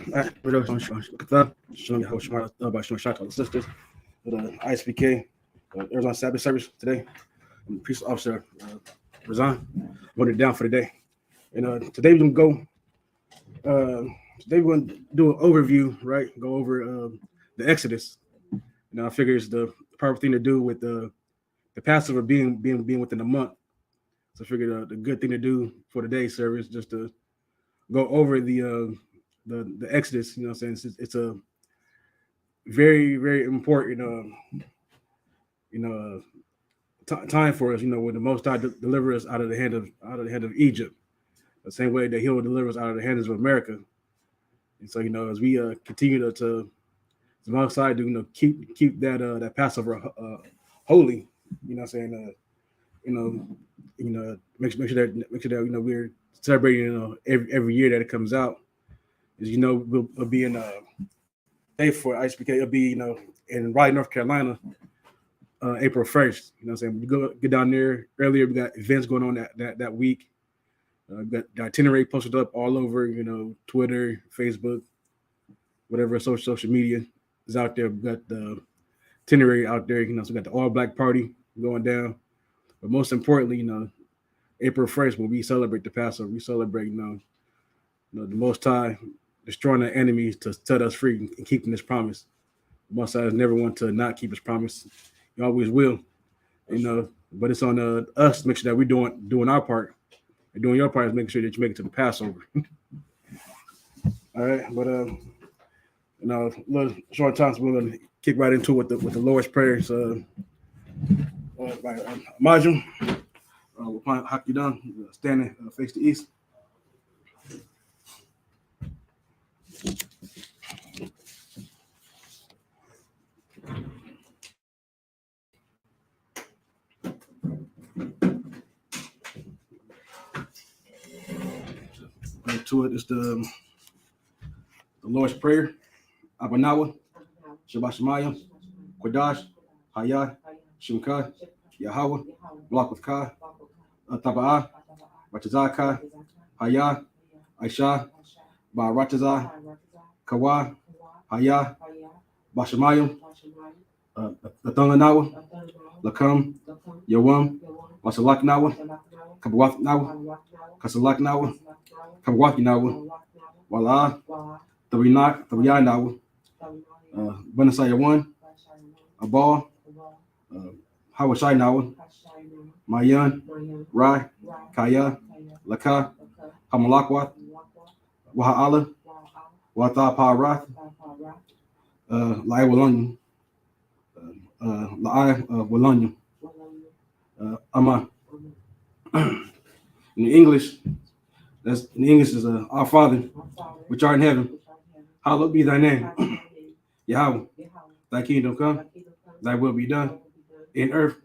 Sisters with ISPK, Arizona Sabbath service today. I'm Police Officer Razan, voted down for the day. And today we're gonna go. Today we're gonna do an overview, right? Go over the Exodus. I figure it's the proper thing to do with the Passover being within a month. So I figured the good thing to do for today's service just to go over the Exodus. You know, what I'm saying it's a very important time for us. When the Most High deliver us out of the hand of Egypt, the same way that He will deliver us out of the hands of America. And so as we continue to the Most High do keep that Passover holy. What I'm saying make sure that we're celebrating every year that it comes out. As we'll be in day for ISPK. It'll be in Raleigh, North Carolina, April 1st. What I'm saying? We get down there earlier. We got events going on that week. Got the itinerary posted up all over, Twitter, Facebook, whatever social media is out there. We got the itinerary out there. So we got the all black party going down. But most importantly, April 1st, when we celebrate the Passover, we celebrate, the Most High destroying the enemies to set us free and keeping His promise. The Most High is never one to not keep His promise. He always will, But it's on us to make sure that we're doing our part. And doing your part is making sure that you make it to the Passover. All right, but a little short time, so we're gonna kick right into with the Lord's Prayer. So, by Majum, we'll hop you down, standing face to east. To it is the Lord's Prayer. Abanawa, Shabbat Shemayim, Kodash, Hayah, Shimka, Yahweh, Block with Ka, Taba'ah, Ratazaka, Hayah, Aisha, Ba Ratazah, Kawa, Hayah, Bashamayim, Lathanganawa, Lakam, Yawam, Wasalaknawa, Kabawatnawa, Kasalaknawa, Kabawatnawa, Wala, Tawiyanawa, Banasaya 1, Abal, Hawashai Nawa, Mayan, Rai, Kaya, Laka, Hamalakwat, Waha'ala, Wata Parath, Lai Walanya, Lai Walanya, Ama. In English, is Our Father, which art in heaven, hallowed be thy name. Yahweh, thy kingdom come, thy will be done in earth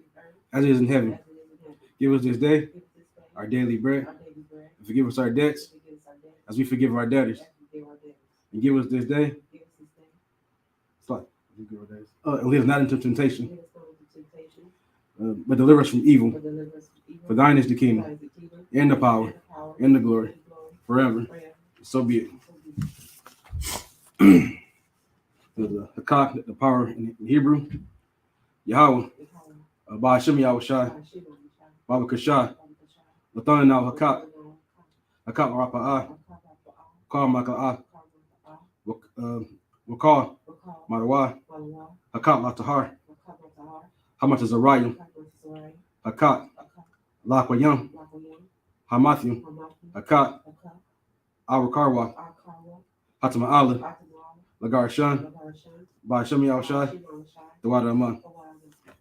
as it is in heaven. Give us this day our daily bread, and forgive us our debts as we forgive our debtors. And give us this day, and lead us not into temptation, but deliver us from evil. For thine is the kingdom, and the power, and the glory, forever. So be it. The Hakak, the power in Hebrew, Yahweh, Ba'ashem Yahushai, Baba Kashai, Lathan Now Hakak, Hakak Rapa'ah, Kar Maka'ah, Wakar, Marawa, Hakak Latahar, Hamat Azariah, Hakak, Lakwayam, Hamathim, Hakak, Awakarwa, Hatama Allah, Lagar Shan, Ba'ashem Yahushai, the Water Aman.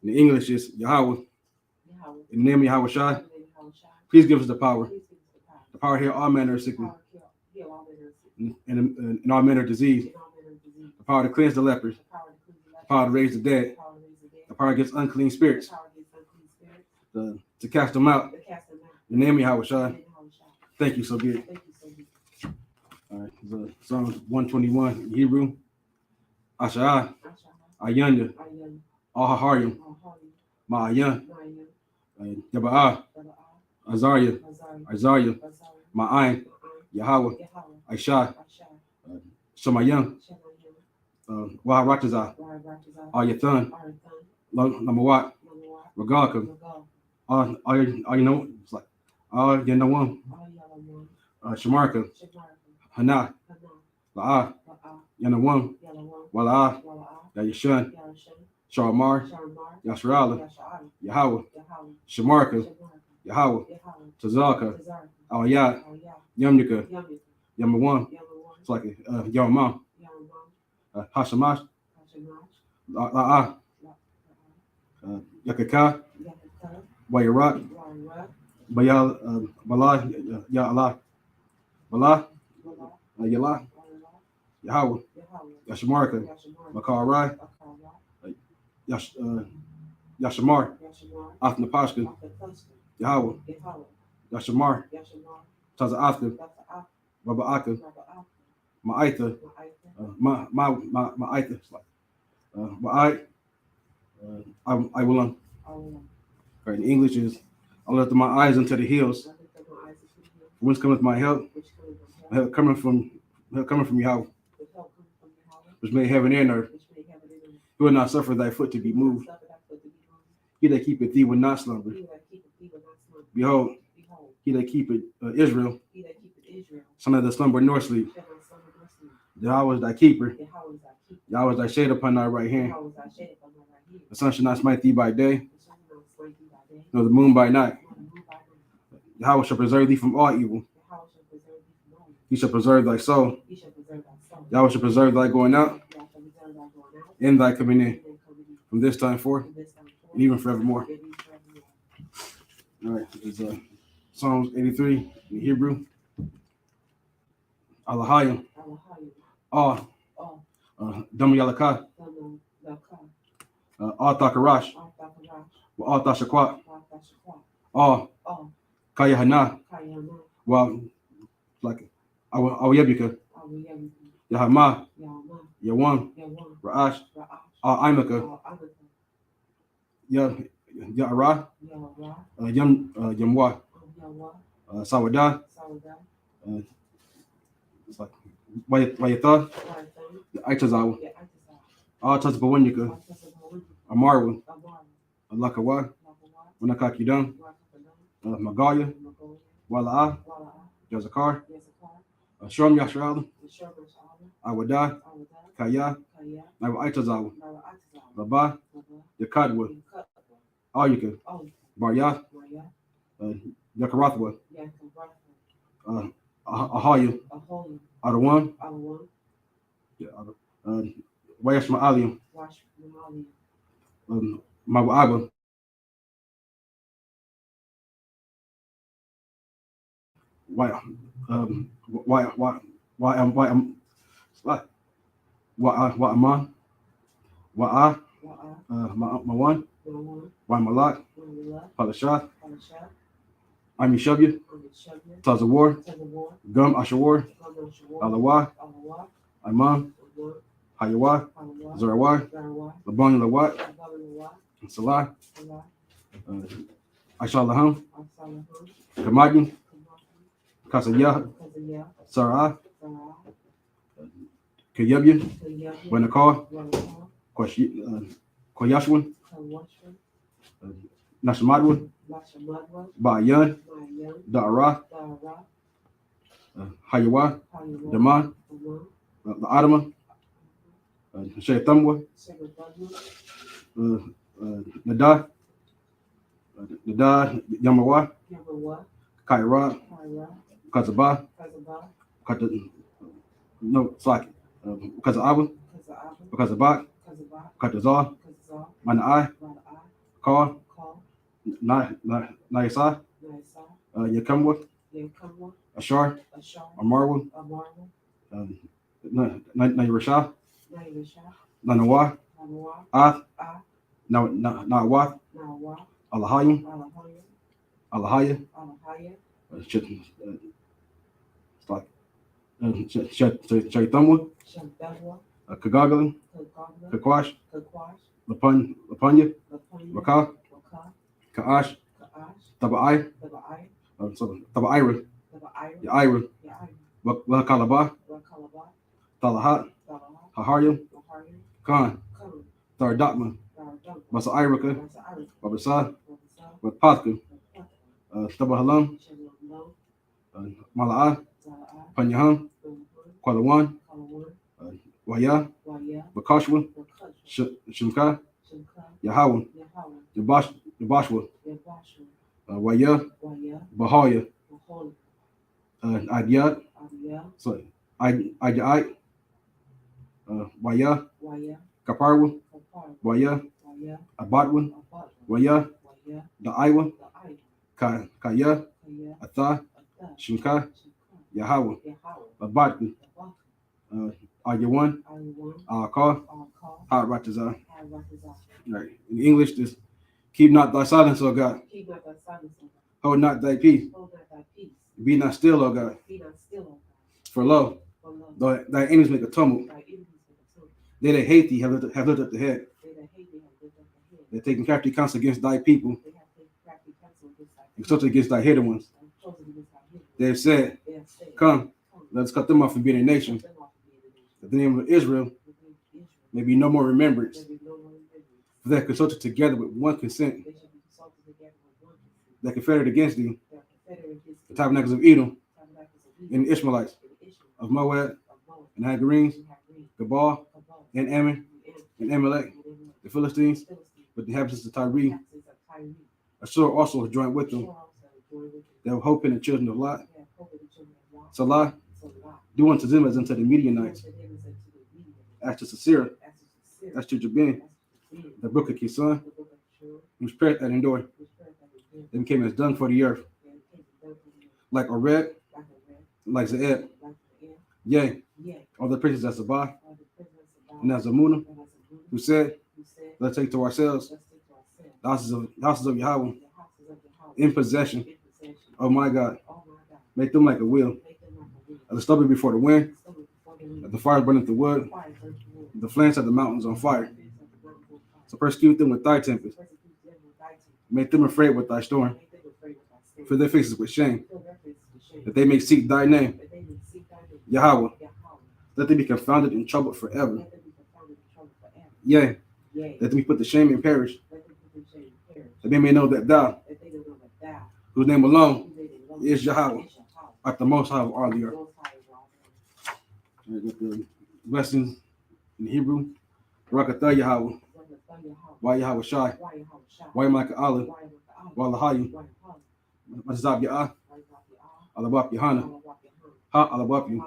In English is Yahweh. In the name of Yahweh Shai, please give us the power to heal all manner of sickness, and all manner of disease, the power to cleanse the lepers, the power to raise the dead, the power against unclean spirits, to cast them out. In the name of Yahweh Shai. Thank you, so good. All right, so Psalms 121 in Hebrew. Asha'ah, Ayanya, Ahaharyam, Ma'ayan, Yaba'ah, Azariah, Ma'ayin, Yahweh, Aisha, Shamayam, Wa Rataza, Ayathan, Lamawat, Regalka, all you know, it's like all you know one, Shamarka, Hana, La'a, Yanawam, Wala'a, Yayashun, Sharmar, Yashrala, Yahweh, Shamarka, Yahweh, Tazaka, Aliyah, Yamnika, Yamawam, it's like Yamam, Hashamash, La'a, Yakaka, Bayarak, Bayal, Bala, Ya Allah, Bala, Yala, Yahweh, Yashamarka, Makarai, Yashamar, Athnapashka, Yahweh, Yashamar, Taza Afka, Baba Aka, Ma'aitha, Ma'aitha, Ma'ai, I will. Right, in English is, I lift my eyes unto the hills. Whence cometh my help? Help coming from Yahweh, which made heaven and earth. He will not suffer thy foot to be moved. He that keepeth thee will not slumber. Behold, he that keepeth Israel, son of the slumber nor sleep. Yahweh is thy keeper. Yahweh is thy shade upon thy right hand. The sun shall not smite thee by day, nor the moon by night. Yahweh shall preserve thee from all evil. He shall preserve thy soul. Yahweh shall preserve thy going out and thy coming in from this time forth and even forevermore. All right, it's Psalms 83 in Hebrew. Alahayim. Dam Yalaka. Thakarash. Thashakwat. Kayahana. Well, like Awayabika. Yahama. Yawan. Ra'ash. Imaka. Ya'ara. Yamwa. Sawada. It's like Wayatha. Aitazawa. Tazbawanyika. Amarwa. Lakawa. Wanakakidan. Magaya. Wala'a. Jazakar. Shom Yashral. Awada. Kaya. Nawa Aitazawa. Baba. Yakadwa. Ayuka. Barya. Yakarathwa. Ahaya. Adawan. Wayashma Alium. Mawaba. Why Aman? Why Mawan? Why Malak? Palashat? Amishabya? Tazawar? Gum Ashawar? Alawa? Imam? Hayawa? Zarawai? Laban Lawat? Salah? Ashalaham? Kamadin? Kasayah? Sarah? Kayabya? Wanakar? Koyashwan? Nashamadwan? Bayan? Da'ara? Hayawa? Daman? Adama? Shaytamwa? Nada? Yamawa? Kaira? Kazaba? No, Slaki. Kazaba? Kazaba? Katazar? Manai? Kar? Naisa? Yakamwa? Ashar? Amarwa? Nairasha? Nanawa? Ath? Nawath? Alahayim? Alahaya? Shaitamwa? Kagagalin? Kakwash? Lapanya? Raka? Kaash? Taba'ai? Taba'ira? Yaira? Wakalaba? Talahat, Haharya, Khan, Thardakma, Basa Iraka, Babasa, Patka, Stabahalam, Mala'a, Panyaham, Kwalawan, Waya, Bakashwa, Shimka, Yahawah, Yabashwa, Waya, Bahaya, Adyat, sorry, Adyat, Waya, Kaparwa, Waya, Abatwa, Waya, Da'aiwa, Kaya, Atha, Shimka, Yahawah, Abatwa, Ayawan, Alka, Hot Ratazah. Right. In English, this keep not thy silence, O God. Hold not thy peace. Be not still, O God. For lo, thy enemies make a tumult. They that hate thee have lifted up the head. They are taking crafty counsel against thy people, exalted against thy hidden ones. They have said, come, let us cut them off and be a nation, that the name of Israel may be no more remembrance. For they have consulted together with one consent. They confederate against thee, the tabernacles of Edom, and the Ishmaelites, of Moab, and Hagarenes, Gabal, and Ammon, and Amalek, the Philistines, with the inhabitants of Tyre. Ashur also was joined with them. They were hoping the children of Lot. Salah, do unto them as unto the Midianites, as to Sisera, as to Jabin, the brook of Kison, which perished at Endor. They became as dung for the earth, like Oreb, like Zeeb, yea, all the princes of Sabah, and Azamuna, who said, let's take to ourselves the houses of Yahweh in possession. Oh my God, make them like a wheel, as a stubble before the wind, as the fire burneth the wood, the flames set the mountains on fire. So persecute them with thy tempest, make them afraid with thy storm, fill their faces with shame, that they may seek thy name, Yahweh. Let them be confounded and troubled forever. Yea, let them be put to shame and perish, that they may know that thou, whose name alone is Yahweh, art the most high of all the earth. The blessings in Hebrew, Rakatha Yahweh, Why Yahweh Shai, Why Micah Allah, Why Lahayu, Mazab Ya'ah, Alabap Yahana, Ha Alabap you,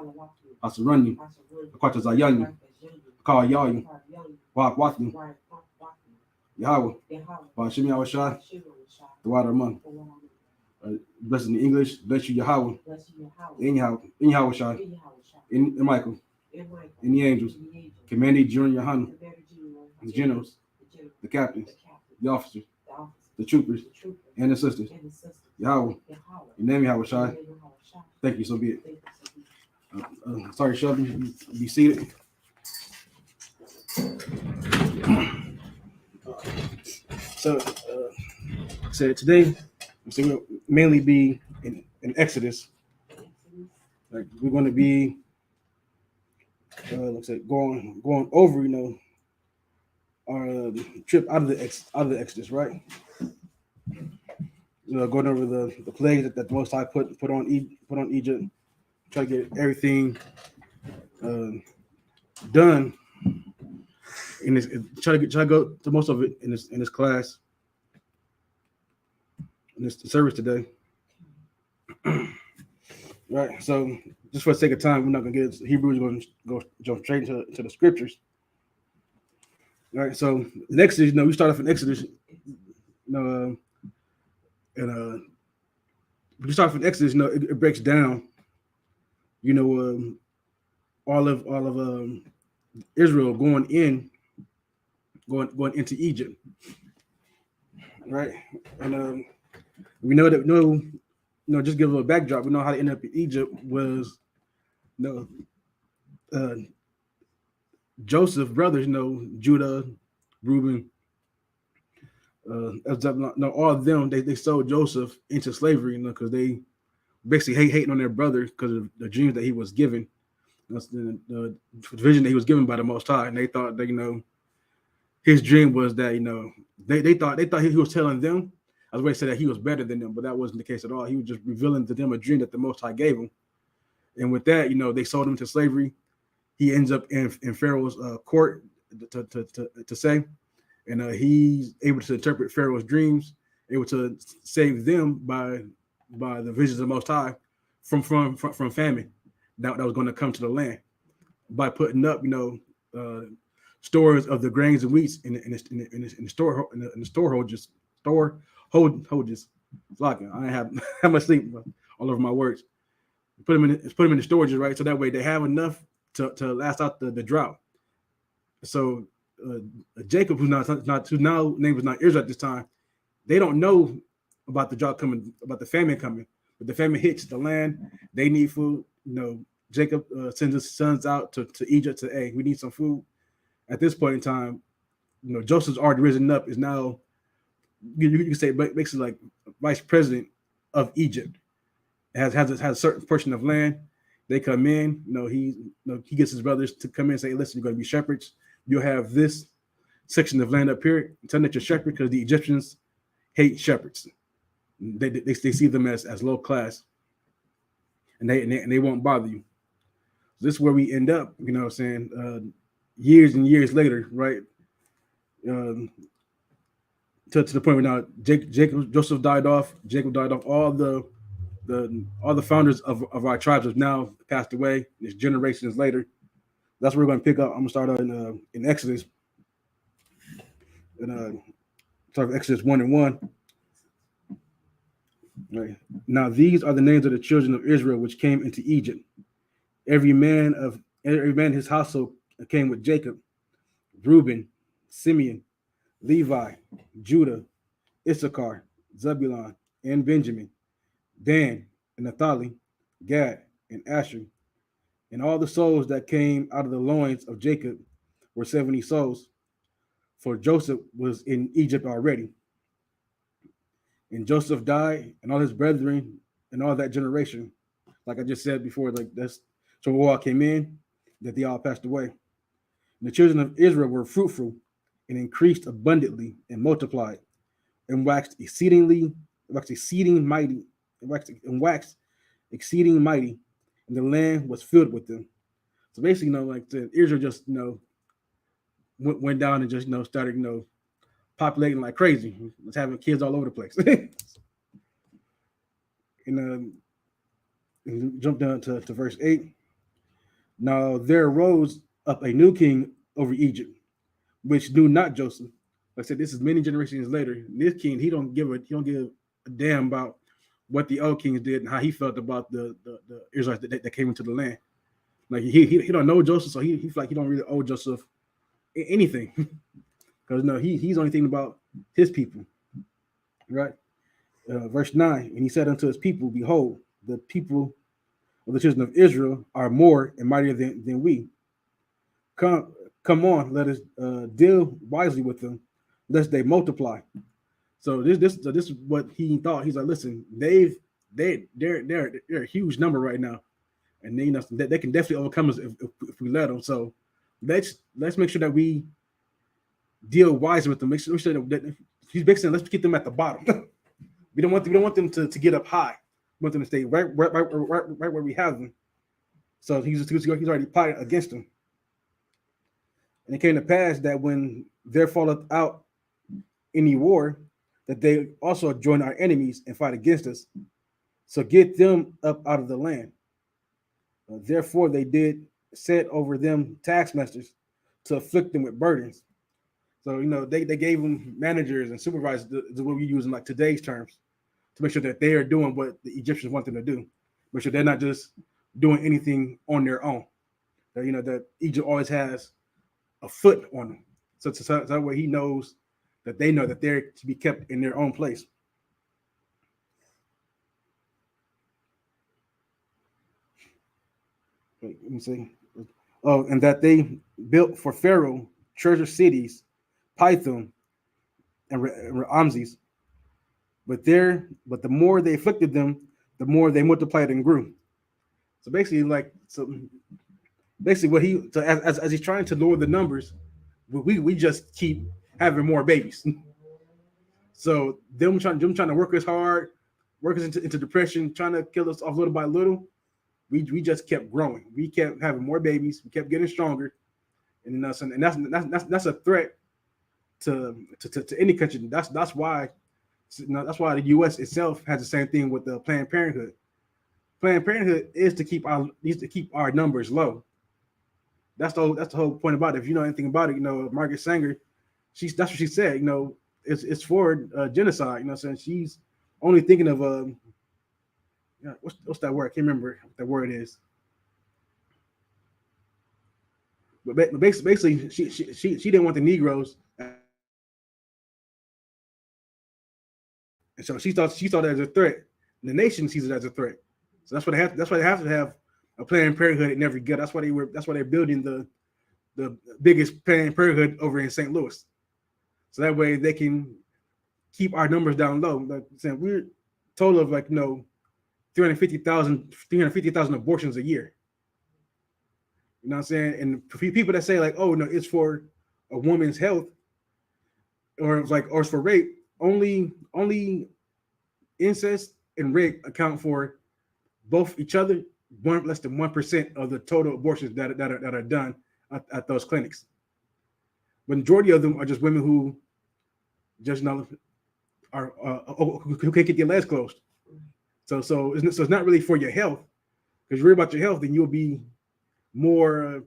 Asarunyu, Akwata Zayanyu, Kawai Yayu, Wak Wathu, Yahweh, Why Shimi Yahweh Shai, the water among. Blessed in English, bless you Yahweh, in Yahweh Shai, in Michael, in the angels, commanded during Yohana, the generals, the captains, the officers, the troopers, and the sisters. Yahweh, in name Yahweh Shai. Thank you, so be it. Sorry, Shelby, be seated. So today, we'll mainly be in Exodus. Like we're going to be, looks like going over, our trip out of the Exodus, right? Going over the plagues that the Most High put on Egypt, try to get everything done. In this, try to go to most of it in this class, in this service today. Right. So just for the sake of time, we're not gonna get into Hebrews. We're gonna jump straight into the scriptures. All right. So in Exodus, we start off in Exodus. And we start off in Exodus. It breaks down. All of Israel going into Egypt, right? And we know that just give a little backdrop. We know how to end up in Egypt was, Joseph brothers, Judah, Reuben, all of them, they sold Joseph into slavery, because they basically hating on their brother because of the dreams that he was given. That's the vision that he was given by the Most High, and they thought that his dream was that they thought he was telling them. I was going to say that he was better than them, but that wasn't the case at all. He was just revealing to them a dream that the Most High gave him, and with that, they sold him to slavery. He ends up in Pharaoh's court to say, and he's able to interpret Pharaoh's dreams, able to save them by the visions of the Most High from famine that was going to come to the land by putting up stores of the grains and wheats in the storeholders. Like I didn't have much sleep all over my words. Put them in the storages, right? So that way they have enough to last out the drought. So Jacob, who's now name was not Israel at this time, they don't know about the drought coming, about the famine coming. But the famine hits the land, they need food. Jacob sends his sons out to Egypt to, hey, we need some food. At this point in time, Joseph's already risen up, is now, you can say, basically like vice president of Egypt. Has a certain portion of land. They come in, he gets his brothers to come in and say, listen, you're going to be shepherds. You'll have this section of land up here. Tell them that you're shepherds because the Egyptians hate shepherds. They see them as low class, and they won't bother you. So this is where we end up, years and years later, right? To the point where now Joseph died off. Jacob died off. All the founders of our tribes have now passed away. It's generations later. That's where we're going to pick up. I'm going to start in Exodus. Start with Exodus 1:1. Right. Now these are the names of the children of Israel which came into Egypt. Every man his household came with Jacob: Reuben, Simeon, Levi, Judah, Issachar, Zebulun, and Benjamin, Dan and Naphtali, Gad and Asher. And all the souls that came out of the loins of Jacob were 70 souls, for Joseph was in Egypt already. And Joseph died, and all his brethren, and all that generation, like I just said before, like that's so we all came in, that they all passed away. And the children of Israel were fruitful and increased abundantly and multiplied and waxed exceeding mighty, and the land was filled with them. So basically, like Israel just went down and just started populating like crazy. Was having kids all over the place. and jump down to verse 8. Now there arose up a new king over Egypt, which knew not Joseph. Like I said, this is many generations later. This king, he don't give a damn about what the old kings did and how he felt about the Israelites that came into the land. Like he don't know Joseph, so he feel like he don't really owe Joseph anything. Because he's only thinking about his people. Right? Verse 9, and he said unto his people, behold, the people of the children of Israel are more and mightier than we. Come on, let us deal wisely with them, lest they multiply. So this is what he thought. He's like, listen, they're a huge number right now, and they can definitely overcome us if we let them. So let's make sure that we deal wisely with them. Make sure that he's basically let's keep them at the bottom. we don't want them to get up high. We want them to stay right where we have them. So he's already plotting against them. And it came to pass that when there falleth out any war, that they also join our enemies and fight against us. So get them up out of the land. Therefore they did set over them taskmasters to afflict them with burdens. So they gave them managers and supervisors, is what we use in like today's terms, to make sure that they are doing what the Egyptians want them to do. Make sure they're not just doing anything on their own. That Egypt always has a foot on them. So that way he knows that they know that they're to be kept in their own place. Wait, let me see. Oh, and that they built for Pharaoh treasure cities, Pithom and Ramses. But the more they afflicted them, the more they multiplied and grew. So basically, basically what he so as he's trying to lower the numbers, we just keep having more babies. So them trying to work us hard, work us into depression, trying to kill us off little by little. We just kept growing. We kept having more babies. We kept getting stronger, and that's a threat to any country. That's why the U.S. itself has the same thing with the Planned Parenthood. Planned Parenthood is to keep our numbers low. That's the whole point about it. If you know anything about it, Margaret Sanger, that's what she said. It's for genocide. Saying she's only thinking of what's that word? I can't remember what that word is. But basically, she didn't want the Negroes, and so she thought it as a threat. And the nation sees it as a threat. So that's why they have to have a Planned Parenthood in every gut. That's why they're building the biggest Planned Parenthood over in St. Louis. So that way they can keep our numbers down low. Like saying we're total of 350,000 abortions a year. You know what I'm saying? And for people that say oh no, it's for a woman's health, or it's for rape, only incest and rape account for both each other less than 1% of the total abortions that are done at those clinics. But majority of them are just women who just who can't get their legs closed. So it's not really for your health, because you worry about your health, then you'll be more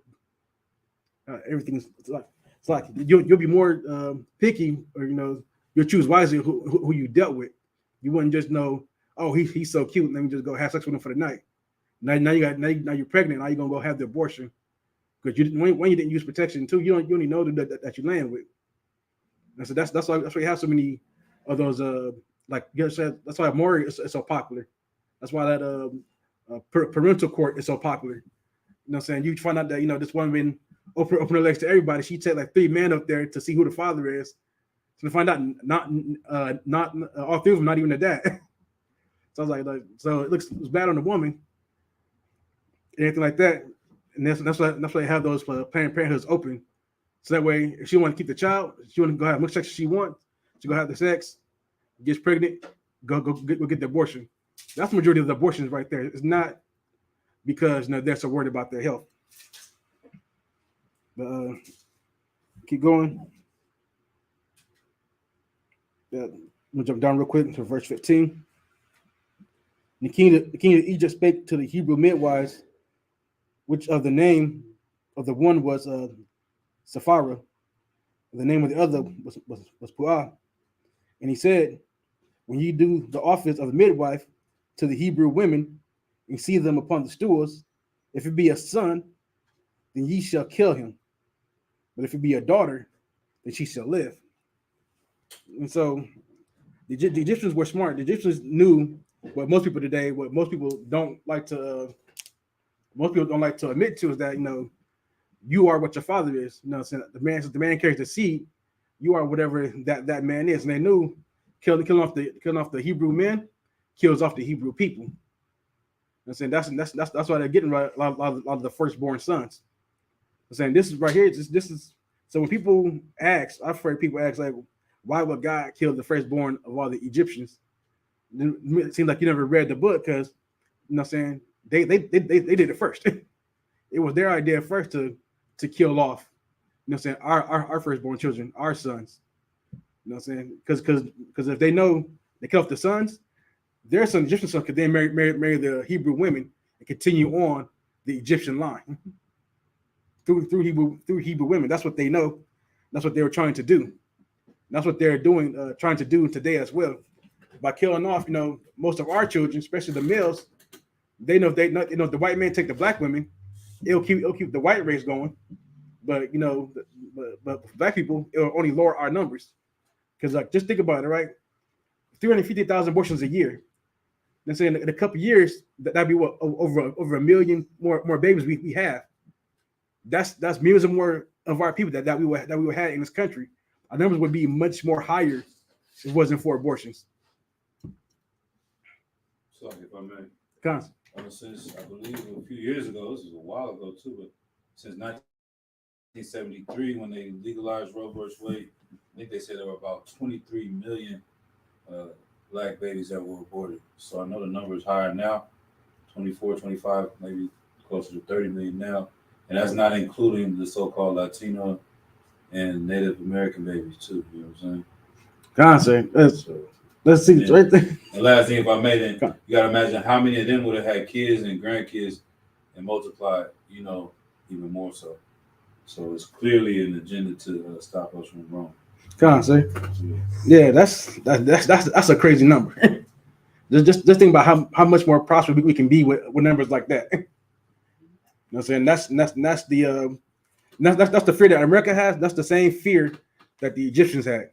everything's like you'll be more picky, or you'll choose wisely who you dealt with. You wouldn't just know, oh, he's so cute, let me just go have sex with him for the night. Now you're pregnant. Now you're gonna go have the abortion because when you didn't use protection too. You only know that you're laying with. And so that's why you have so many of those that's why Maury is so popular. That's why that parental court is so popular. You know what I'm saying? You find out that this woman open her legs to everybody. She take 3 men up there to see who the father is. So to find out not all 3 of them, not even the dad. So I was like so it looks bad on the woman, anything like that. And that's why they have those Planned Parenthoods open. So that way, if she want to keep the child, she want to go have much sex as she wants, she go have the sex, gets pregnant, go get the abortion. That's the majority of the abortions right there. It's not because they're so worried about their health. But keep going. I'm gonna jump down real quick to verse 15. The king of Egypt spake to the Hebrew midwives, which of the name of the one was Sapphira, the name of the other was Puah. And he said, when you do the office of the midwife to the Hebrew women, and see them upon the stools, if it be a son, then ye shall kill him. But if it be a daughter, then she shall live. And so the Egyptians were smart. The Egyptians knew what most people today, what most people don't like to admit to, is that you are what your father is. The man carries the seed. You are whatever that man is. And they knew killing off the Hebrew men kills off the Hebrew people. I'm saying that's why they're getting a lot of the firstborn sons. I'm saying this is right here. This is so when people ask, I've heard people ask why would God kill the firstborn of all the Egyptians? It seems like you never read the book, because what I'm saying, they did it first. It was their idea first to kill off, what I'm saying, our firstborn children, our sons. You know what I'm saying? Because if they know they kill off the sons, their son, Egyptian sons, could then marry the Hebrew women and continue on the Egyptian line through Hebrew women. That's what they know. That's what they were trying to do. That's what they're doing, trying to do today as well, by killing off, most of our children, especially the males. They know if the white men take the black women, it'll keep the white race going. But but black people, it'll only lower our numbers. Because just think about it, right? 350,000 abortions a year. They're saying in a couple of years that'd be what, over a million more babies we have. That's millions of more of our people that we would have in this country. Our numbers would be much more higher if it wasn't for abortions. So if I may, Constant. since I believe a few years ago, this is a while ago too, but since 1973 when they legalized Roe versus Wade. I think they said there were about 23 million uh, black babies that were aborted. So I know the number is higher now, 24, 25, maybe closer to 30 million now. And that's not including the so-called Latino and Native American babies too. You know what I'm saying? Constant. So, Let's see and, right there. and last thing, if I may, then you gotta imagine how many of them would have had kids and grandkids and multiplied, even more so. So it's clearly an agenda to stop us from growing. Constant. Yeah, that's a crazy number. just think about how much more prosperous we can be with numbers like that. You know what I'm saying? That's the that's the fear that America has. That's the same fear that the Egyptians had.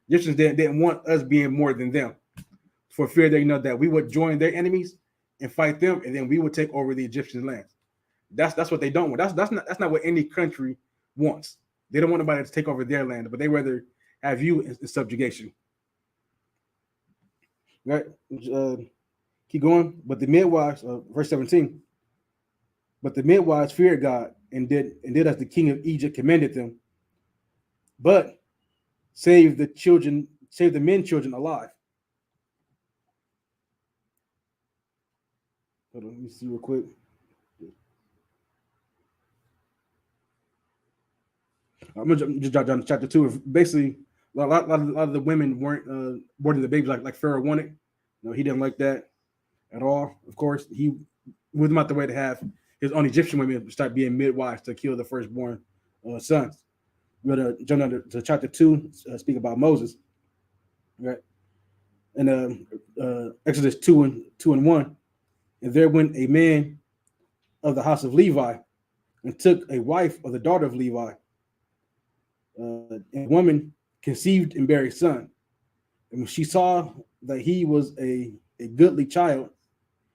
Egyptians didn't want us being more than them, for fear that that we would join their enemies and fight them, and then we would take over the Egyptian lands. That's what they don't want. That's not what any country wants. They don't want nobody to take over their land, but they rather have you in subjugation. Right? Keep going. But the midwives, verse 17. But the midwives feared God and did as the king of Egypt commanded them, but save the men children alive. Hold on, let me see real quick. I'm gonna just drop down to chapter 2. Basically, a lot of the women weren't aborting the babies like Pharaoh wanted. He didn't like that at all. Of course, he was not the way to have his own Egyptian women start being midwives to kill the firstborn sons. We're going to jump down to chapter 2, speak about Moses. Right? And Exodus 2 and 1. And there went a man of the house of Levi and took a wife of the daughter of Levi. And a woman conceived and bare a son. And when she saw that he was a goodly child,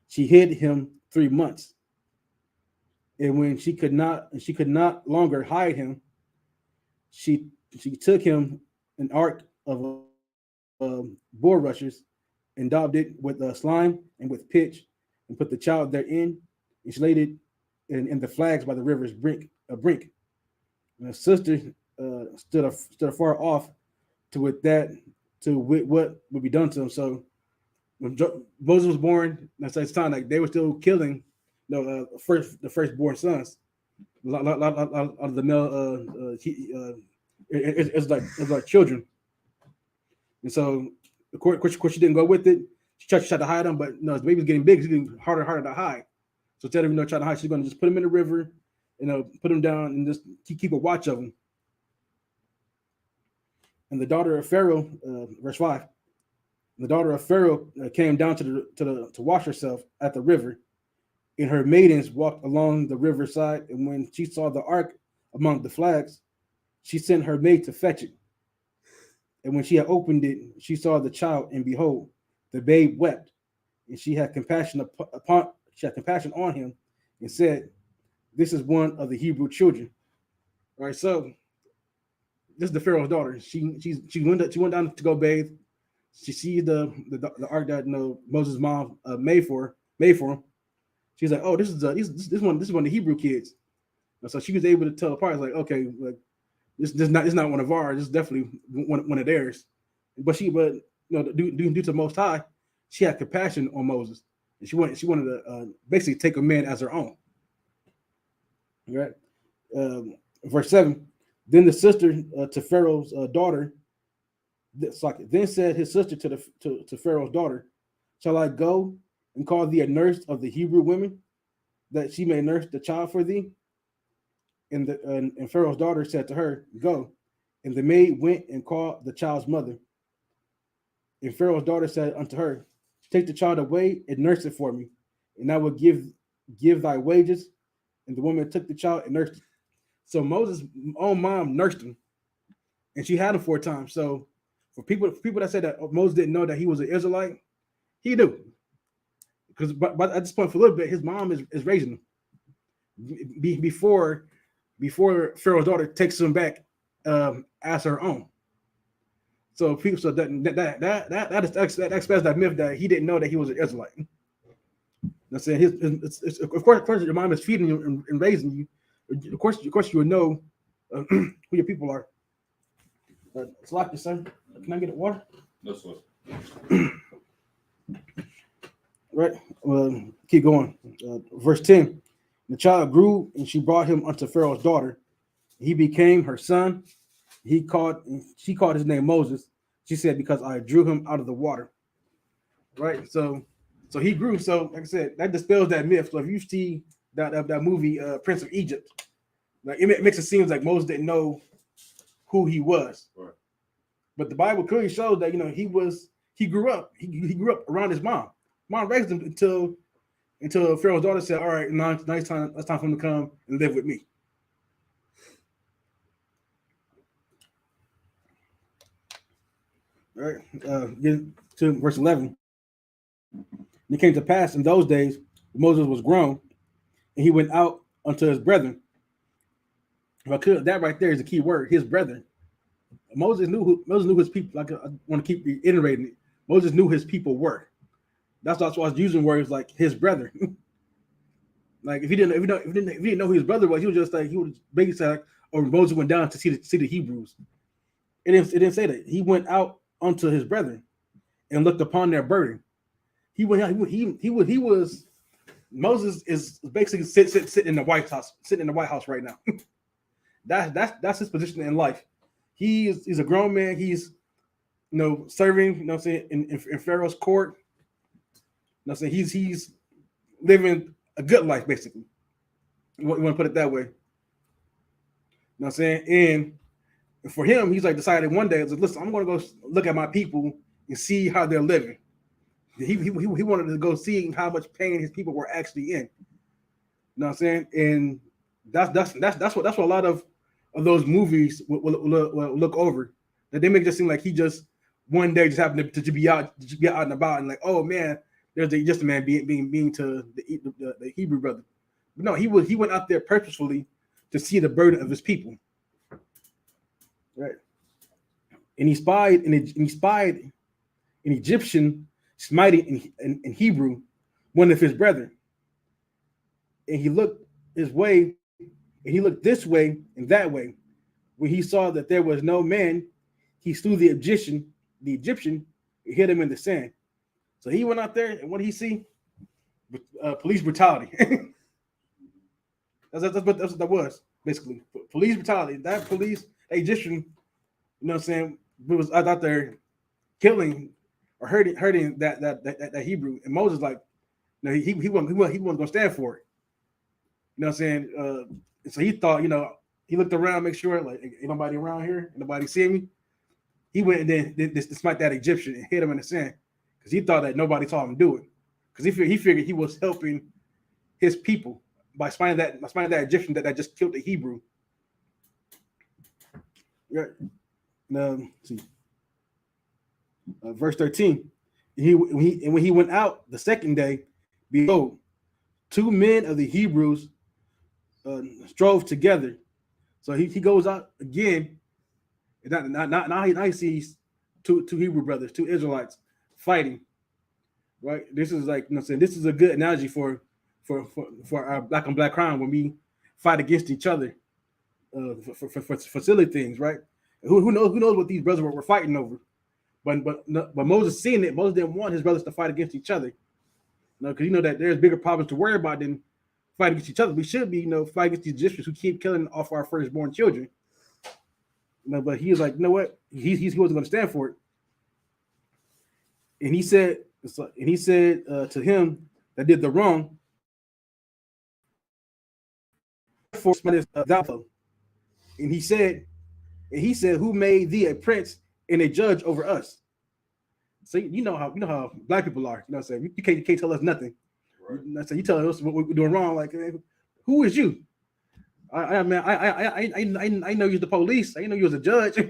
she hid him 3 months. And when she could not longer hide him, she took him an ark of bulrushes and daubed it with slime and with pitch, and put the child therein, and she laid it in the flags by the river's brink. And her sister stood afar off to what would be done to him. So when Moses was born, that's the time like they were still killing the firstborn sons. A lot of the male it's like children. And so of course she didn't go with it. She tried to hide them, but no, the baby's getting big. It's getting harder and harder to hide. So instead of trying to hide, she's going to just put them in the river, put them down and just keep a watch of them. And the daughter of Pharaoh, verse 5, the daughter of Pharaoh came down to wash herself at the river, and her maidens walked along the riverside. And when she saw the ark among the flags, she sent her maid to fetch it. And when she had opened it, she saw the child, and behold, the babe wept. And she had compassion on him, and said, "This is one of the Hebrew children." All right, so this is the Pharaoh's daughter. She went down to go bathe. She sees the ark that Moses' mom made for him. She's like, "Oh, this is one of the Hebrew kids." And so she was able to tell apart. It's like, okay, like this is not one of ours. This is definitely one of theirs. But due to the Most High, she had compassion on Moses, and she wanted to basically take a man as her own. Right. Verse 7. Then the sister to Pharaoh's daughter, then said his sister to Pharaoh's daughter, "Shall I go and call thee a nurse of the Hebrew women, that she may nurse the child for thee?" And Pharaoh's daughter said to her, "Go." And the maid went and called the child's mother. And Pharaoh's daughter said unto her, "Take the child away and nurse it for me, and I will give thy wages." And the woman took the child and nursed it. So Moses' own mom nursed him, and she had him 4 times. So for people that said that Moses didn't know that he was an Israelite, he knew. Because but at this point, for a little bit, his mom is raising him before Pharaoh's daughter takes him back as her own. So that expels that myth that he didn't know that he was an Israelite. I'm saying of course your mom is feeding you and raising you. Of course, you will know who your people are. It's locked, son. Can I get it water? No, sir. Right. Well, keep going. Verse 10. The child grew, and she brought him unto Pharaoh's daughter. He became her son. She called his name Moses. She said, because I drew him out of the water. Right. So he grew. So like I said, that dispels that myth. So if you see that movie, Prince of Egypt, like it makes it seem like Moses didn't know who he was. Right. But the Bible clearly shows that he grew up. He grew up around his mom. Mom raised him until Pharaoh's daughter said, "All right, now it's time for him to come and live with me." All right, get to verse 11. And it came to pass in those days, Moses was grown, and he went out unto his brethren. That right there is a key word, his brethren. Moses knew his people. Like I want to keep reiterating it. Moses knew his people were. That's why I was using words like his brother. Like if he didn't know who his brother was, he would basically say like, "Oh, Moses went down to see the Hebrews." It didn't say that. He went out unto his brethren and looked upon their burden. Moses is basically sitting in the White House right now. That's his position in life. He's a grown man. He's serving, what I'm saying, in Pharaoh's court. I'm saying he's living a good life, basically. You want to put it that way. I'm saying? And for him, he's like decided one day, listen, I'm going to go look at my people and see how they're living. He wanted to go see how much pain his people were actually in. You know what I'm saying? And that's what a lot of those movies will look over. That they make it seem like he just one day just happened to be out and about and like, oh man, there's just a man being to the Hebrew brother. But no, he went out there purposefully to see the burden of his people. Right. And he spied an Egyptian smiting in Hebrew, one of his brethren. And he looked his way, and he looked this way and that way. When he saw that there was no man, he slew the Egyptian, and hit him in the sand. So he went out there, and what did he see? Police brutality. That's what that was, basically. Police brutality. That Egyptian, you know what I'm saying, was out there killing or hurting that Hebrew. And Moses, like, he wasn't gonna stand for it. You know what I'm saying? So he thought, he looked around, make sure like ain't nobody around here, ain't nobody seeing me. He went and then smite that Egyptian and hit him in the sand because he thought that nobody saw him do it. Because he figured he was helping his people by smiting that Egyptian that just killed the Hebrew. Yeah. Let's see. Verse 13. When he went out the second day, behold, two men of the Hebrews strove together. So he goes out again. And now he sees two Hebrew brothers, two Israelites fighting. Right. This is like, saying this is a good analogy for our black on black crime when we fight against each other for silly things, right? Who knows what these brothers were fighting over? But Moses seeing it, Moses didn't want his brothers to fight against each other. Because that there's bigger problems to worry about than fighting against each other. We should be, fighting against the Egyptians who keep killing off our firstborn children. But he was like, you know what? He wasn't going to stand for it. And he said to him that did the wrong, and he said, who made thee a prince and a judge over us? So you know how black people are. You know what I'm saying? You can't tell us nothing. Right. So you tell us what we're doing wrong. Like, who is you? I know you're the police. I know you was a judge. So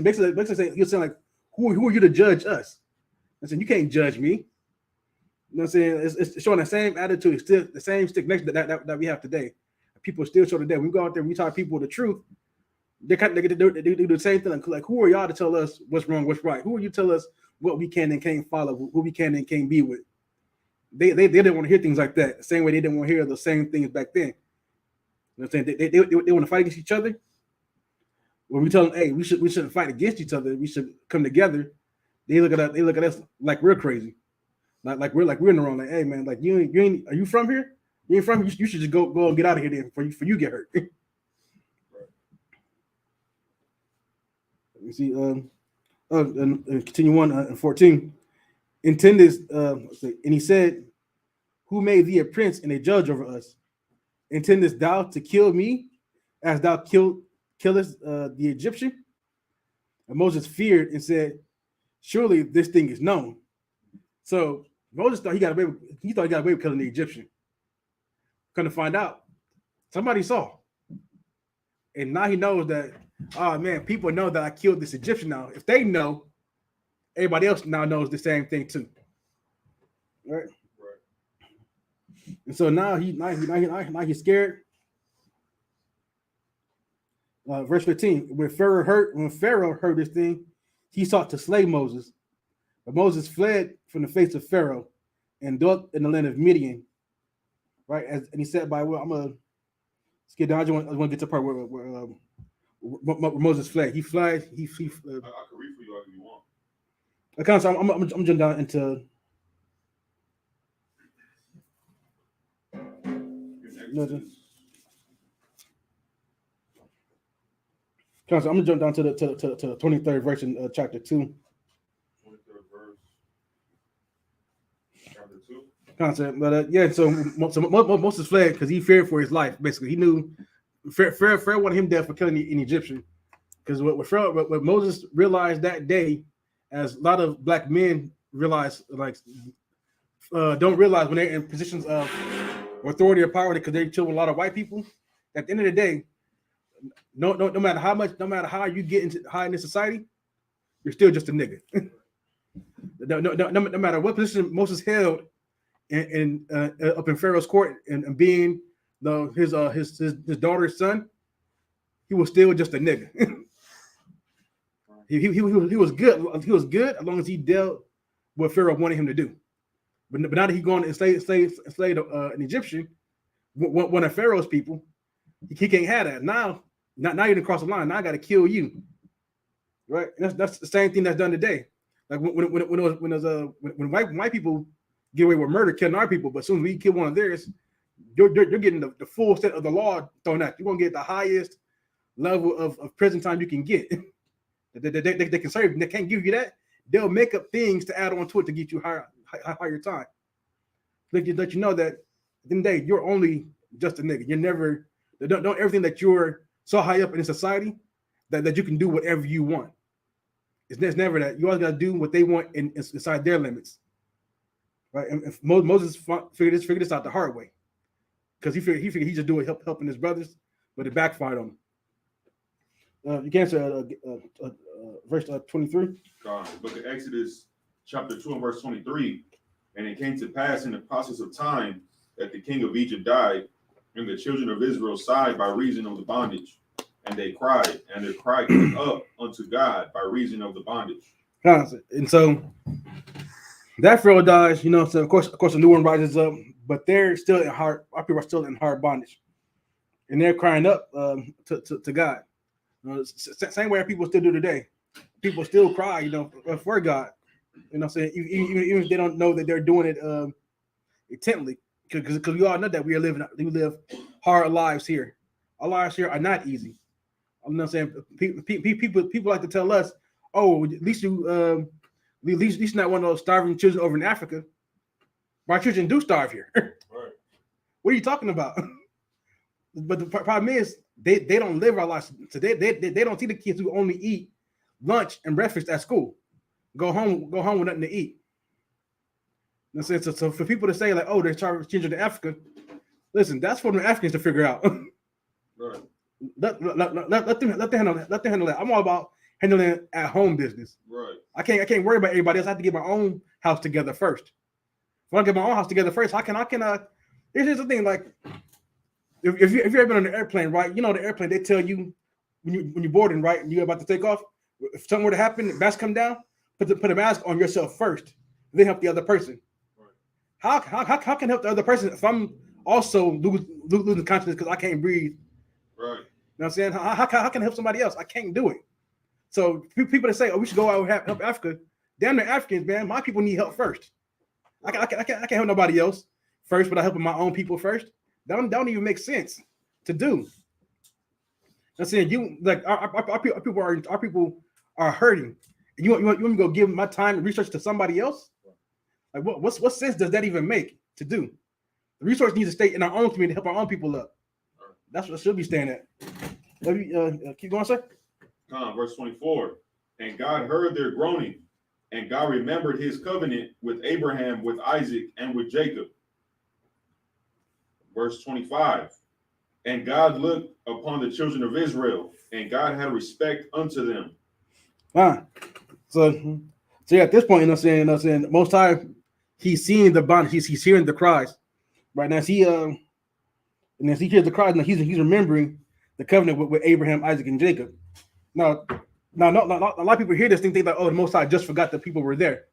basically saying, you're saying like, who are you to judge us? I said, you can't judge me. You know what I'm saying? It's showing the same attitude, still the same stigmation that we have today. People still show today. We go out there, we talk people the truth. They do the same thing. Like, who are y'all to tell us what's wrong, what's right? Who are you to tell us what we can and can't follow, who we can and can't be with? They didn't want to hear things like that. The same way they didn't want to hear the same things back then. what I'm saying? They want to fight against each other. When we tell them, hey, we shouldn't fight against each other. We should come together. They look at us like we're crazy. Like we're in the wrong. Like, hey man, like you ain't are you from here? You ain't from here? You should just go and get out of here then before you get hurt. You see, and continue on in 14. Intendest, and he said, who made thee a prince and a judge over us? Intendest thou to kill me as thou killest the Egyptian? And Moses feared and said, surely this thing is known. So Moses thought he got away with killing the Egyptian. Come to find out, somebody saw. And now he knows that, oh man, people know that I killed this Egyptian now. If they know, everybody else now knows the same thing too. Right? And so now he's scared. Verse 15. When Pharaoh heard this thing, he sought to slay Moses. But Moses fled from the face of Pharaoh and dwelt in the land of Midian. Right? And he said, I'm gonna skip down. I just want to get to the part where Moses fled. He fled. I can read for you if you want. Okay, so I'm jumping down into. So I'm gonna jump down to the 23rd verse in chapter 2. 23rd verse, chapter 2. Concept, but yeah. So Moses fled because he feared for his life. Basically, he knew Pharaoh wanted him dead for killing an Egyptian. Because what Moses realized that day, as a lot of black men realize, don't realize when they're in positions of authority or power because they chill with a lot of white people. At the end of the day, no matter how you get into high in this society, you're still just a nigga. no matter what position Moses held in up in Pharaoh's court and being his daughter's son, he was still just a nigga. he was good. He was good as long as he dealt what Pharaoh wanted him to do. But now that he's gone and slayed an Egyptian, one of Pharaoh's people, he can't have that. Now you didn't cross the line. Now I got to kill you, right? And that's the same thing that's done today. Like when white people get away with murder, killing our people, but as soon as we kill one of theirs, you're getting the full set of the law thrown at you. You're gonna get the highest level of prison time you can get. They can serve. They can't give you that. They'll make up things to add on to it to get you higher time. Let you know that at the end of the day, you're only just a nigga. You're never don't everything that you're so high up in society that you can do whatever you want. It's never that. You always got to do what they want inside their limits, right? And if Moses figured this out the hard way, because he figured he just do it helping his brothers, but it backfired on him. You can't say verse 23. Book of Exodus, chapter 2 and verse 23. And it came to pass in the process of time that the king of Egypt died, and the children of Israel sighed by reason of the bondage. And they cried, and their cry came up unto God by reason of the bondage. And so that Pharaoh dies, so of course a new one rises up, but they're still in hard, our people are still in hard bondage. And they're crying up to God. Same way people still do today. People still cry, for God. You know what I'm saying? Even if they don't know that they're doing it intently. Because we all know that we live hard lives here. Our lives here are not easy. You know what I'm saying? People like to tell us, oh, at least you're not one of those starving children over in Africa. My children do starve here. Right. What are you talking about? But the problem is they don't live our lives. So they don't see the kids who only eat lunch and breakfast at school. Go home with nothing to eat. You know what I'm saying? So for people to say like, oh, they're starving children in Africa, listen, that's for the Africans to figure out. Right. Let them handle that. I'm all about handling at home business. Right. I can't worry about everybody else. I have to get my own house together first. If I get my own house together first, here's the thing, like if you've ever been on an airplane, right? The airplane, they tell you when you're boarding, right, and you're about to take off, if something were to happen, the mask come down, put a mask on yourself first, then help the other person. Right. How can I help the other person if I'm also losing consciousness because I can't breathe Right. You know what I'm saying? How can I help somebody else? I can't do it. So people that say, "Oh, we should go out and help Africa," damn, they're Africans, man. My people need help first. I can't help nobody else first, but I helping my own people first. That don't even make sense to do. I'm saying you like our people are hurting. And you want me to go give my time and research to somebody else? Like what sense does that even make to do? The resource needs to stay in our own community to help our own people up. That's what should be staying at. Keep going, sir. Verse 24. And God heard their groaning, and God remembered his covenant with Abraham, with Isaac, and with Jacob. Verse 25. And God looked upon the children of Israel, and God had respect unto them. Fine. So yeah, at this point, you know what I'm saying, Most High, he's seeing the bond, he's hearing the cries. Right now, and as he hears the cries, now he's remembering the covenant with Abraham, Isaac, and Jacob. Now, a lot of people hear this thing, think like, oh, the Most High just forgot that people were there.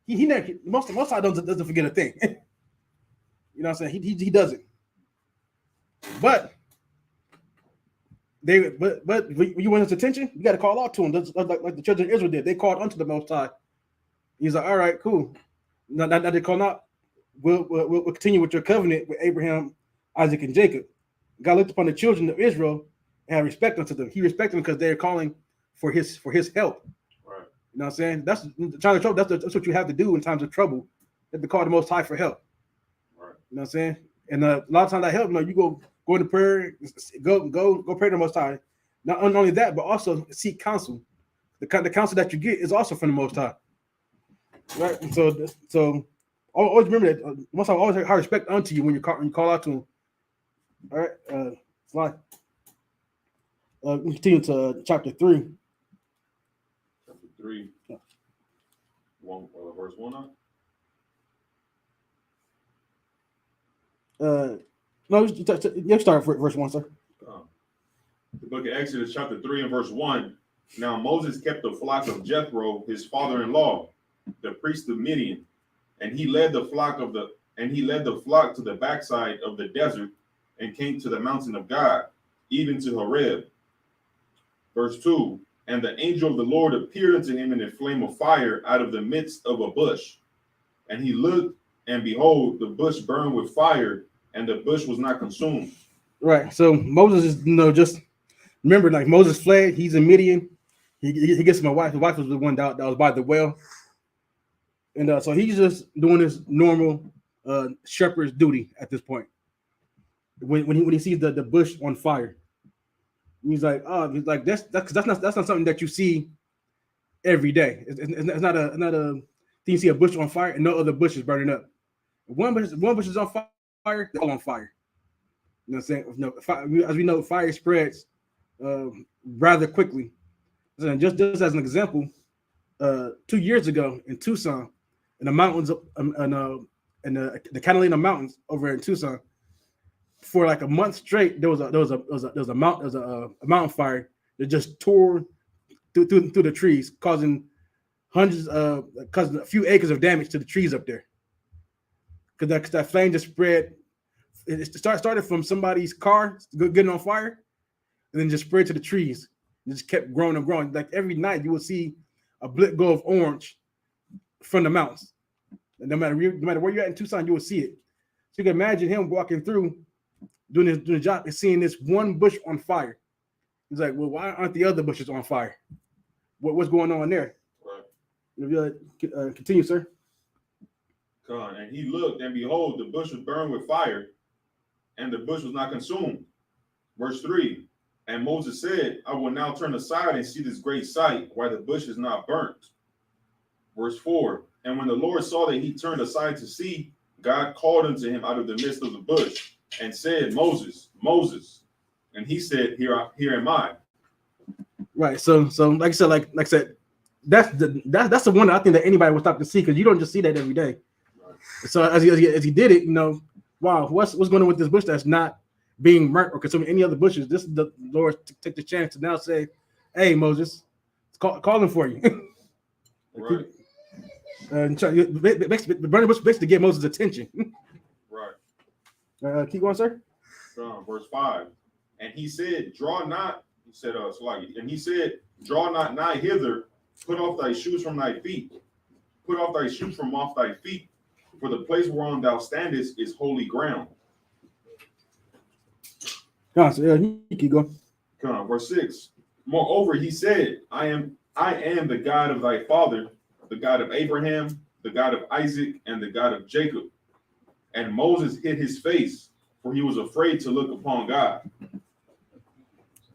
He never, Most High doesn't forget a thing. You know what I'm saying? He doesn't. But when you want his attention, you got to call out to him, like the children of Israel did. They called unto the Most High. He's like, all right, cool. Now they call out. We'll continue with your covenant with Abraham, Isaac, and Jacob. God looked upon the children of Israel and had respect unto them. He respected them because they're calling for his help. Right. You know what I'm saying? That's trying to trouble. That's what you have to do in times of trouble. You have to call the Most High for help. Right. You know what I'm saying? And a lot of times that help. You go into prayer, go pray to the Most High. Not only that, but also seek counsel. The counsel that you get is also from the Most High. Right. And so always remember that Most High always have respect unto you when you call out to him. All right. Slide. We continue to chapter 3. Chapter 3. Yeah. Verse 1. No, you start verse 1, sir. The book of Exodus, chapter 3 and verse 1. Now Moses kept the flock of Jethro, his father-in-law, the priest of Midian, and he led the flock to the backside of the desert and came to the mountain of God, even to Horeb. Verse 2. And the angel of the Lord appeared unto him in a flame of fire out of the midst of a bush. And he looked, and behold, the bush burned with fire, and the bush was not consumed. Right. So Moses is, just remember, like Moses fled. He's in Midian. He gets my wife. His wife was the one that was by the well. And so he's just doing his normal shepherd's duty at this point. When he sees the bush on fire, he's like, that's not something that you see every day. It's not a thing. You see a bush on fire and no other bush is burning up. One bush is on fire, they're all on fire. You know what I'm saying? As we know, fire spreads rather quickly. So just as an example, 2 years ago in Tucson, in the mountains, in the Catalina Mountains over in Tucson, for like a month straight, there was a mountain fire that just tore through the trees, causing a few acres of damage to the trees up there. Because that flame just spread. It started from somebody's car getting on fire, and then just spread to the trees. It just kept growing and growing. Like every night, you will see a blip go of orange from the mountains. And no matter where you're at in Tucson, you will see it. So you can imagine him walking through, doing the job, and seeing this one bush on fire. He's like, well, why aren't the other bushes on fire? What's going on there? Right. Continue, sir. And he looked, and behold, the bush was burned with fire, and the bush was not consumed. Verse 3. And Moses said, I will now turn aside and see this great sight, why the bush is not burnt. Verse 4. And when the Lord saw that he turned aside to see, God called unto him out of the midst of the bush and said, Moses, Moses. And he said, Here am I. Right. So like I said, that's the one I think that anybody would stop to see, because you don't just see that every day. Right. So as he did it, wow, what's going on with this bush that's not being burnt or consuming any other bushes? This is the Lord take the chance to now say, hey, Moses, it's calling for you. Right. Burning bush basically to get Moses' attention. Right. Keep going, sir. Verse 5. And he said, draw not, he said, Sluggy, and he said, draw not nigh hither, put off thy shoes from thy feet, put off thy shoes from off thy feet, for the place whereon thou standest is holy ground. Come on, so, you keep going. Come on, verse 6. Moreover, he said, I am the God of thy father, the God of Abraham, the God of Isaac, and the God of Jacob. And Moses hid his face, for he was afraid to look upon God.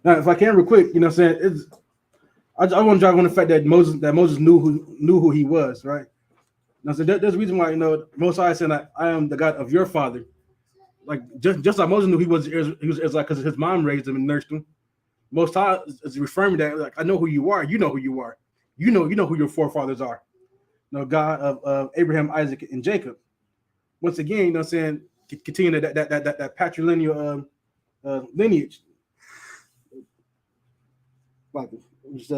Now, if I can, real quick, you know, what I'm saying, I want to drive on the fact that Moses knew who he was, right? Now, so there's a reason why, you know, Most High said, I am the God of your father. Like just like Moses knew he was Israelite because his mom raised him and nursed him. Most High is referring to that, like, I know who you are. You know who you are. You know who your forefathers are. You know, God of Abraham, Isaac, and Jacob. Once again, you know what I'm saying, continue that patrilineal lineage. Like, just,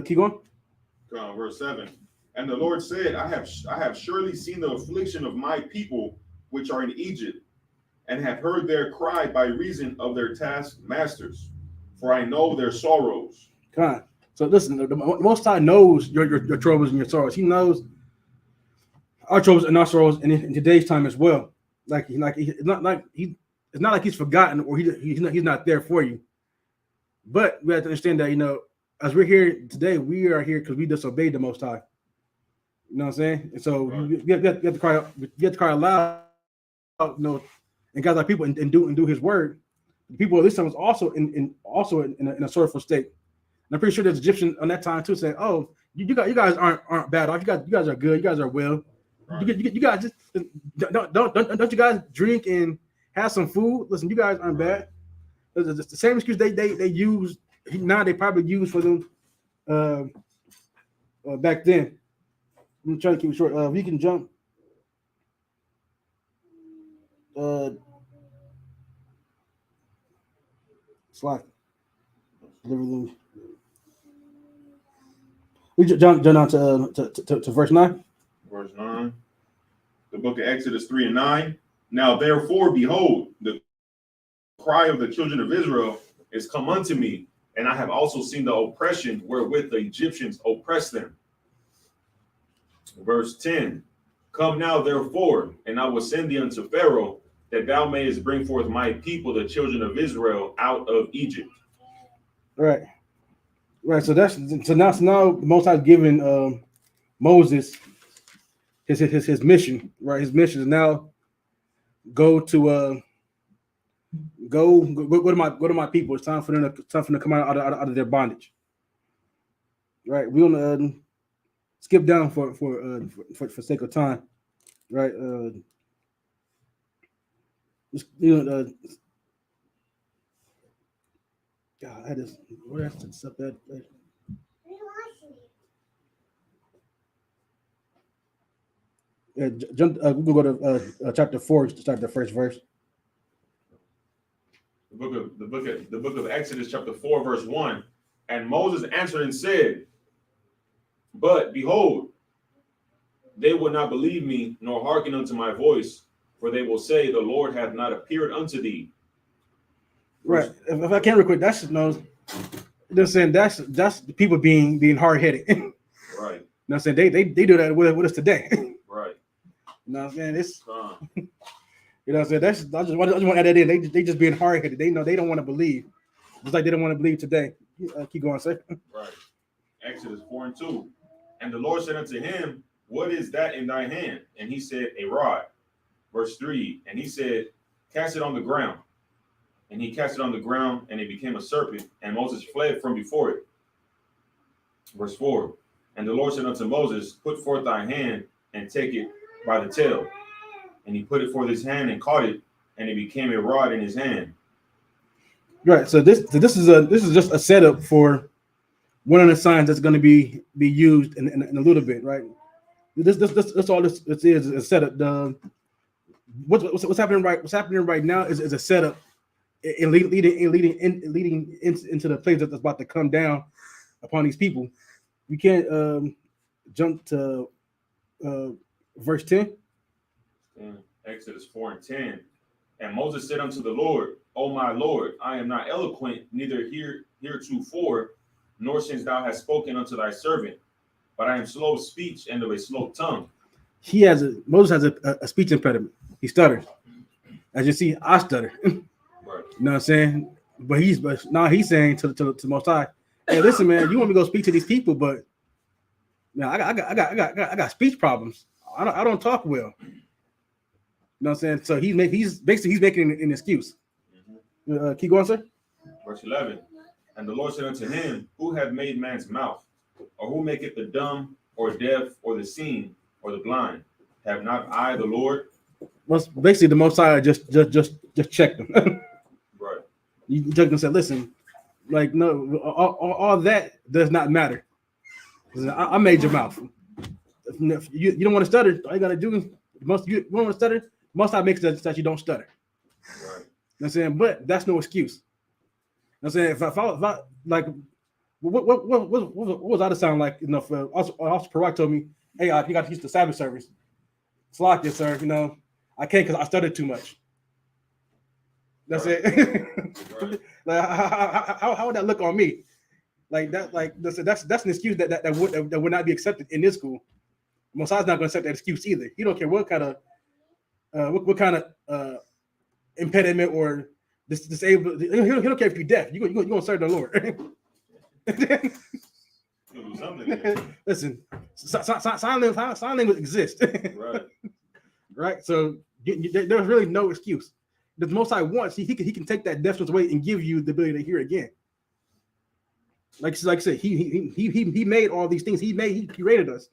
keep going. Verse 7. And the Lord said, I have surely seen the affliction of my people which are in Egypt, and have heard their cry by reason of their taskmasters, for I know their sorrows. Come on. So listen, the Most High knows your troubles and your sorrows. He knows our troubles and our sorrows in today's time as well. It's not like he's forgotten or he's not there for you. But we have to understand that, you know, as we're here today, we are here because we disobeyed the Most High. You know what I'm saying? And so Right. you have to cry. You have to cry aloud, you know, and God like people and do His word. The people of this time was also in a sorrowful state. And I'm pretty sure there's Egyptians on that time too saying, "Oh, you guys aren't bad off. You guys are good. You guys are well. Right. You guys just don't you guys drink and have some food? Listen, you guys aren't bad." It's the same excuse they use now. They probably use for them back then. I'm trying to keep it short. We can jump. Slack. Everything. We jump down to verse 9. Verse 9. The book of Exodus 3 and 9. Now therefore, behold, the cry of the children of Israel is come unto me, and I have also seen the oppression wherewith the Egyptians oppress them. Verse 10. Come now therefore, and I will send thee unto Pharaoh, that thou mayest bring forth my people, the children of Israel, out of Egypt. Right. So now the Most High giving Moses his mission. Right. His mission is now go to my people. It's time for them to come out of their bondage. Right. We're gonna skip down for sake of time. Right. God, I just where else to stop that? Jump. We can go to chapter 4 to start the first verse. The book of Exodus, chapter 4, verse 1. And Moses answered and said, but behold, they will not believe me, nor hearken unto my voice, for they will say, the Lord hath not appeared unto thee. Right. If I can real quick, that's they're saying that's the people being hard headed. Right. You know what I'm saying? They do that with us today. Right. You know what I'm saying? It's Come. you know what I'm saying? I just want to add that in. They just being hard headed. They know they don't want to believe. Just like they don't want to believe today. Keep going, sir. Right. Exodus 4 and 2. And the Lord said unto him, what is that in thy hand? And he said, a rod. Verse 3. And he said, cast it on the ground. And he cast it on the ground, and it became a serpent, and Moses fled from before it. Verse 4. And the Lord said unto Moses, put forth thy hand and take it by the tail. And he put it forth his hand and caught it, and it became a rod in his hand. Right. So this is just a setup for one of the signs that's going to be used in a little bit, right? That's all this is a setup. What's happening right now is a setup and leading into the place that's about to come down upon these people. We can't jump to verse 10. Exodus 4 and 10. And Moses said unto the Lord, O my Lord, I am not eloquent, neither heretofore, nor since thou hast spoken unto thy servant, but I am slow of speech and of a slow tongue. Moses has a speech impediment. He stutters. As you see, I stutter. Right. You know what I'm saying? But now he's saying to Most High, hey, listen, man, you want me to go speak to these people, but now I got speech problems. I don't talk well. You know what I'm saying? So he's making an excuse. Keep going, sir. Verse 11. And the Lord said unto him, Who hath made man's mouth? Or who maketh the dumb, or deaf, or the seeing, or the blind? Have not I the Lord? Well, basically, the Most High just checked him. Right. You took him and said, listen, like, no, all that does not matter. I made your mouth. If you don't want to stutter, all you got to do is, you want to stutter, Most High makes that you don't stutter. Right. You know what I'm saying? But that's no excuse. You know what I'm saying? If I like, what was I to sound like? You know, Officer Parak told me, hey, you got to use the Sabbath service. Slack it, sir. You know, I can't because I stuttered too much. That's Right. it. Right. Like, how would that look on me? Like that, like that's an excuse that would not be accepted in this school. Mosiah's not going to accept that excuse either. He don't care what kind of impediment or disabled. He don't care if you're deaf. You gonna serve the Lord. You'll do something there. Listen, sign language exists. Right. Right. So there's really no excuse. The Most High wants, he can take that deafness away and give you the ability to hear again. Like I said, he made all these things. He created us.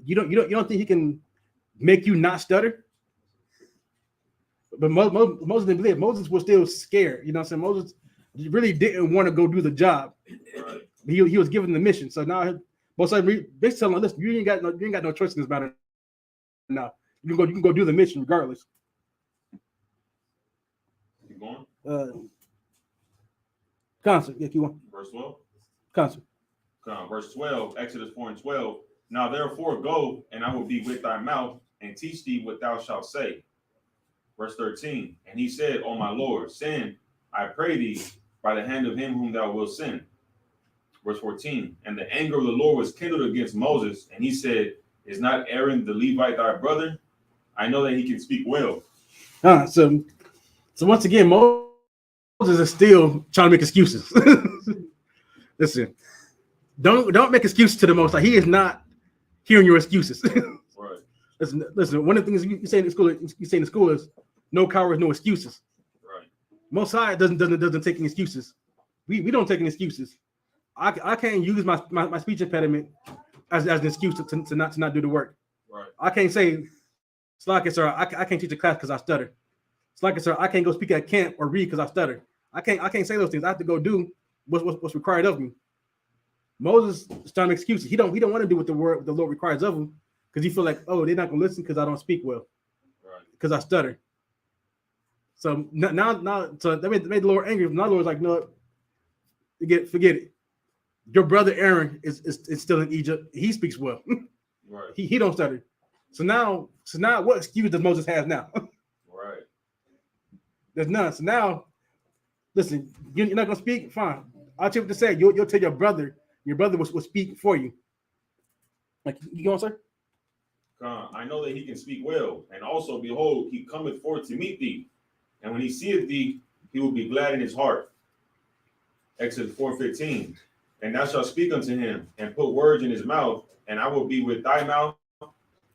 You don't think he can make you not stutter? But Moses didn't believe. Moses was still scared. You know what I'm saying? Moses really didn't want to go do the job. Right. He was given the mission. So now Moses basically telling him, listen, you ain't got no choice in this matter. Now you can go do the mission regardless. Keep going. Concert. Yeah, keep on. Verse 12. Concert. Verse 12, Exodus 4 and 12. Now therefore go, and I will be with thy mouth, and teach thee what thou shalt say. Verse 13. And he said, O my Lord, send, I pray thee, by the hand of him whom thou wilt send. Verse 14. And the anger of the Lord was kindled against Moses, and he said, Is not Aaron the Levite thy brother? I know that he can speak well. So once again, Moses is still trying to make excuses. Listen, don't make excuses to the Most High. He is not hearing your excuses. Right. Listen. One of the things you say in school is no cowards, no excuses. Right. Most High doesn't take any excuses. We don't take any excuses. I can't use my speech impediment as an excuse to not do the work. Right. I can't say, Slack it, sir, I can't teach a class because I stutter. Slack it, sir, I can't go speak at camp or read because I stutter. I can't say those things. I have to go do what's required of me. Moses is trying to make excuses. He don't want to do what the Lord requires of him because he feel like, oh, they're not gonna listen because I don't speak well, Right. because I stutter. So now, so that made the Lord angry. Now the Lord's like, no, forget it. Your brother Aaron is still in Egypt. He speaks well. Right. He don't stutter. So now, what excuse does Moses have now? Right. There's none. So now, listen, you're not gonna speak. Fine. I'll tell you what to say. You'll tell your brother. Your brother will speak for you. Like, you going, sir? I know that he can speak well, and also behold, he cometh forth to meet thee, and when he seeth thee, he will be glad in his heart. Exodus 4:15. And thou shalt speak unto him, and put words in his mouth, and I will be with thy mouth,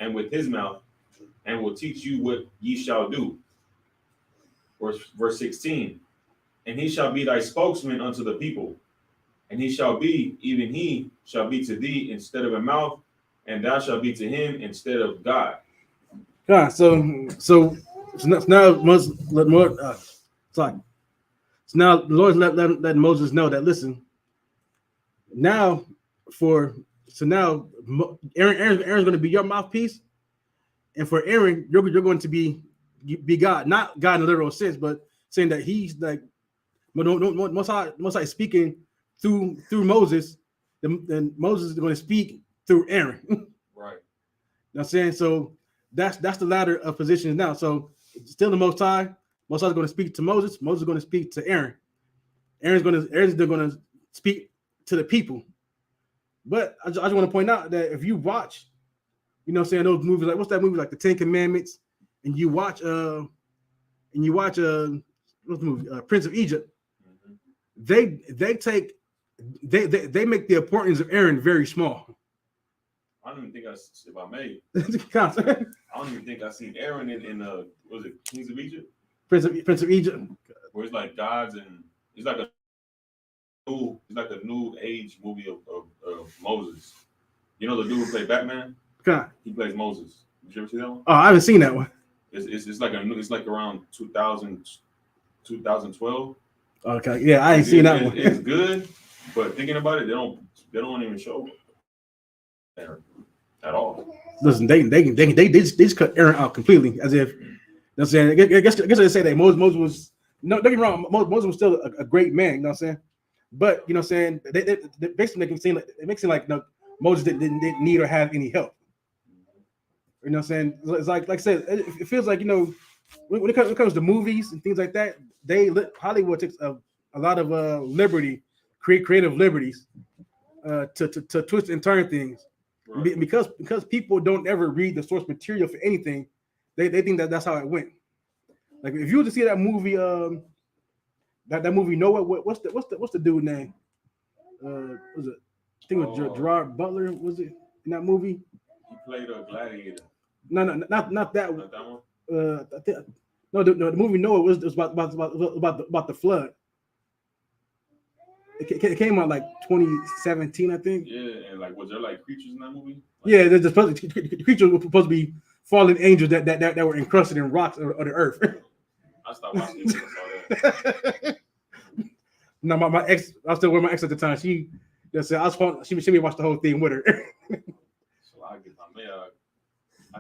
and with his mouth, and will teach you what ye shall do. Verse 16. And he shall be thy spokesman unto the people, and he shall be, even he shall be to thee instead of a mouth, and thou shalt be to him instead of God. Yeah. So now the Lord let Moses know that, listen. Now Aaron's going to be your mouthpiece, and for Aaron, you're going to be God, not God in a literal sense, but saying that he's like Most High is speaking through Moses, then Moses is going to speak through Aaron. Right. You know what I'm saying? So That's the ladder of positions now. So still the Most High. Most High is going to speak to Moses. Moses is going to speak to Aaron. Aaron's going to speak to the people. But I just want to point out that if you watch, you know what I'm saying, those movies, like what's that movie, like the Ten Commandments, and you watch what's the movie, Prince of Egypt, they make the importance of Aaron very small. I don't even think if I may, Constant. I don't even think I seen Aaron in was it Kings of Egypt? Prince of Egypt. Where it's like gods and it's like a new age movie of Moses. You know the dude who played Batman? God. He plays Moses. Did you ever see that one? Oh, I haven't seen that one. It's like around 2012. Okay, yeah, I ain't seen that one. It's good, but thinking about it, they don't even show Aaron at all. Listen, they just cut Aaron out completely, as if, you know what I'm saying. I guess they say that Moses was, no, don't get me wrong, Moses was still a great man, you know what I'm saying. But you know what I'm saying, they basically make it seem like you know, Moses didn't need or have any help. You know what I'm saying? It's like I said, it feels like, you know, when it comes to movies and things like that, Hollywood takes a lot of liberty, creative liberties, to twist and turn things. Right. Because people don't ever read the source material for anything, they think that's how it went. Like if you were to see that movie, that movie Noah, what's the dude name? Was it? I think it was Gerard Butler. Was it in that movie? He played a gladiator. No, not that. Not that one. I think, no, the movie Noah was about the flood. It came out like 2017, I think. Yeah, and like, was there like creatures in that movie? Like, yeah, there's creatures were supposed to be fallen angels that were encrusted in rocks or the earth. I stopped watching it when I saw that. No, my ex, I was still with my ex at the time. She just said she made me watch the whole thing with her. So I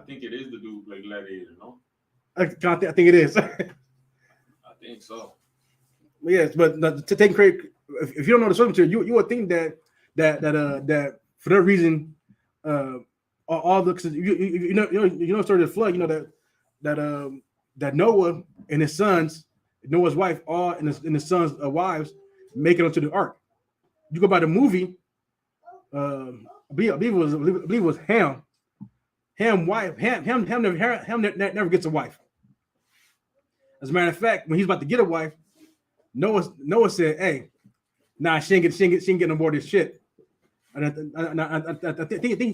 think it is the dude who played Gladiator, no? I think it is. I think so. Yes, but to take credit, if you don't know the source material, you would think that for that reason, all the you know started the flood. You know that Noah and his sons, Noah's wife, all and his sons' wives make it onto the ark. You go by the movie, I believe it was Ham. Ham never gets a wife. As a matter of fact, when he's about to get a wife, Noah said, "Hey, nah, she ain't getting on board this shit." And I think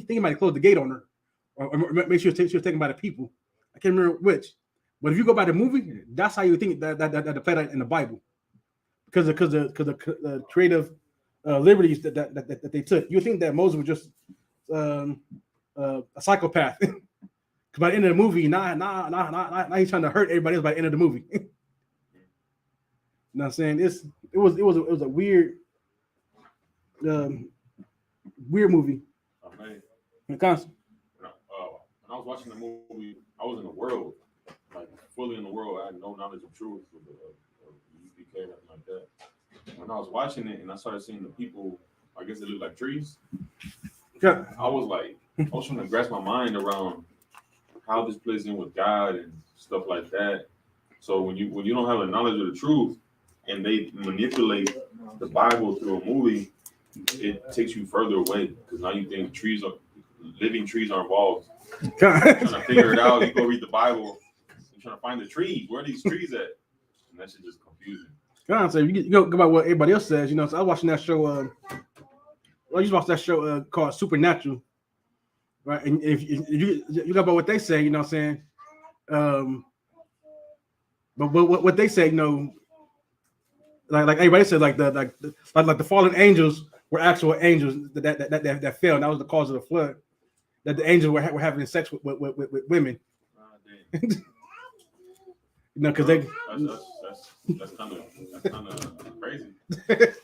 he might have closed the gate on her, or make sure she was taken by the people. I can't remember which. But if you go by the movie, that's how you think that played out in the Bible, because the creative liberties that they took. You think that Moses was just a psychopath. Because by the end of the movie, now he's trying to hurt everybody else by the end of the movie. You know what I'm saying? It was a weird movie. Okay. When I was watching the movie, I was in the world, like fully in the world. I had no knowledge of truth of UPK, nothing like that. When I was watching it and I started seeing the people, I guess they look like trees. Yeah. I was trying to grasp my mind around how this plays in with God and stuff like that. So when you don't have a knowledge of the truth and they manipulate the Bible through a movie, it takes you further away because now you think living trees are involved. Trying to figure it out, you go read the Bible, you're trying to find the trees. Where are these trees at? And that shit just confusing. So you go by what everybody else says, you know. So I was watching that show. I used to watch that show called Supernatural, right? And if you go by what they say, you know what I'm saying. But what they say, you know, like everybody said, like the fallen angels were actual angels that fell, and that was the cause of the flood. That the angels were having sex with women. You know, because that's kind of crazy. It's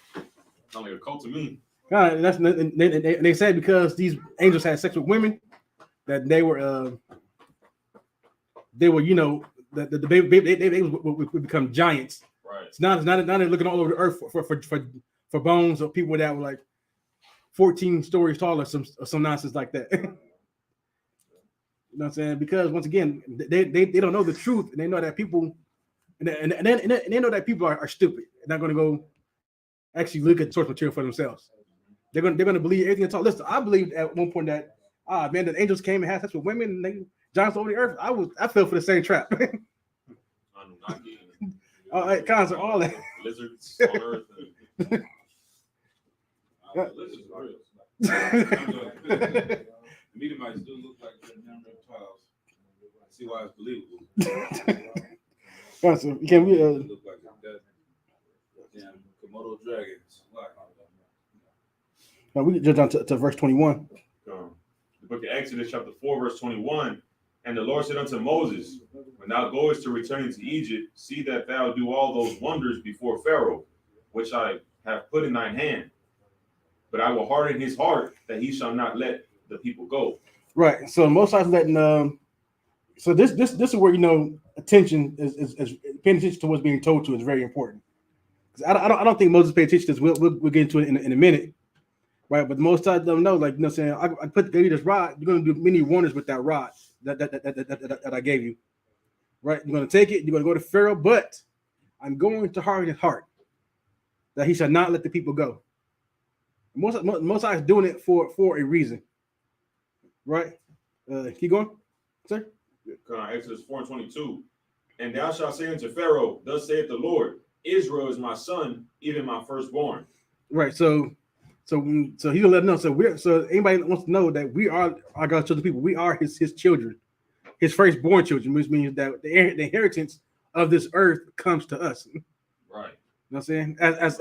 not like a cult to me. They said because these angels had sex with women, that they were you know, the baby would become giants. Right. It's not they're looking all over the earth for bones of people that were like 14 stories tall or some nonsense like that. You know what I'm saying? Because once again, they don't know the truth, and they know that people, and they know that people are stupid. They're not going to go actually look at the source material for themselves. They're gonna believe everything that's taught. Listen, I believed at one point that man, the angels came and had sex with women, and they giants over the earth. I fell for the same trap. All right, cons are all that. Lizards on earth. Lizards are real. The Meadamites do look like they're damn reptiles. See why it's believable. So, can we? They look like that damn Komodo dragons. We can jump down to verse 21. The book of Exodus, chapter 4, verse 21. And the Lord said unto Moses, when thou goest to return into Egypt, see that thou do all those wonders before Pharaoh, which I have put in thine hand. But I will harden his heart, that he shall not let the people go. Right. So most times letting so this is where attention is paying attention to what's being told to is very important. Because I don't think Moses paid attention to this. We'll get into it in a minute. Right, but most times don't know, like saying I gave you this rod, you're gonna do many wonders with that rod that I gave you. Right, you're gonna take it, you're gonna go to Pharaoh, but I'm going to harden his heart that he shall not let the people go. Most times doing it for a reason. Right, keep going, sir. Exodus 4:22. And thou shalt say unto Pharaoh, thus saith the Lord, Israel is my son, even my firstborn. Right, so he's gonna let them know. So anybody wants to know that we are our God's chosen people. We are his children, his firstborn children, which means that the inheritance of this earth comes to us. Right. You know what I'm saying? As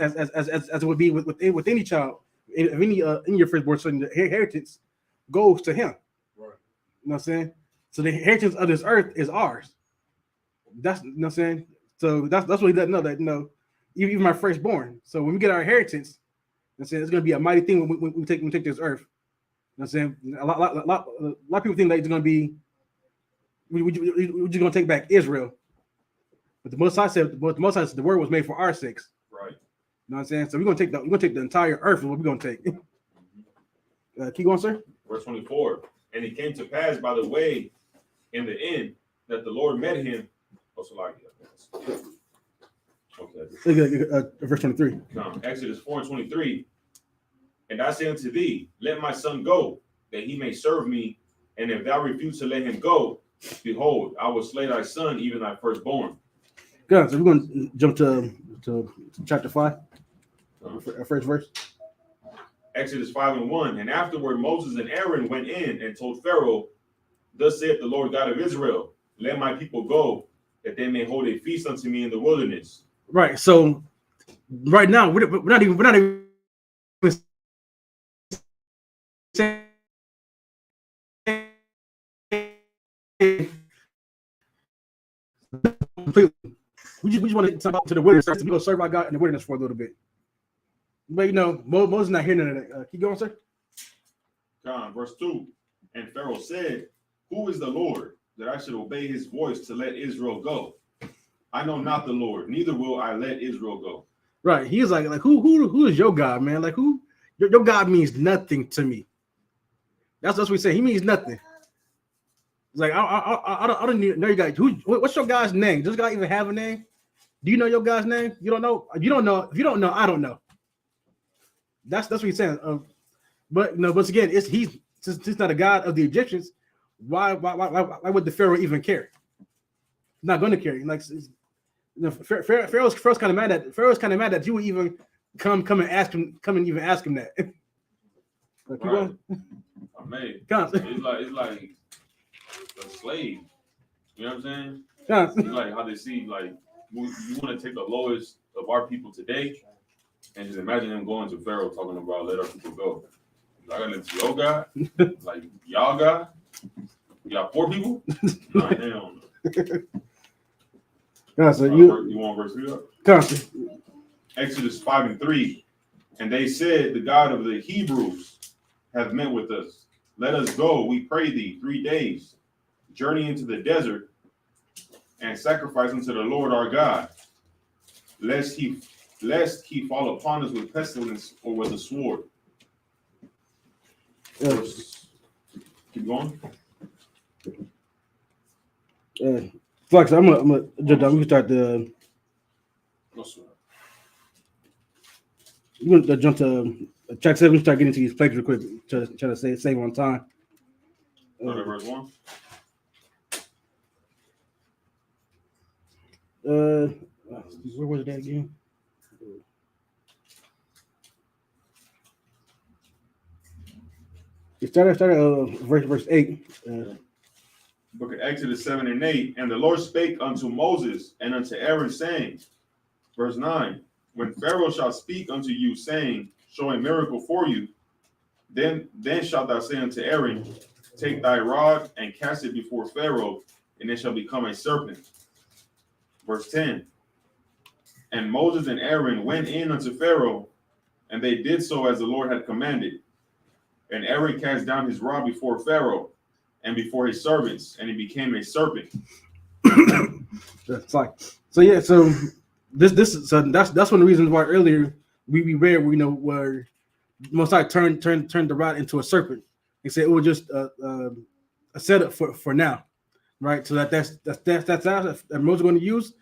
it would be with any child, if any in your firstborn son, the inheritance goes to him. Right. You know what I'm saying? So the inheritance of this earth is ours. That's what I'm saying. So that's what he let know that even my firstborn. So when we get our inheritance. I'm saying it's going to be a mighty thing when we take this earth. You know what I'm saying a lot of people think that it's going to be we're just going to take back Israel, but the Most High said the word was made for our sakes. Right. You know what I'm saying? So we're going to take the entire earth. Is what we're going to take. Keep going, sir. Verse 24. And it came to pass by the way in the end that the Lord met him. Verse 23. Exodus 4:23. And I say unto thee, let my son go, that he may serve me. And if thou refuse to let him go, behold, I will slay thy son, even thy firstborn. Good. So we're going to jump to chapter 5, first verse. Exodus 5:1. And afterward Moses and Aaron went in and told Pharaoh, thus saith the Lord God of Israel, let my people go, that they may hold a feast unto me in the wilderness. Right. So right now we're not even completely. We just want to talk about to the wilderness. We're gonna serve our God in the wilderness for a little bit. But Moses not hearing none of that. Keep going, sir. Verse 2. And Pharaoh said, who is the Lord, that I should obey his voice to let Israel go? I know not the Lord, neither will I let Israel go. Right. He's like who is your God, man? Like who? Your God means nothing to me. That's what we say. He means nothing. It's like I don't even know your guy. What's your God's name? Does God even have a name? Do you know your God's name? You don't know. You don't know. If you don't know, I don't know. That's what he's saying. But once again, he's not a God of the Egyptians. Why would the Pharaoh even care? He's not going to care. Like Pharaoh's kind of mad that you would even come and ask him that. Right. It's like a slave. You know what I'm saying? It's like how they see, like, you want to take the lowest of our people today and just imagine them going to Pharaoh talking about let our people go. I gotta let your God, like y'all God, y'all poor people. Nah, hell no. So you want verse 3 up? Exodus 5:3. And they said, the God of the Hebrews have met with us. Let us go, we pray thee, 3 days, journey into the desert, and sacrifice unto the Lord our God, lest he fall upon us with pestilence or with a sword. Keep going. Flex, I'm gonna jump down. We can start the. We're gonna jump to check 7. We start getting to these plays real quick. Try to save on time. Start at verse 1. Where was that again? It started verse 8. Book of Exodus 7 and 8. And the Lord spake unto Moses and unto Aaron, saying, verse 9, when Pharaoh shall speak unto you, saying, show a miracle for you, then shalt thou say unto Aaron, take thy rod and cast it before Pharaoh, and it shall become a serpent. Verse 10. And Moses and Aaron went in unto Pharaoh, and they did so as the Lord had commanded. And Aaron cast down his rod before Pharaoh and before his servants, and he became a serpent. It's like, so yeah, so this so that's one of the reasons why earlier we read where Most High turned the rod into a serpent. He said it was just a setup for now, right? So that's that Moses going to use.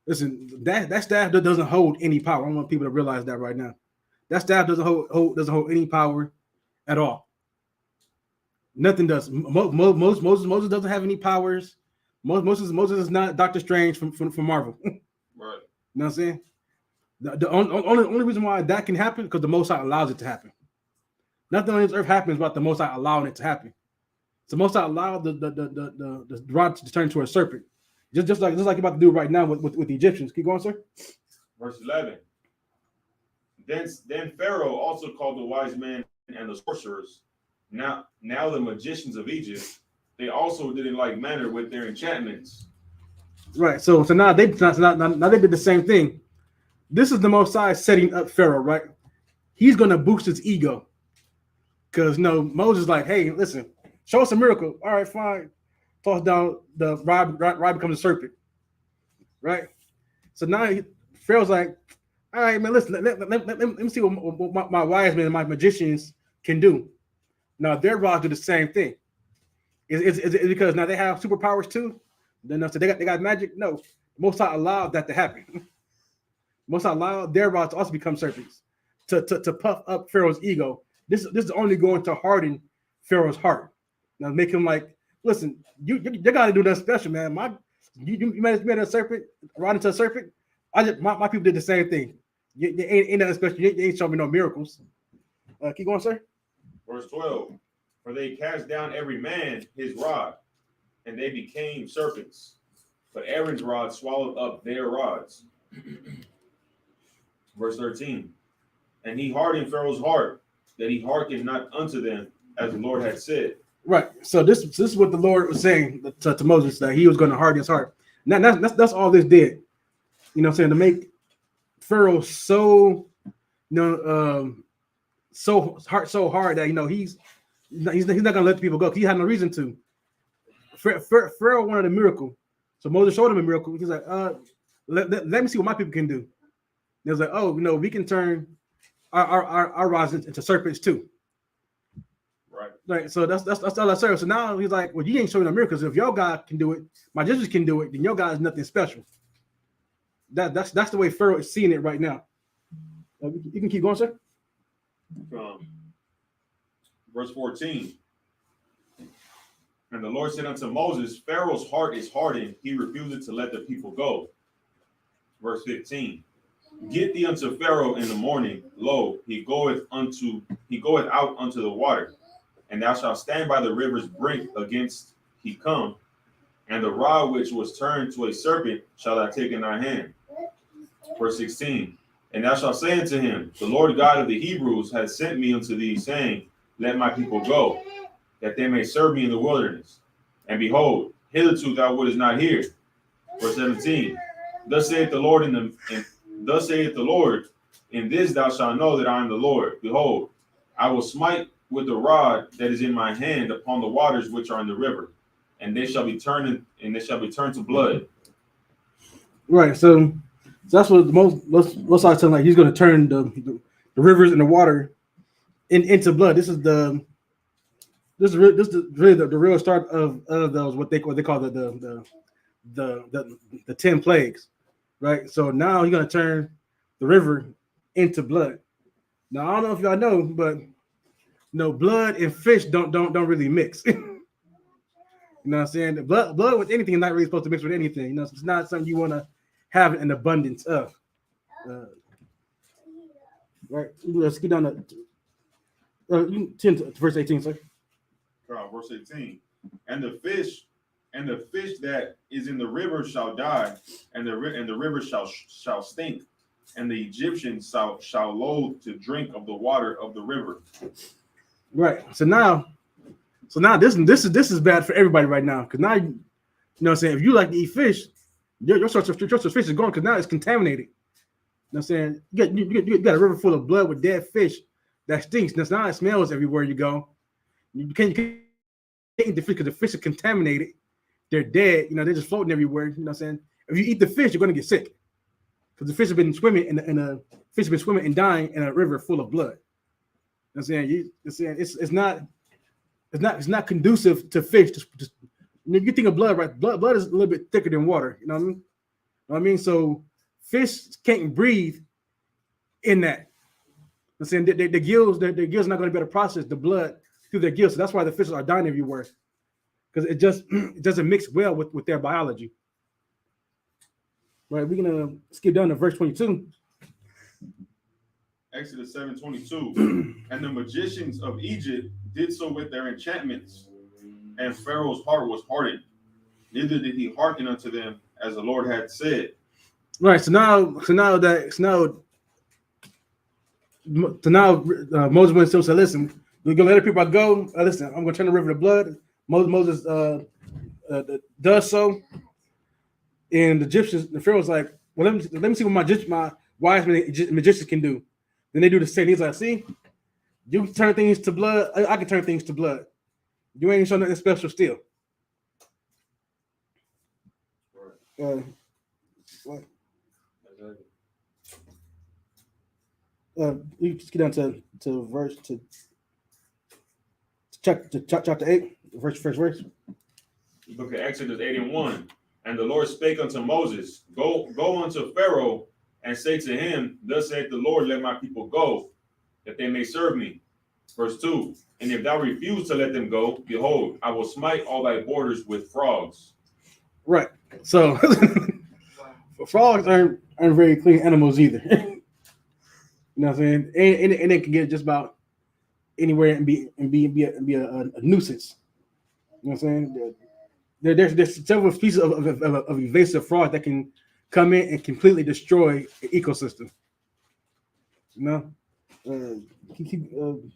Listen, that staff doesn't hold any power. I want people to realize that right now. That staff doesn't hold any power at all. Nothing does. Moses doesn't have any powers. Moses is not Doctor Strange from Marvel. Right. You know what I'm saying? The only reason why that can happen because the Most High allows it to happen. Nothing on this earth happens without the Most High allowing it to happen. So Most High allowed the rod to turn into a serpent, just like you're about to do right now with the Egyptians. Keep going, sir. Verse 11. Then Pharaoh also called the wise men and the sorcerers. Now the magicians of Egypt, they also did in like manner with their enchantments. Right. So now they did the same thing. This is the Most High setting up Pharaoh, right? He's gonna boost his ego. Because Moses is like, hey, listen, show us a miracle. All right, fine. Toss down the rod becomes a serpent. Right? So now Pharaoh's like, all right, man, listen, let me see what my wise men and my magicians can do. Now their rods do the same thing. Is it because now they have superpowers too? Then so they got magic? No. Most High allowed that to happen. Most High allowed their rods to also become serpents to puff up Pharaoh's ego. This is only going to harden Pharaoh's heart. Now make him like, listen, you got to do that special, man. You made a serpent, rod into a serpent. My people did the same thing. You ain't nothing special. You ain't showing me no miracles. Keep going, sir. Verse 12. For they cast down every man his rod, and they became serpents. But Aaron's rod swallowed up their rods. Verse 13. And he hardened Pharaoh's heart, that he hearkened not unto them, as the Lord had said. Right. So this is what the Lord was saying to Moses, that he was going to harden his heart. Now that's all this did. You know what I'm saying? To make Pharaoh so so hard that he's not gonna let the people go. He had no reason to. Pharaoh wanted a miracle, so Moses showed him a miracle. He's like, let me see what my people can do. And it was like, oh, we can turn our rods into serpents too. Right. So that's all I said. So now he's like, well, you ain't showing no miracles. If your God can do it, my Jesus can do it, then your God is nothing special. That's the way Pharaoh is seeing it right now. You can keep going, sir. Verse 14. And the Lord said unto Moses, Pharaoh's heart is hardened, he refuseth to let the people go. Verse 15. Get thee unto Pharaoh in the morning, lo, he goeth out unto the water, and thou shalt stand by the river's brink against he come, and the rod which was turned to a serpent shall thou take in thy hand. Verse 16. And thou shalt say unto him, the Lord God of the Hebrews has sent me unto thee, saying, let my people go, that they may serve me in the wilderness. And behold, hitherto thou wouldest not hear. Verse 17. Thus saith the Lord, in this thou shalt know that I am the Lord. Behold, I will smite with the rod that is in my hand upon the waters which are in the river, and they shall be turned to blood. Right. So that's what most I tell, like he's going to turn the rivers and the water into blood. This is the this is really the real start of those what they call the 10 plagues, right? So now he's gonna turn the river into blood. Now I don't know if y'all know, but no, blood and fish don't really mix. You know what I'm saying? The blood with anything is not really supposed to mix with anything. You know, it's not something you want to have an abundance of. Right? Let's get down to 10 to verse 18, sir. Verse 18. And the fish that is in the river shall die, and the river shall stink, and the Egyptians shall loathe to drink of the water of the river. Right. So now this is bad for everybody right now, because now you know what I'm saying, if you like to eat fish, your source of fish is gone because now it's contaminated. You know what I'm saying? You got a river full of blood with dead fish that stinks. That's now it smells everywhere you go. You can't eat the fish because the fish are contaminated. They're dead. You know, they're just floating everywhere. You know what I'm saying? If you eat the fish, you're going to get sick because the fish have been swimming and dying in a river full of blood. You know what I'm saying? It's not conducive to fish. Just if you think of blood, right? Blood is a little bit thicker than water. You know what I mean? So fish can't breathe in that. I'm saying the gills are not going to be able to process the blood through their gills. So that's why the fishes are dying everywhere, because it doesn't mix well with their biology. Right, we're gonna skip down to verse 22. Exodus 7:22. And the magicians of Egypt did so with their enchantments, and Pharaoh's heart was hardened. Neither did he hearken unto them as the Lord had said. Right. So now Moses went and said, "Listen, we're gonna let the people go. Listen, I'm gonna turn the river to blood." Moses does so, and the Pharaoh's like, "Well, let me see what my wise magicians can do." Then they do the same. He's like, "See, you can turn things to blood. I can turn things to blood. You ain't showing nothing special still." What? You just get down to verse to chapter 8, first verse. Look at Exodus 8:1. And the Lord spake unto Moses, Go unto Pharaoh and say to him, Thus saith the Lord, let my people go, that they may serve me. Verse 2. And if thou refuse to let them go, behold, I will smite all thy borders with frogs. Right. So frogs aren't very clean animals either. You know what I'm saying? And they can get just about anywhere and be a nuisance. You know what I'm saying? There's several species of invasive frogs that can come in and completely destroy the ecosystem. You know? Keep going,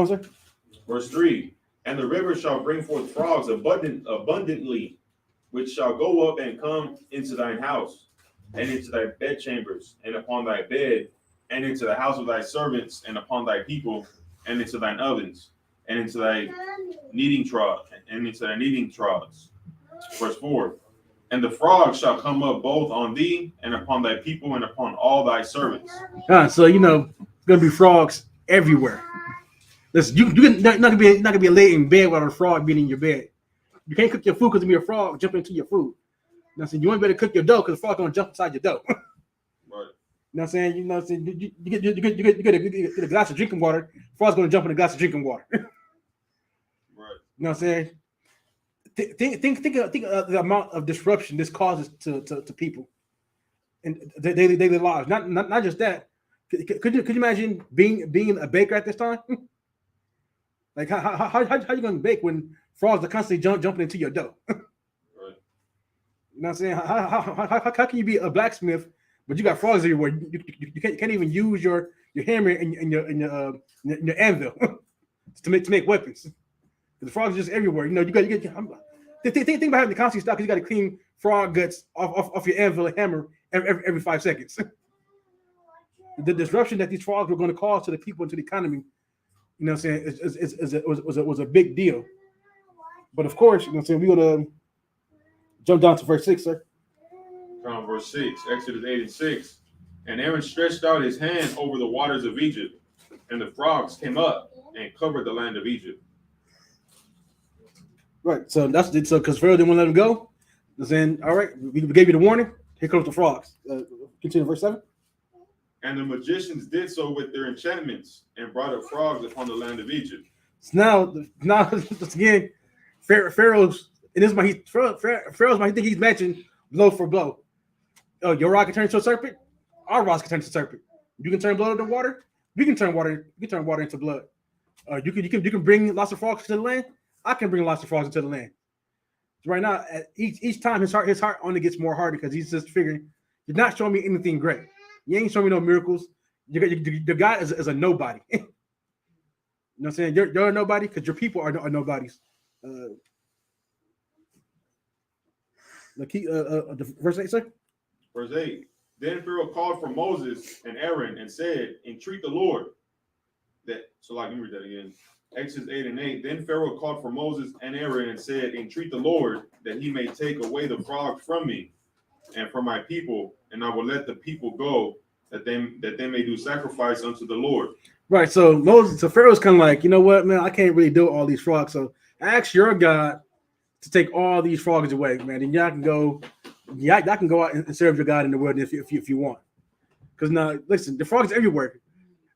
sir. Verse 3. And the river shall bring forth frogs abundantly, which shall go up and come into thine house, and into thy bedchambers, and upon thy bed, and into the house of thy servants, and upon thy people, and into thine ovens, and into thy kneading trough, and into thy kneading troughs. Verse 4. And the frogs shall come up both on thee, and upon thy people, and upon all thy servants. So you know, gonna be frogs everywhere. Listen, you're not gonna be laid in bed without a frog being in your bed. You can't cook your food because there'll be a frog jumping into your food. You know what I'm saying? You want to better cook your dough because the frog's gonna jump inside your dough. Right. You know what I'm saying? You know what I'm saying? You get a glass of drinking water, frog's gonna jump in a glass of drinking water. Right. You know what I'm saying? Think of the amount of disruption this causes to people and their daily lives. Not just that. Could you imagine being a baker at this time? Like how you gonna bake when frogs are constantly jumping into your dough? Right. You know what I'm saying? How can you be a blacksmith but you got frogs everywhere? You can't even use your hammer and your anvil to make weapons. The frogs are just everywhere. You know, you got to get. Think about having the constant stock because you got to clean frog guts off your anvil and hammer every 5 seconds. The disruption that these frogs were going to cause to the people and to the economy, you know what I'm saying, was a big deal. But of course, you know what I'm saying, we're going to jump down to verse 6, sir. From verse 6, Exodus 8:6. And Aaron stretched out his hand over the waters of Egypt, And the frogs came up and covered the land of Egypt. Right. So that's so because Pharaoh didn't want to let him go. They're saying, all right, we gave you the warning. Here comes the frogs. Continue verse 7. And the magicians did so with their enchantments and brought up frogs upon the land of Egypt. So now just again, Pharaoh's and this is my Pharaoh's my think he's matching blow for blow. Oh, your rod can turn into a serpent. Our rods can turn into a serpent. You can turn blood into water. We can turn water. You can turn water into blood. You can bring lots of frogs to the land. I can bring lots of frogs into the land. So right now, at each time his heart only gets more harder because he's just figuring you're not showing me anything great. You ain't showing me no miracles. Your God is a nobody. You know what I'm saying? You're a nobody because your people are nobodies. Verse 8, sir? Verse 8. Then Pharaoh called for Moses and Aaron and said, entreat the Lord. Let me read that again. Exodus 8 and 8. Then Pharaoh called for Moses and Aaron and said, entreat the Lord that he may take away the frogs from me and from my people, and I will let the people go that they may do sacrifice unto the Lord. Right. So Pharaoh's kind of like, you know what, man, I can't really do all these frogs. So ask your God to take all these frogs away, man. And y'all can go out and serve your God in the wilderness if you want. Because now, listen, the frogs are everywhere.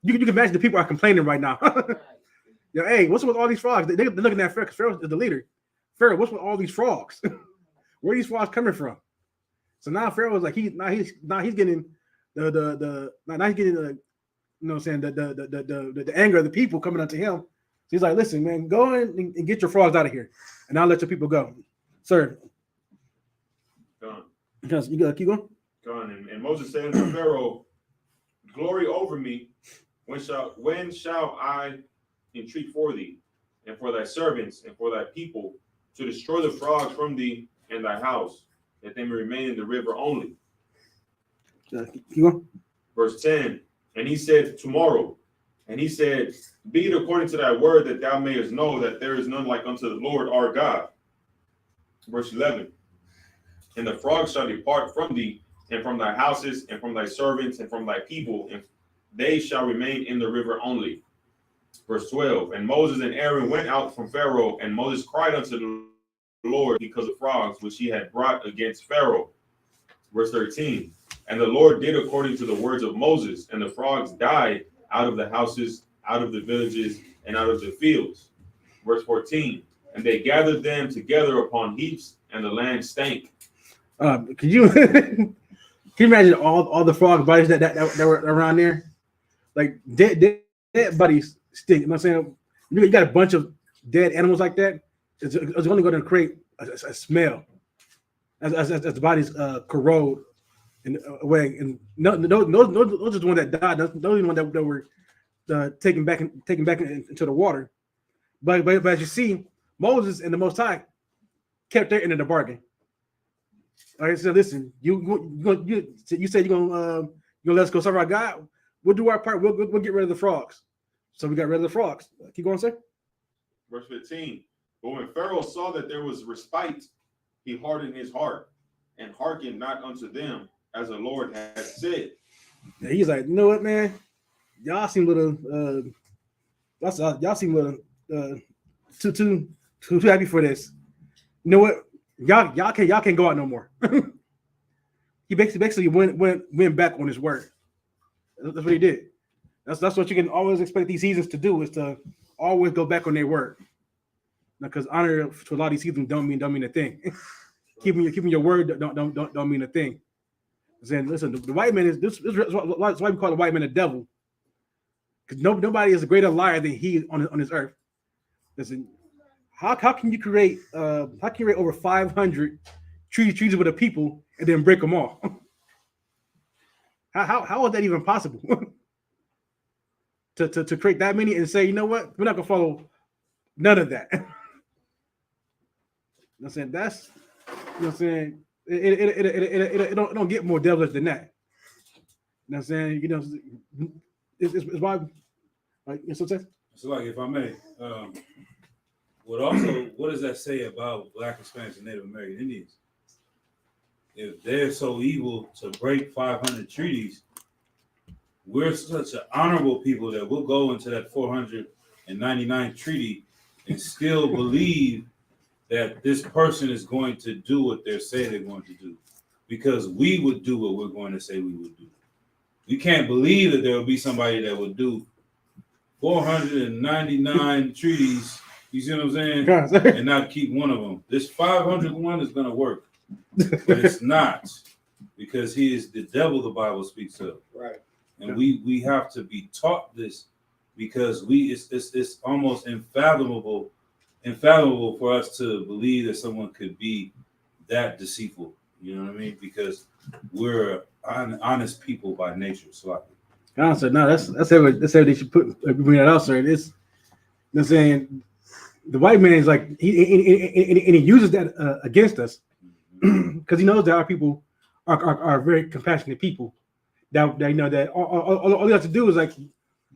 You can imagine the people are complaining right now. Hey, what's with all these frogs? They're looking at Pharaoh because Pharaoh is the leader. Pharaoh, what's with all these frogs? Where are these frogs coming from? So now Pharaoh is like he's getting the you know what I'm saying, the anger of the people coming unto him. So he's like, listen, man, go in and get your frogs out of here, and I'll let your people go. Sir. Done. Because you gotta keep going. Done. And Moses said unto Pharaoh, glory over me, when shall I entreat for thee, and for thy servants, and for thy people, to destroy the frogs from thee and thy house, that they may remain in the river only. Keep going. Verse 10. And he said, tomorrow. And he said, be it according to thy word, that thou mayest know that there is none like unto the Lord our God. Verse 11. And the frogs shall depart from thee, and from thy houses, and from thy servants, and from thy people, and they shall remain in the river only. Verse 12. And Moses and Aaron went out from Pharaoh, and Moses cried unto the Lord because of frogs which he had brought against Pharaoh. Verse 13. And the Lord did according to the words of Moses, and the frogs died out of the houses, out of the villages, and out of the fields. Verse 14. And they gathered them together upon heaps, and the land stank. Could you can you imagine all the frog bodies that were around there? Like dead bodies stink. You know what I'm saying? You got a bunch of dead animals like that. It's only going to create a smell as the bodies corrode away. And those are the ones that died. Those are the ones that were taken back into the water. But as you see, Moses and the Most High kept their end of the bargain. All right, so listen, you said you're gonna let us go serve our God. We'll do our part. We'll get rid of the frogs. So we got rid of the frogs. Keep going, sir. Verse 15. But when Pharaoh saw that there was respite, he hardened his heart and hearkened not unto them, as the Lord had said. And he's like, you know what, man? Y'all seem a little y'all seem a little too happy for this. You know what? Y'all can't go out no more. He basically went back on his word. That's what he did. That's what you can always expect these seasons to do, is to always go back on their word. Because honor to a lot of these seasons don't mean a thing. keeping your word don't mean a thing. Saying, listen, the white man is this is why we call the white man a devil. Because nobody is a greater liar than he on this earth. Listen, how can you create over 500 treaties with a people and then break them all? How is that even possible? to create that many and say, you know what, we're not gonna follow none of that. You know what I'm saying? That's, you know what I'm saying, it don't get more devilish than that. You know what I'm saying? You know, it's why, like, it's what I'm saying? So, like, if I may, what does that say about Black, Hispanics, and Native American Indians? If they're so evil to break 500 treaties, we're such an honorable people that we'll go into that 499 treaty and still believe that this person is going to do what they're saying they're going to do, because we would do what we're going to say we would do. We can't believe that there will be somebody that would do 499 treaties, you see what I'm saying, and not keep one of them. This 500th one is going to work, but it's not, because he is the devil the Bible speaks of. Right. And we have to be taught this, because it's almost unfathomable for us to believe that someone could be that deceitful. You know what I mean? Because we're honest people by nature. So Honestly, no, that's how they should bring that out, sir. It's, you know what I'm saying, the white man is like he uses that against us, because he knows that our people are very compassionate people. That you know that all you have to do is like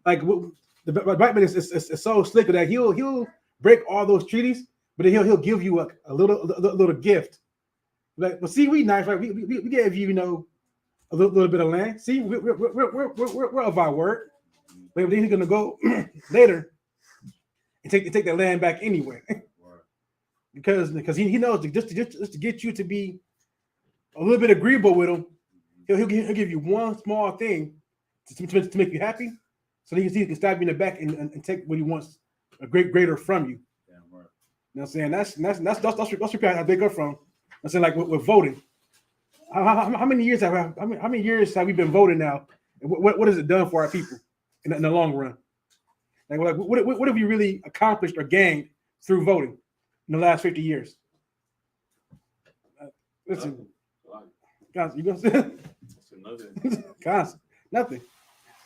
the white man is so slick that he'll break all those treaties, but then he'll give you a little gift. Like, well, see, we nice, right? We gave you, you know, a little bit of land. See, we're of our word. But then he's gonna go later and take that land back anyway, because he knows just to get you to be a little bit agreeable with him. He'll give you one small thing to make you happy, so that he can stab you in the back and take what he wants greater from you. damn right. You know what I'm saying? That's where I think from. I'm saying, like with voting. How many years have we been voting now? And what has it done for our people in the long run? Like what have you really accomplished or gained through voting in the last 50 years? Listen, guys, you gonna say nothing.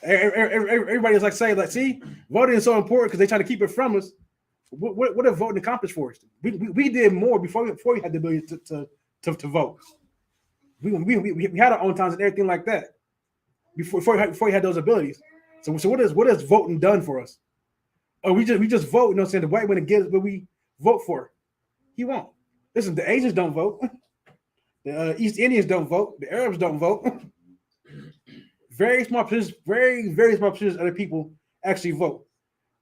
Everybody's like saying, like, see, voting is so important because they try to keep it from us. What have voting accomplished for us? We did more before we had the ability to vote. We had our own times and everything like that before we had those abilities. So what has voting done for us? Oh, we just vote. You know what I'm saying? The white man gets what we vote for. He won't. Listen, the Asians don't vote. The East Indians don't vote. The Arabs don't vote. Very small percentage, very small percentage of the people actually vote.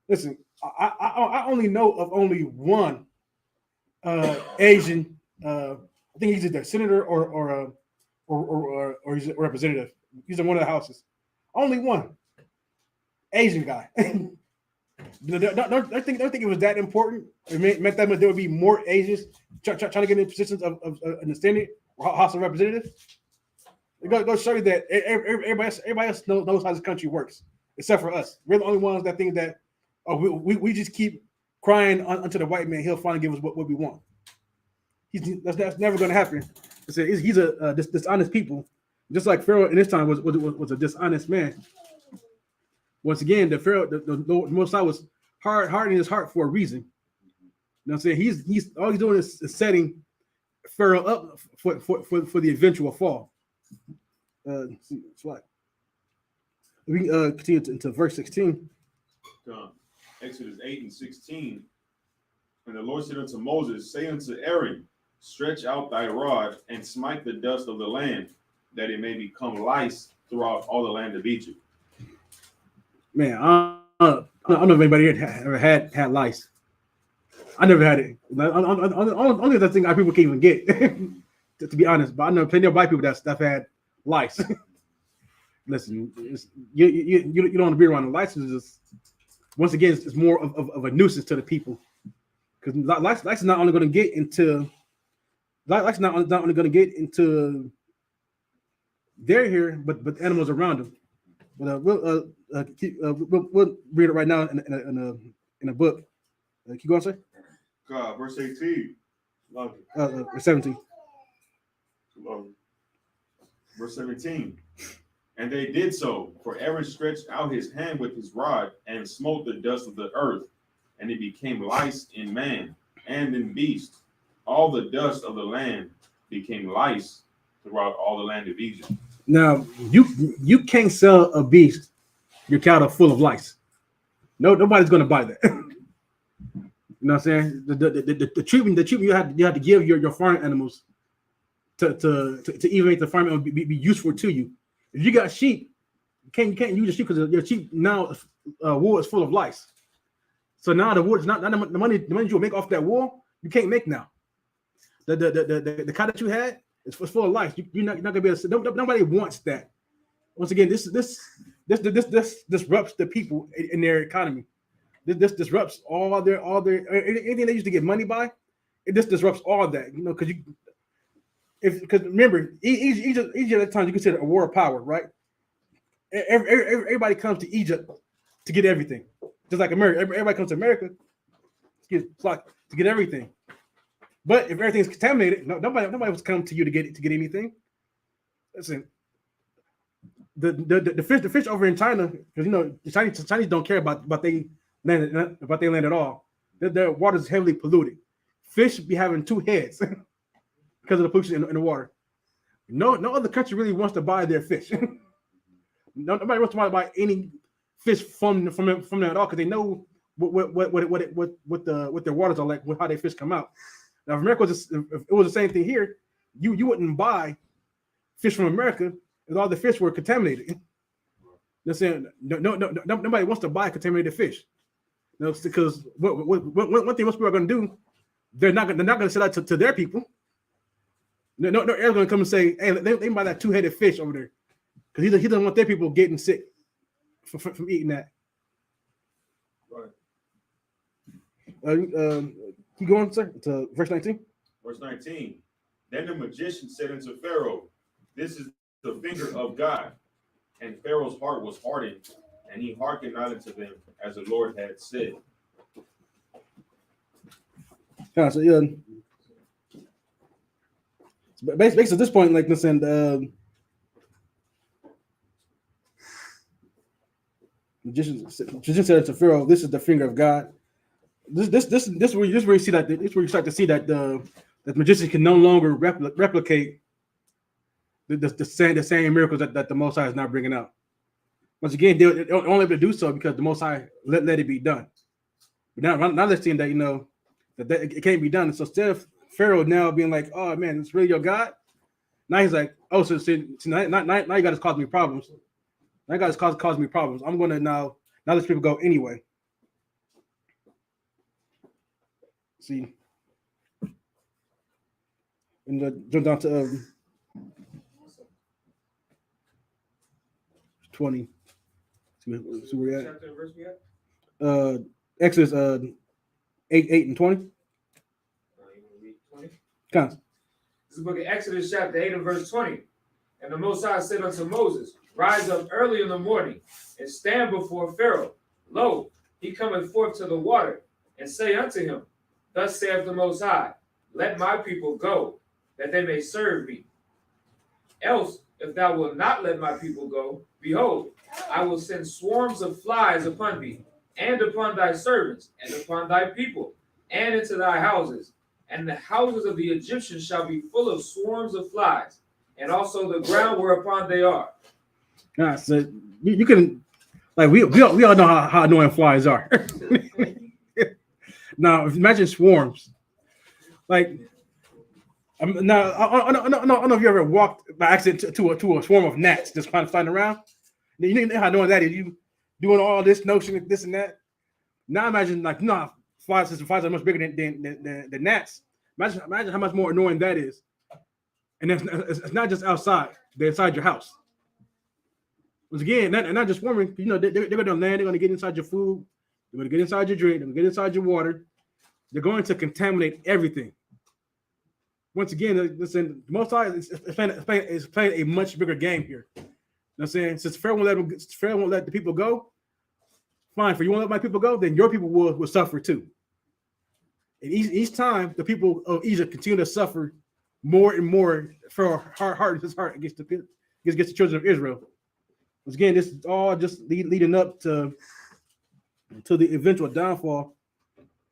Listen, I only know of only one Asian. I think he's either a senator or he's a representative. He's in one of the houses. Only one Asian guy. Don't think it was that important. It meant that there would be more Asians trying to get in positions of in the Senate or House of Representatives. Go show you that everybody else knows how this country works, except for us. We're the only ones that think that we just keep crying unto the white man. He'll finally give us what we want. That's never going to happen. He's a dishonest people, just like Pharaoh in this time was a dishonest man. Once again, the Pharaoh, the Most High was hardening his heart for a reason. You know what I'm saying? He's all he's doing is setting Pharaoh up for the eventual fall. We continue into verse 16. Exodus 8:16. And the Lord said unto Moses, say unto Aaron, stretch out thy rod and smite the dust of the land, that it may become lice throughout all the land of Egypt. Man, I don't know if anybody ever had lice. I never had it. Only the thing people can even get, to be honest. But I know plenty of white people that had lice. Listen, you don't want to be around the lice. Is just, once again, it's more of a nuisance to the people, because lice is not only going to get into their hair, but animals around them. But we'll read it right now in a book. Keep going, sir. Verse 18. 17. Verse 17. And they did so, for Aaron stretched out his hand with his rod and smote the dust of the earth, and it became lice in man and in beast. All the dust of the land became lice throughout all the land of Egypt. Now, you can't sell a beast your cattle full of lice. No, nobody's going to buy that. You know what I'm saying? The treatment you have to give your farm animals to even make the farm animal be useful to you. If you got sheep, can't use your sheep because your sheep now wool is full of lice. So now the wool is not the money you will make off that wool, you can't make now. The cow that you had is full of lice. You're not gonna be able to. Nobody wants that. Once again, this disrupts the people in their economy. This disrupts all their anything they used to get money by. It just disrupts all that, because remember, Egypt at times you consider a war of power, right? Everybody comes to Egypt to get everything, just like America. Everybody comes to America to get everything. But if everything's contaminated, nobody was coming to you to get anything. Listen, the fish over in China, because the Chinese don't care about they land at all. Their water is heavily polluted. Fish be having two heads because of the pollution in the water. No other country really wants to buy their fish. Nobody wants to buy any fish from them at all because they know what their waters are like, how their fish come out. Now, if America if it was the same thing here, you wouldn't buy fish from America if all the fish were contaminated. They're saying nobody wants to buy contaminated fish. Because one thing most people are going to do, they're not going to sell that to their people. No, they're going to come and say, hey, they can buy that two-headed fish over there, because he doesn't want their people getting sick from eating that. Right. Keep going, sir, to verse 19. Verse 19. Then the magician said unto Pharaoh, this is the finger of God. And Pharaoh's heart was hardened, and he hearkened not unto them, as the Lord had said. Yeah, so basically at this point, like listen, magician said to Pharaoh, "This is the finger of God." This is where you see that. This is where you start to see that the magician can no longer replicate the same miracles that the Most High is now bringing out. Once again, they're only able to do so because the Most High let it be done. But now they're seeing that that it can't be done. So instead of Pharaoh now being like, "Oh man, it's really your God," now he's like, "Oh, so now you got to cause me problems. Now you got to cause me problems. I'm going to now let people go anyway." See, and jump down to 20. See where we at. Chapter and verse we at? Exodus 8 and 20. You want to read 20? Come. This is the book of Exodus, chapter 8 and verse 20. And the Most High said unto Moses, rise up early in the morning, and stand before Pharaoh. Lo, he cometh forth to the water, and say unto him, thus saith the Most High, let my people go, that they may serve me. Else, if thou wilt not let my people go, behold, I will send swarms of flies upon thee, and upon thy servants, and upon thy people, and into thy houses. And the houses of the Egyptians shall be full of swarms of flies, and also the ground whereupon they are. So you can, like, we all know how annoying flies are. Now, imagine swarms. Like, now I don't know if you ever walked by accident to a swarm of gnats just kind of flying around. You know how annoying that is. You doing all this notion, this and that. Now imagine flies are much bigger than gnats. Imagine how much more annoying that is. And it's not just outside; they're inside your house. Once again, not just swarming. They're going to land. They're going to get inside your food. They're going to get inside your drink. They're going to get inside your water. They're going to contaminate everything. Once again, listen, the Most High is playing a much bigger game here. You know what I'm saying? Since Pharaoh won't let the people go, fine. For you won't let my people go, then your people will suffer too. And each time, the people of Egypt continue to suffer more and more. Pharaoh hardens his heart against the children of Israel. Once again, this is all just leading up to the eventual downfall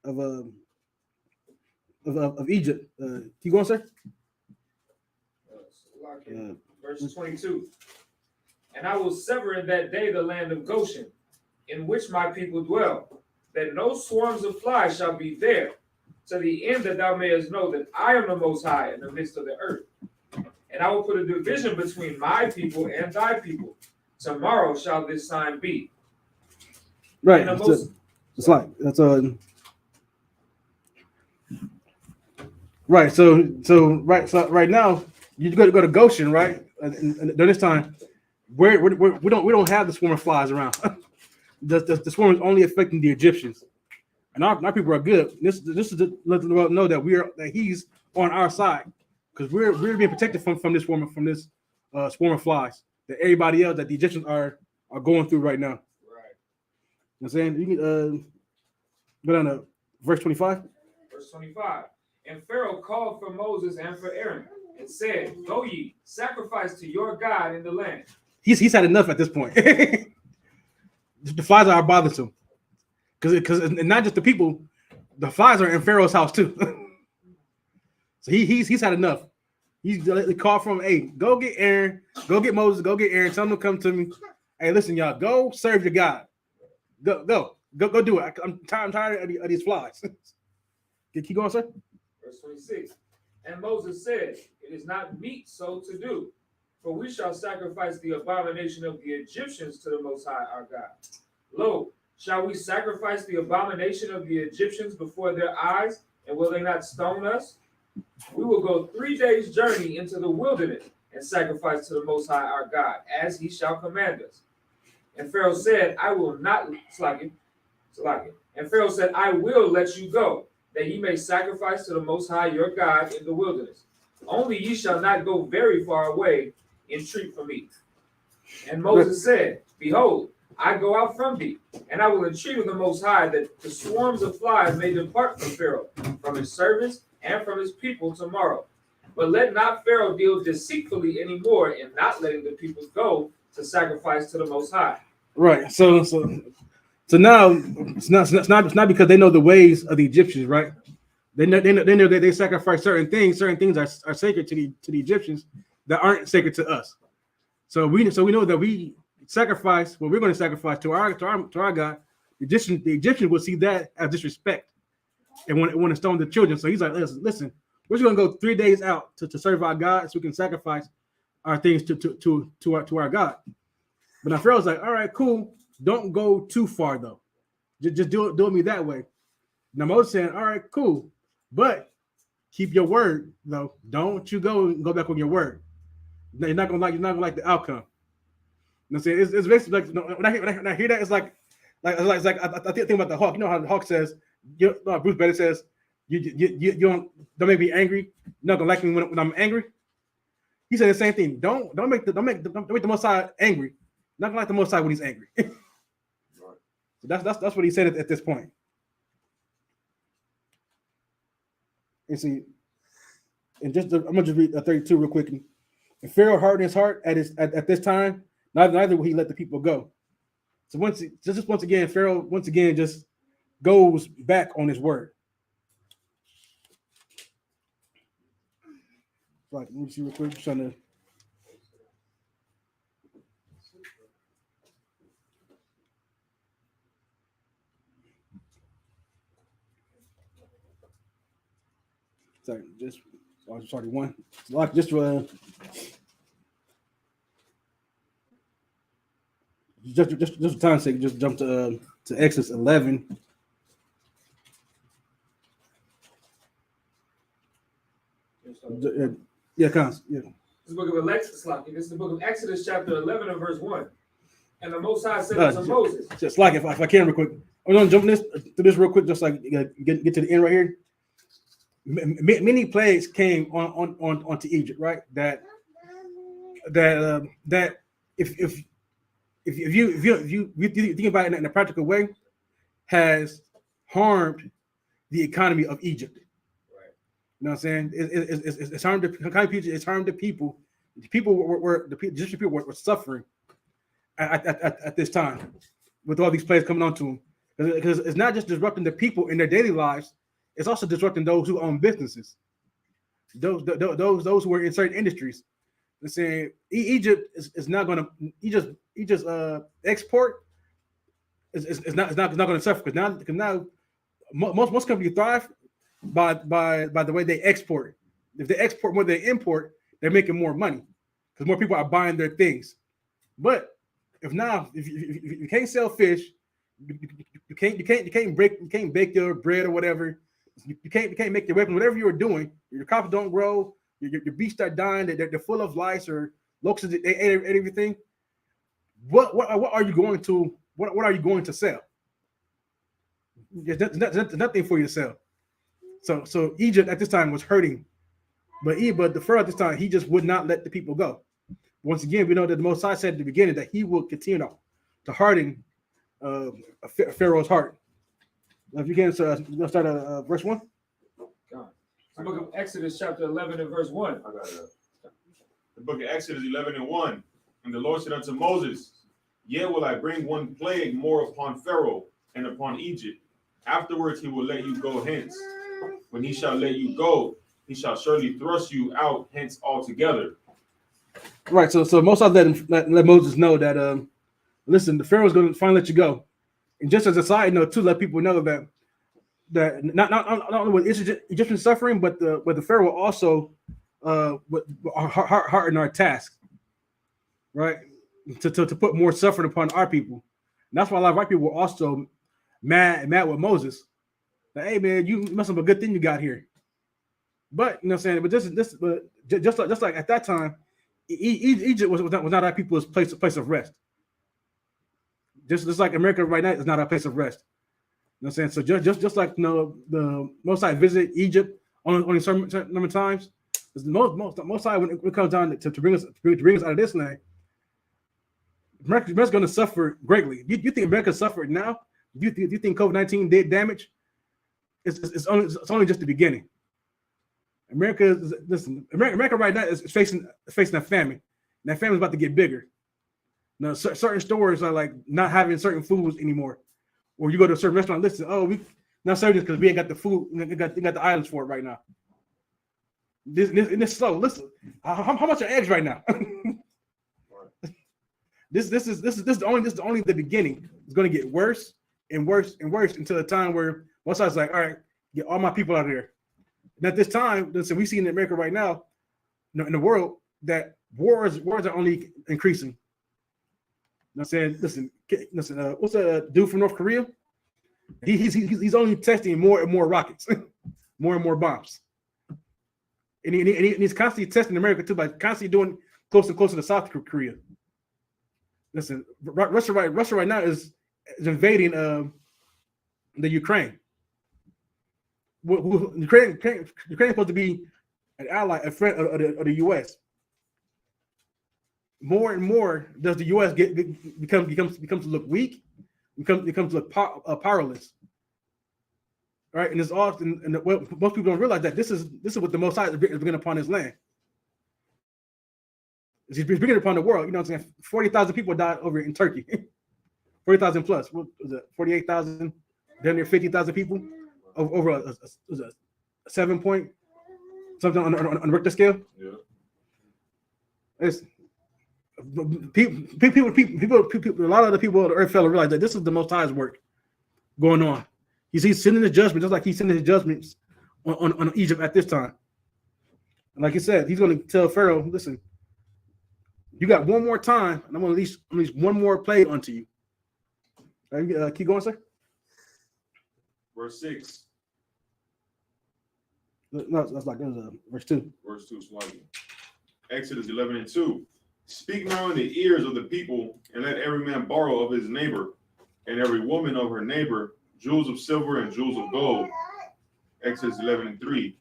of Egypt. Keep going, sir. Verse 22. And I will sever in that day the land of Goshen, in which my people dwell, that no swarms of flies shall be there, to the end that thou mayest know that I am the Most High in the midst of the earth. And I will put a division between my people and thy people, Tomorrow shall this sign be. Right. And the most, It's like that's right. So right now you got to go to Goshen, right? And during this time, we don't have the swarm of flies around. the swarm is only affecting the Egyptians, and our people are good. This is to let the world know that he's on our side because we're being protected from this swarm of flies that everybody else that the Egyptians are going through right now. right. You know what I'm saying? You can go down to verse 25. Verse 25. And Pharaoh called for Moses and for Aaron and said, Go ye, sacrifice to your God in the land. He's had enough at this point. The flies are bothersome because not just the people, the flies are in Pharaoh's house too. So he's had enough. He's called from, hey, go get Aaron, go get Moses, go get Aaron. Tell them to come to me. Hey, listen, y'all, go serve your God. Go do it. I'm tired of these flies. Keep going, sir. Verse 26. And Moses said, It is not meet so to do, for we shall sacrifice the abomination of the Egyptians to the Most High our God. Lo, shall we sacrifice the abomination of the Egyptians before their eyes, and will they not stone us? We will go 3 days' journey into the wilderness and sacrifice to the Most High our God, as he shall command us. And Pharaoh said, I will not And Pharaoh said, I will let you go, that ye may sacrifice to the Most High your God in the wilderness. Only ye shall not go very far away, entreat for me. And Moses said, Behold, I go out from thee, and I will entreat of the Most High that the swarms of flies may depart from Pharaoh, from his servants, and from his people tomorrow. But let not Pharaoh deal deceitfully anymore in not letting the people go to sacrifice to the Most High. Right. So now it's not because they know the ways of the Egyptians, right? They know that they sacrifice certain things. Certain things are sacred to the Egyptians that aren't sacred to us. So we know that we sacrifice what we're going to sacrifice to our God. The Egyptians will see that as disrespect and want to stone the children. So he's like, listen, we're just going to go 3 days out to serve our God, so we can sacrifice our things to our God. But now Pharaoh's like, all right, cool. Don't go too far though. Just do it me that way. Now Moses saying, all right, cool, but keep your word though. Don't you go back on your word. You're not gonna like the outcome. You know what I'm saying? It's basically like when I hear that, it's like I think about the hawk. You know how the hawk says, Bruce Banner says, you don't make me angry. You're not gonna like me when I'm angry. He said the same thing. Don't make the Most High angry. Not gonna like the Most High when he's angry. So that's what he said at this point. And see, and I'm gonna just read 32 real quick. And Pharaoh hardened his heart at this time. Neither will he let the people go. So once again, Pharaoh just goes back on his word. Right, let me see real quick. I'm trying to. Sorry, sorry, one. Like just for time's sake, just jump to Exodus 11. Yeah, Cons. Yeah. This book of This is the book of Exodus, chapter 11 and verse 1. And the Most High said unto Moses. Just like if I can real quick. I'm gonna jump to this real quick, just like get to the end right here. Many plagues came onto Egypt, right? That if you think about it in a practical way, has harmed the economy of Egypt. Right. You know what I'm saying? It's harmed the economy of Egypt. It's harmed the people. The people were suffering at this time with all these plagues coming onto them, because it's not just disrupting the people in their daily lives. It's also disrupting those who own businesses, those who are in certain industries. They're saying Egypt is not going to Egypt's export is not going to suffer because now most companies thrive by the way they export. If they export more than they import, they're making more money because more people are buying their things. But if you can't sell fish, you can't bake your bread or whatever. You can't make your weapon. Whatever you were doing, your crops don't grow. Your beasts start dying. They're full of lice or locusts. They ate everything. What are you going to what are you going to sell? There's nothing for you to sell. So Egypt at this time was hurting, but the Pharaoh at this time, he just would not let the people go. Once again, we know that the Most High said at the beginning that he will continue to harden Pharaoh's heart. If you can, so you'll start at verse 1. The book of Exodus, chapter 11 and verse 1. I got it. The book of Exodus 11 and 1. And the Lord said unto Moses, Yet will I bring one plague more upon Pharaoh and upon Egypt. Afterwards he will let you go hence. When he shall let you go, he shall surely thrust you out hence altogether. Right. So Moses let Moses know that listen, the Pharaoh's going to finally let you go. And just as a side note, too, let people know that not only was Egyptian suffering, but the Pharaoh also hardened our task, right? To put more suffering upon our people. And that's why a lot of our people were also mad with Moses. Like, hey man, you must have a good thing you got here. But you know what I'm saying? But just like at that time, Egypt was not our people's place of rest. Just like America right now is not our place of rest. You know what I'm saying? So just like the Most High visit Egypt only certain number of times, the Most High when it comes down to bring us out of this land, America's going to suffer greatly. You think America suffered now? You think COVID-19 did damage? It's only just the beginning. America right now is facing a famine. And that famine is about to get bigger. Now, certain stores are like not having certain foods anymore. Or you go to a certain restaurant, listen, we not serving this because we ain't got the food, we got the items for it right now. This slow. Listen, how much are eggs right now? This is only the beginning. It's going to get worse and worse and worse until the time where one side's like, all right, get all my people out of here. And at this time, listen, we see in America right now, in the world, that wars are only increasing. You know what I'm saying? Listen, what's the dude from North Korea? He's only testing more and more rockets, more and more bombs. And he's constantly testing America too by constantly doing closer and closer to South Korea. Listen, Russia right now is invading the Ukraine. Ukraine is supposed to be an ally, a friend of the U.S. More and more does the U.S. becomes to look weak, becomes to look powerless. Right, and it's often, and most people don't realize that this is what the Most High is bringing upon His land. He's bringing it upon the world. You know what I'm saying? 40,000 people died over in Turkey. 40,000 plus. What was it? 48,000? Down near 50,000 people over a 7 point something on the Richter scale. Yeah. It's people. A lot of the people on the earth fell and realize that this is the Most High's work going on. He's sending the judgment, just like he's sending his judgments on Egypt at this time. And like he said, he's going to tell Pharaoh, listen, you got one more time, and I'm going to release one more plague unto you. Keep going, sir. Verse 6. No, that's like verse 2. Verse 2, slightly. Exodus 11 and 2. Speak now in the ears of the people, and let every man borrow of his neighbor, and every woman of her neighbor, jewels of silver and jewels of gold. Exodus 11 and 3.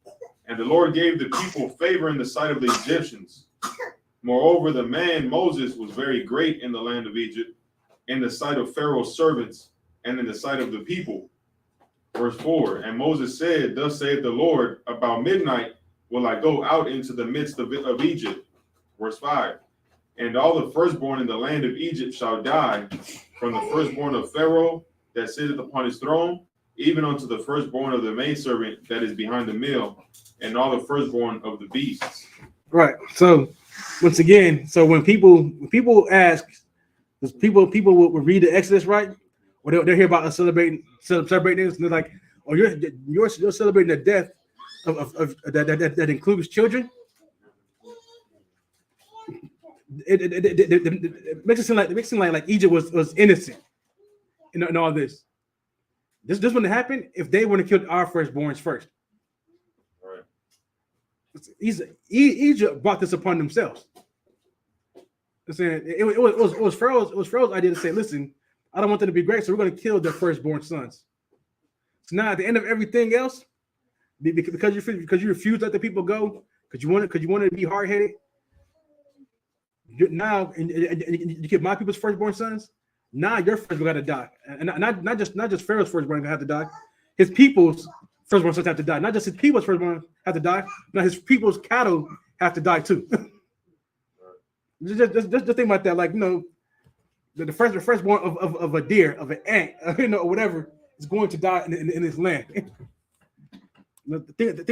And the Lord gave the people favor in the sight of the Egyptians. Moreover, the man Moses was very great in the land of Egypt, in the sight of Pharaoh's servants, and in the sight of the people. Verse 4. And Moses said, Thus saith the Lord, about midnight will I go out into the midst of Egypt. Verse 5. And all the firstborn in the land of Egypt shall die, from the firstborn of Pharaoh that sitteth upon his throne, even unto the firstborn of the maidservant that is behind the mill, and all the firstborn of the beasts. Right. So once again, so when people ask, people will read the Exodus, right? Or they'll hear about us celebrating this, and they're like, "Oh, you're celebrating the death of that includes children." it makes it seem like Egypt was innocent in all this. This wouldn't happen if they wouldn't have killed our firstborns first. Right. Egypt brought this upon themselves. I'm saying it was Pharaoh's idea to say, listen, I don't want them to be great, so we're going to kill their firstborn sons. So now at the end of everything else, because you refuse to let the people go, because you wanted to be hard headed. Now and you get my people's firstborn sons. Now your firstborn got to die, and not just Pharaoh's firstborn have to die. His people's firstborn sons have to die. Not just his people's firstborn have to die. Now his people's cattle have to die too. just think about that. Like, the firstborn of a deer, of an ant, or whatever, is going to die in this land. Think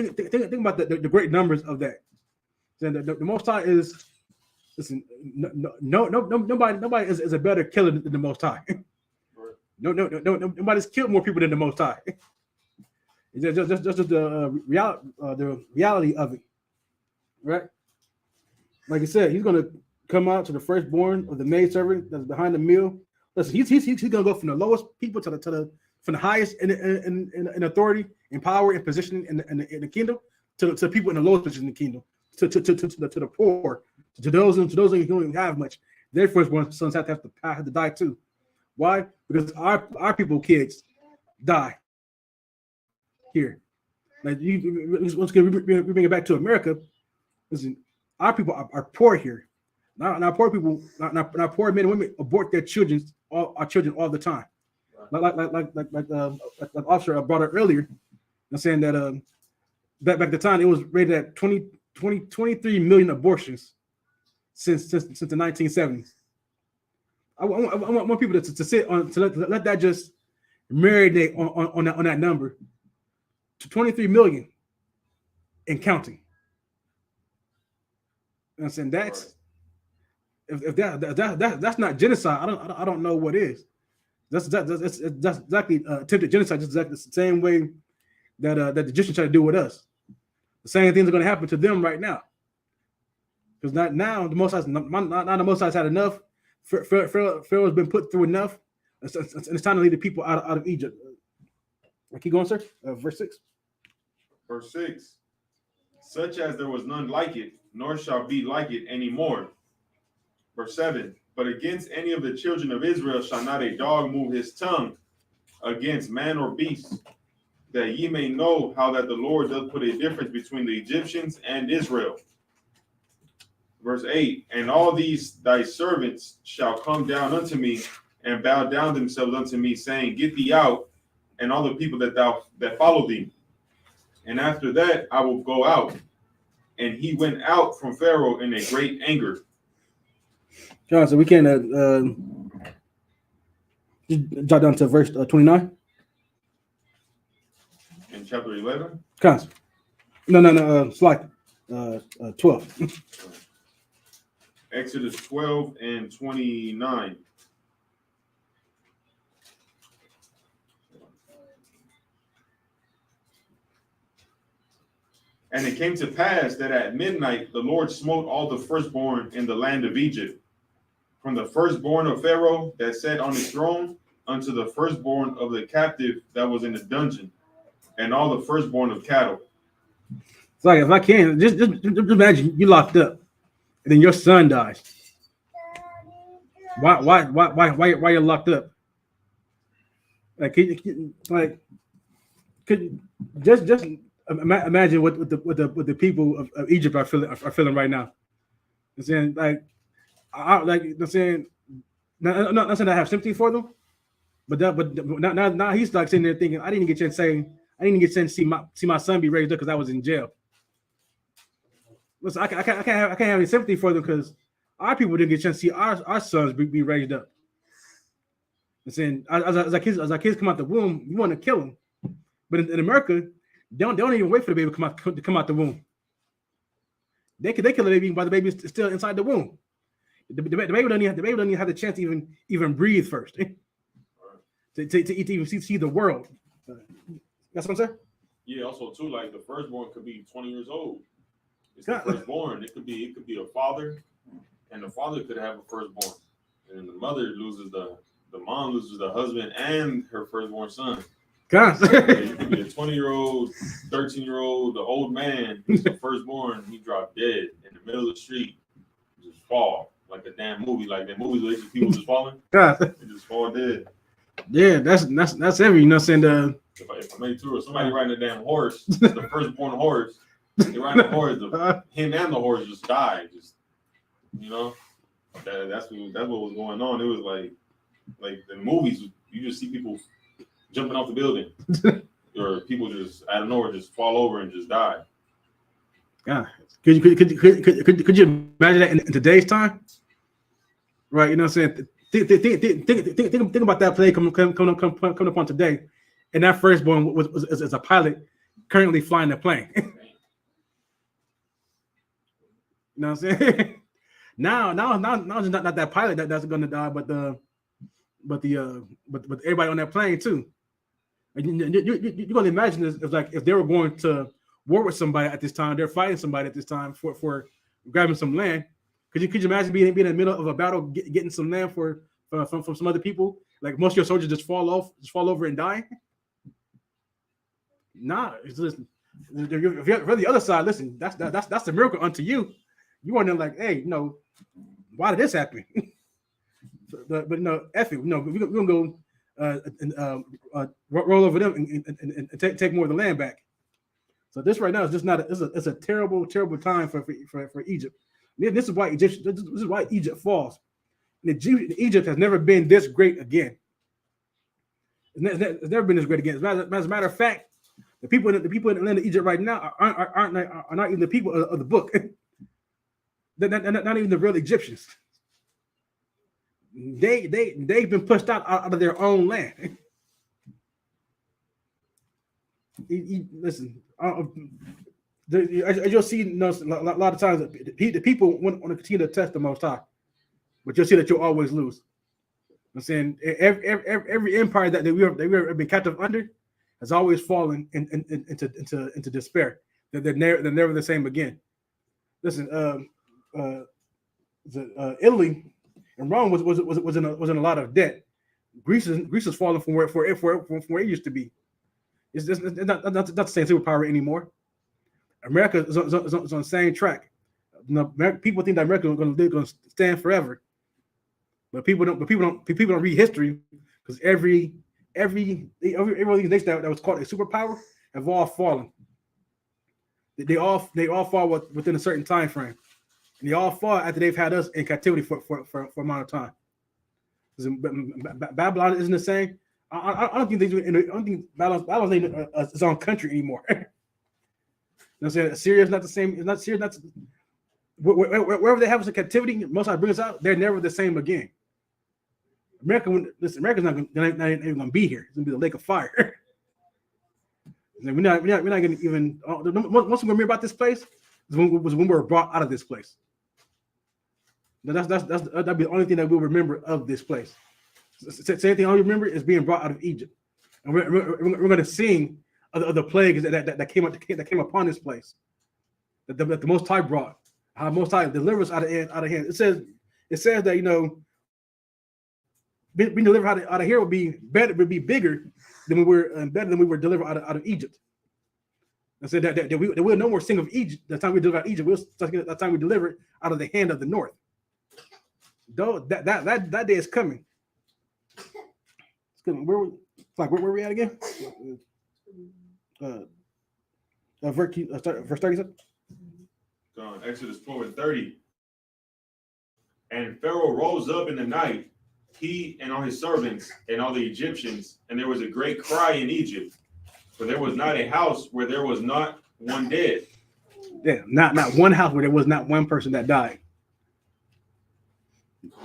about the great numbers of that. The Most High is. Listen, nobody is a better killer than the Most High. Nobody's killed more people than the Most High. It's just the reality of it, right? Like I said, he's gonna come out to the firstborn of the maidservant that's behind the mill. Listen, he's gonna go from the lowest people to the highest in authority, in power, and position in the kingdom to people in the lowest position in the kingdom, to the poor. To those who don't even have much, their firstborn sons have to die too. Why? Because our people kids die here. Like once again, we bring it back to America. Listen, our people are poor here. Now poor people, now poor men and women abort their children, our children all the time. Like the officer brought up earlier, I'm saying that back at the time it was rated at 23 million abortions. Since the 1970s, I want people to sit on to let that just marinate on that number to 23 million and counting. And I'm saying that's if that's not genocide, I don't know what is. That's exactly attempted genocide, just exactly the same way that the Egyptians try to do with us. The same things are going to happen to them right now. Because not now, the Most High, not the Most High's had enough. Pharaoh's been put through enough. It's time to lead the people out of Egypt. Keep going, sir. Verse 6. Verse 6. Such as there was none like it, nor shall be like it anymore. Verse 7. But against any of the children of Israel shall not a dog move his tongue against man or beast, that ye may know how that the Lord doth put a difference between the Egyptians and Israel. Verse 8, and all these thy servants shall come down unto me and bow down themselves unto me, saying, Get thee out, and all the people that follow thee. And after that I will go out. And he went out from Pharaoh in a great anger. John, so we can jot down to verse 29. In chapter 11? Cons. No, slide 12. Exodus 12 and 29. And it came to pass that at midnight the Lord smote all the firstborn in the land of Egypt, from the firstborn of Pharaoh that sat on his throne unto the firstborn of the captive that was in the dungeon, and all the firstborn of cattle. It's like, if I can, just imagine you locked up, and then your son dies. Why you're locked up? Like, could just imagine what the people of Egypt are feeling right now. I'm saying, I'm saying, not saying I have sympathy for them, but now he's like sitting there thinking, I didn't get a chance to see my son be raised up because I was in jail. Listen, I can't have any sympathy for them because our people didn't get a chance to see our sons be raised up. I'm saying, as our kids come out the womb, you want to kill them, but in America, they don't even wait for the baby to come out the womb. They kill the baby while the baby is still inside the womb. The baby don't even have the chance to even breathe first to even see the world. That's what I'm saying. Yeah, also too, like the firstborn could be 20 years old. It's the firstborn. It could be a father, and the father could have a firstborn, and then the mother loses the mom loses the husband and her firstborn son. God. The 20-year-old, 13-year-old, the old man who's the firstborn, he dropped dead in the middle of the street, just fall like a damn movie, like the movies where people just falling, God. they just fall dead. Yeah, that's heavy. You know what I'm saying? If I made two or somebody riding a damn horse, the firstborn horse, they riding the horse, him and the horse just died. Just that's what was going on. It was like the movies, you just see people jumping off the building, or people just out of nowhere just fall over and just die. Yeah, could you imagine that in today's time? Right, you know what I'm saying? Think about that play coming upon today, and that firstborn was a pilot currently flying the plane. You know what I'm saying? Now it's not that pilot that's going to die, but everybody on that plane too. And you're going to imagine this if they were going to war with somebody at this time, they're fighting somebody at this time for grabbing some land. Could you imagine being in the middle of a battle, getting some land from some other people? Like most of your soldiers just fall over and die. Nah, listen. If you're the other side, listen. That's a miracle unto you. You wondering like, hey, why did this happen? but F it. We're gonna go roll over them and take more of the land back. So this right now is just not. It's a terrible time for Egypt. This is why Egypt falls. And Egypt has never been this great again. It's never been this great again. As a matter of fact, the people in the land of Egypt right now are not even the people of the book. They're not even the real Egyptians. They've been pushed out of their own land. Listen, as you'll see, a lot of times the people want to continue to test the Most High, but you'll see that you'll always lose. I'm saying every empire that we have been captive under has always fallen into despair. They're never the same again. Listen, Italy and Rome was in a lot of debt. Greece is falling from where it used to be. It's not the same superpower anymore. America is on the same track. People think that America is going to stand forever, but people don't read history, because every nation that was called a superpower have all fallen. They all fall within a certain time frame, and they all fall after they've had us in captivity for a amount of time. Babylon isn't the same. I don't think Babylon's its own country anymore. You know what I'm saying? Syria is not the same. It's not Syria. Wherever they have us in captivity, most of bring us out. They're never the same again. America's not even going to be here. It's going to be the lake of fire. We're not going to even. Once we remember about this place was when we were brought out of this place. That'd be the only thing that we'll remember of this place. Same thing I remember is being brought out of Egypt, and we're going to sing of the plagues that came upon this place, that the Most High brought, how Most High delivered us out of hand. It says that being delivered out of here would be bigger than we were delivered out of Egypt. I said that we'll no more sing of Egypt. The time we delivered out of Egypt, the time we delivered out of the hand of the north. Though that day is coming. It's coming. Where we at again? Verse 37. Exodus 12:30. And Pharaoh rose up in the night, he and all his servants and all the Egyptians, and there was a great cry in Egypt, for there was not a house where there was not one dead. Yeah, not one house where there was not one person that died.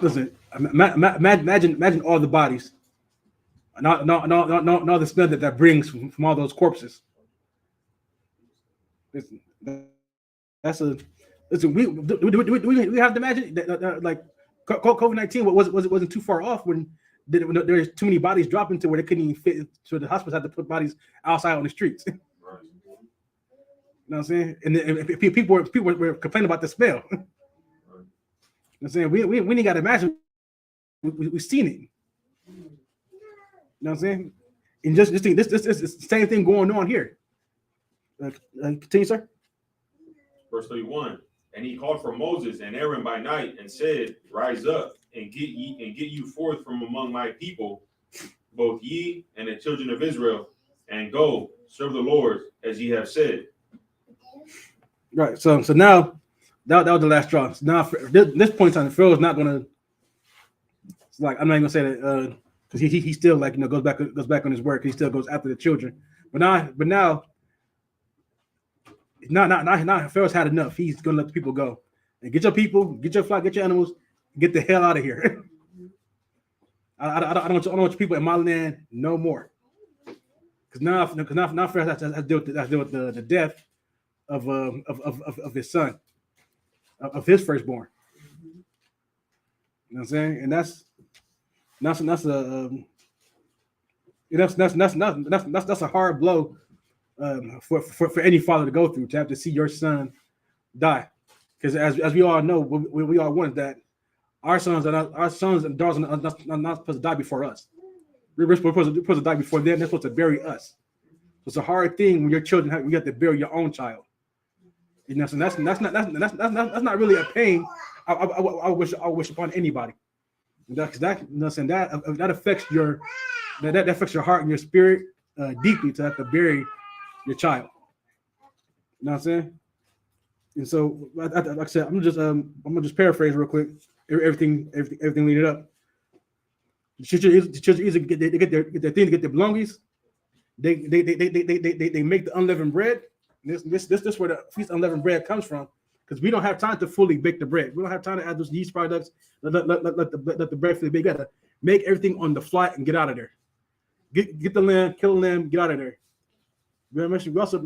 Listen, imagine all the bodies, and all the smell that brings from all those corpses. Listen, we have to imagine that like COVID-19 wasn't too far off when there's too many bodies dropping to where they couldn't even fit, so the hospitals had to put bodies outside on the streets. Right. You know what I'm saying? And people were complaining about the smell. Right. I'm saying we ain't got to imagine. We've seen it. You know what I'm saying? And just think, this is the same thing going on here. Continue, sir. Verse 31. And he called for Moses and Aaron by night and said, Rise up and get you forth from among my people, both ye and the children of Israel, and go serve the Lord as ye have said. Right. So now that was the last straw. So now this point in time, Pharaoh's not gonna. It's like I'm not even gonna say that because he still like goes back on his word. He still goes after the children. But now Pharaoh's had enough. He's gonna let the people go and get your people, get your flock, get your animals, get the hell out of here. I don't want you people in my land no more. Because now Pharaoh has to deal with the death of his son, of his firstborn. You know what I'm saying? And that's a hard blow for any father to go through, to have to see your son die. Because as we all know, we all want that our sons and daughters are not supposed to die before us. We're supposed to die before them. They're supposed to bury us. So it's a hard thing when your children you have to bury your own child. You know, so that's not really a pain I wish upon anybody. That you know, saying that affects your heart and your spirit deeply, to have to bury your child. You know what I'm saying? And so, like I said, I'm gonna just paraphrase real quick. Everything leading up. The children either get their thing, to get their belongings. They make the unleavened bread. This where the feast of unleavened bread comes from, because we don't have time to fully bake the bread. We don't have time to add those yeast products. Let the bread fully bake. We gotta make everything on the fly and get out of there. Get the lamb, kill the lamb, get out of there. We also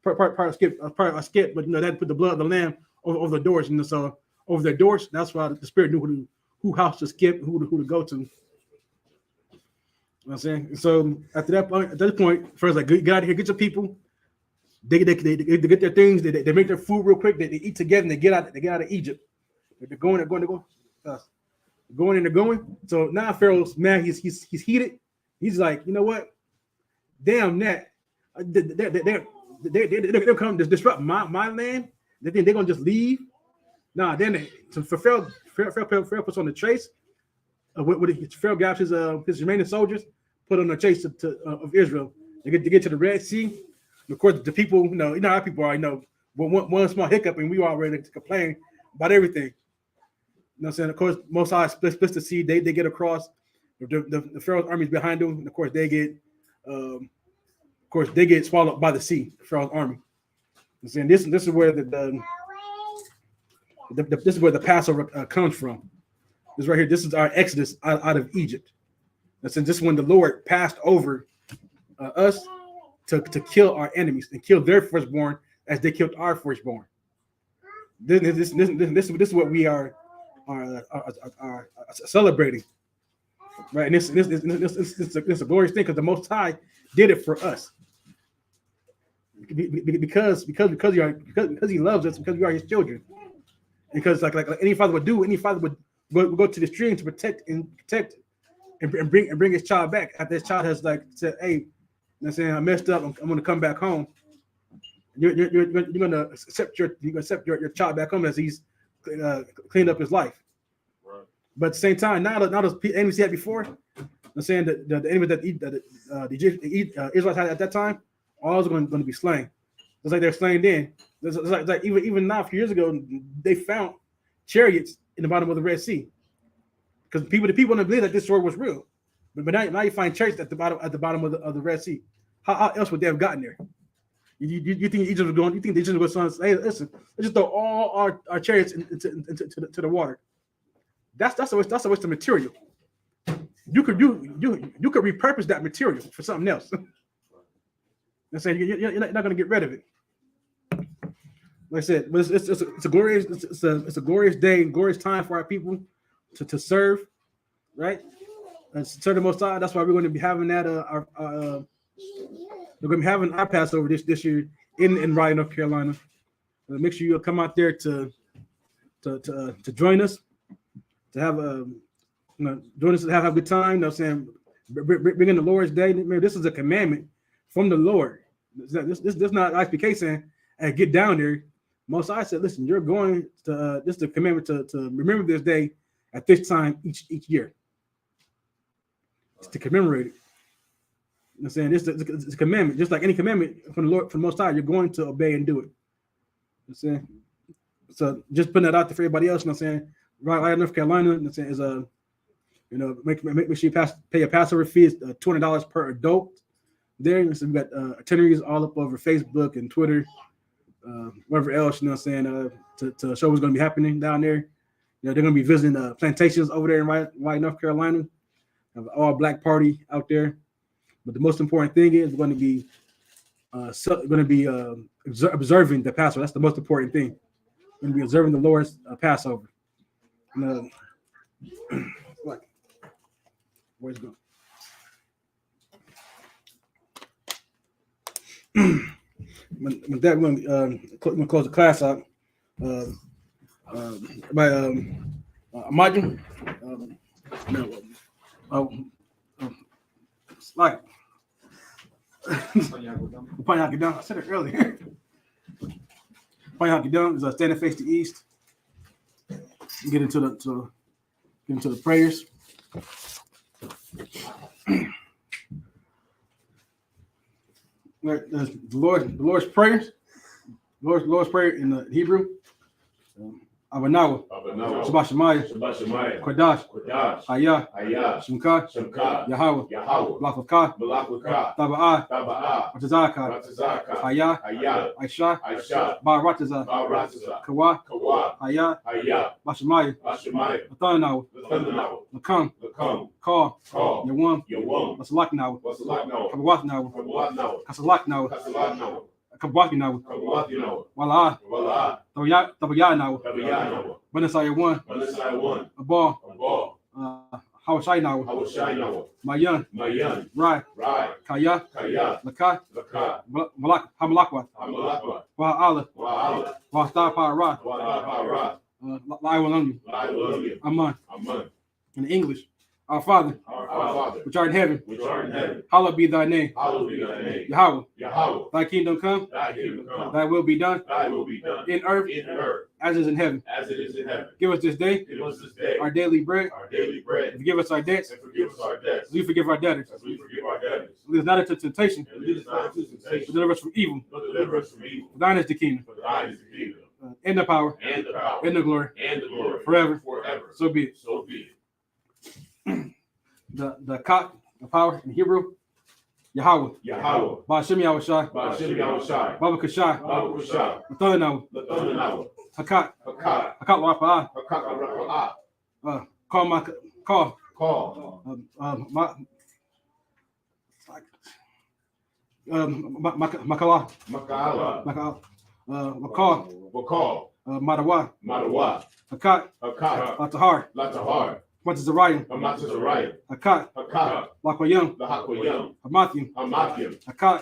part skip, but that put the blood of the lamb over the doors, so over their doors. That's why the Spirit knew who house to skip, who to go to. You know what I'm saying? So at that point, first, like, get out of here, get your people. They get their things. They make their food real quick. They eat together and they get out of Egypt. They're going. So now Pharaoh's mad. He's heated. He's like, you know what? Damn that. They'll come to disrupt my land. They think they're gonna just leave. Nah, then Pharaoh puts on the chase. Pharaoh grabs his remaining soldiers, put on the chase of Israel. They get to the Red Sea. And of course, the people, you know how people are. One small hiccup and we all ready to complain about everything. You know what I'm saying? Of course, Most High splits the sea. They get across. The Pharaoh's army's behind them, and of course they get swallowed by the sea. Pharaoh's army. I'm saying this is where this is where the Passover comes from. This right here. This is our exodus out of Egypt. And so this is when the Lord passed over us to kill our enemies and kill their firstborn as they killed our firstborn. This is what we are celebrating, right? And this is a glorious thing, because the Most High did it for us, because He loves us, because we are His children, and because like any father would do, any father would go to the stream to protect and bring his child back after his child has said, hey, you know what I'm saying, I messed up, I'm going to come back home. You're going to accept your child back home as he's cleaned up his life. Right. But at the same time, now those enemies he had before, I'm saying that the enemies that the Israelites had at that time, all is going to be slain. It's like they're slain then. It's like even now, a few years ago, they found chariots in the bottom of the Red Sea, because the people don't believe that this story was real. But now you find chariots at the bottom of the Red Sea. How else would they have gotten there? You think Egypt was going? You think the Egyptians were saying, "Hey, listen, let's just throw all our chariots into the water"? That's a waste of material. You could repurpose that material for something else. I'm saying you're not going to get rid of it. Like I said, it's a glorious day, glorious time for our people to serve, right? And serve the Most High. That's why we're going to be having that. We're going to be having our Passover this year in Raleigh, North Carolina. Make sure you come out there to to join us, to have join us to have a good time. You know what I'm saying? Bring in the Lord's Day. Remember, this is a commandment from the Lord. This not IPK saying, hey, get down there. Most I said, listen, you're going to this is a commandment to remember this day at this time each year. It's to commemorate it. You know what I'm saying? It's a commandment, just like any commandment from the Lord, from the Most High, you're going to obey and do it. You know what I'm saying? So just putting that out there for everybody else, you know what I'm saying? Right, North Carolina, you know what I'm saying, is a make sure you pay a Passover fee. It's $200 per adult. There, so we got itineraries all up over Facebook and Twitter, wherever else, you know what I'm saying, to show what's going to be happening down there. You know, they're going to be visiting plantations over there in Raleigh, North Carolina. Have an all-black party out there. But the most important thing is we're going to be observing the Passover. That's the most important thing. We're going to be observing the Lord's Passover. What? Where's it going? With that, we're going to close the class out by Imagine. Like Panyaki I said it earlier. Panyaki is standing face to east. Get into the prayers. The Lord's prayers. Lord's prayer in the Hebrew. Abanawa, Shabbat Shemayah, Kodash, Hayah, Shemka, Yahweh, Balakaka, Taba'ah, Ratazaka, Hayah, Aisha, Baratazah, Kawa, Hayah, Bashemayah, Athanawa, Lakam, Call, Yawam, Masalaknawa, Kabawatnawa, Kasalaknawa, Kabwakinawa, Wala, Tabayanawa, Banasaya 1, Abal, Hawashinawa, Mayan, Rai, Kaya, Laka, Hamalakwa, Wa'ala, Wa'asta Para, Laiwalangi, Aman. In English, our Father, which art in heaven, hallowed be thy name. Yahweh, thy kingdom come, thy will be done, in earth, as it is in heaven. Give us this day our daily bread, and forgive us our debts, as we forgive our debtors. Lead us not into temptation, but deliver us from evil. For thine is the kingdom, and the power, and the glory, forever. So be it. The cock, the power in Hebrew, Yahweh, Ba'ashem Yahushai, Baba Kashai, Mathanahu, Hakat, Wapa'ah, Makala, Madawa, Hakat, Latahar, Matazariah, Hakat, Lakwayam, Hamathium, Hakat,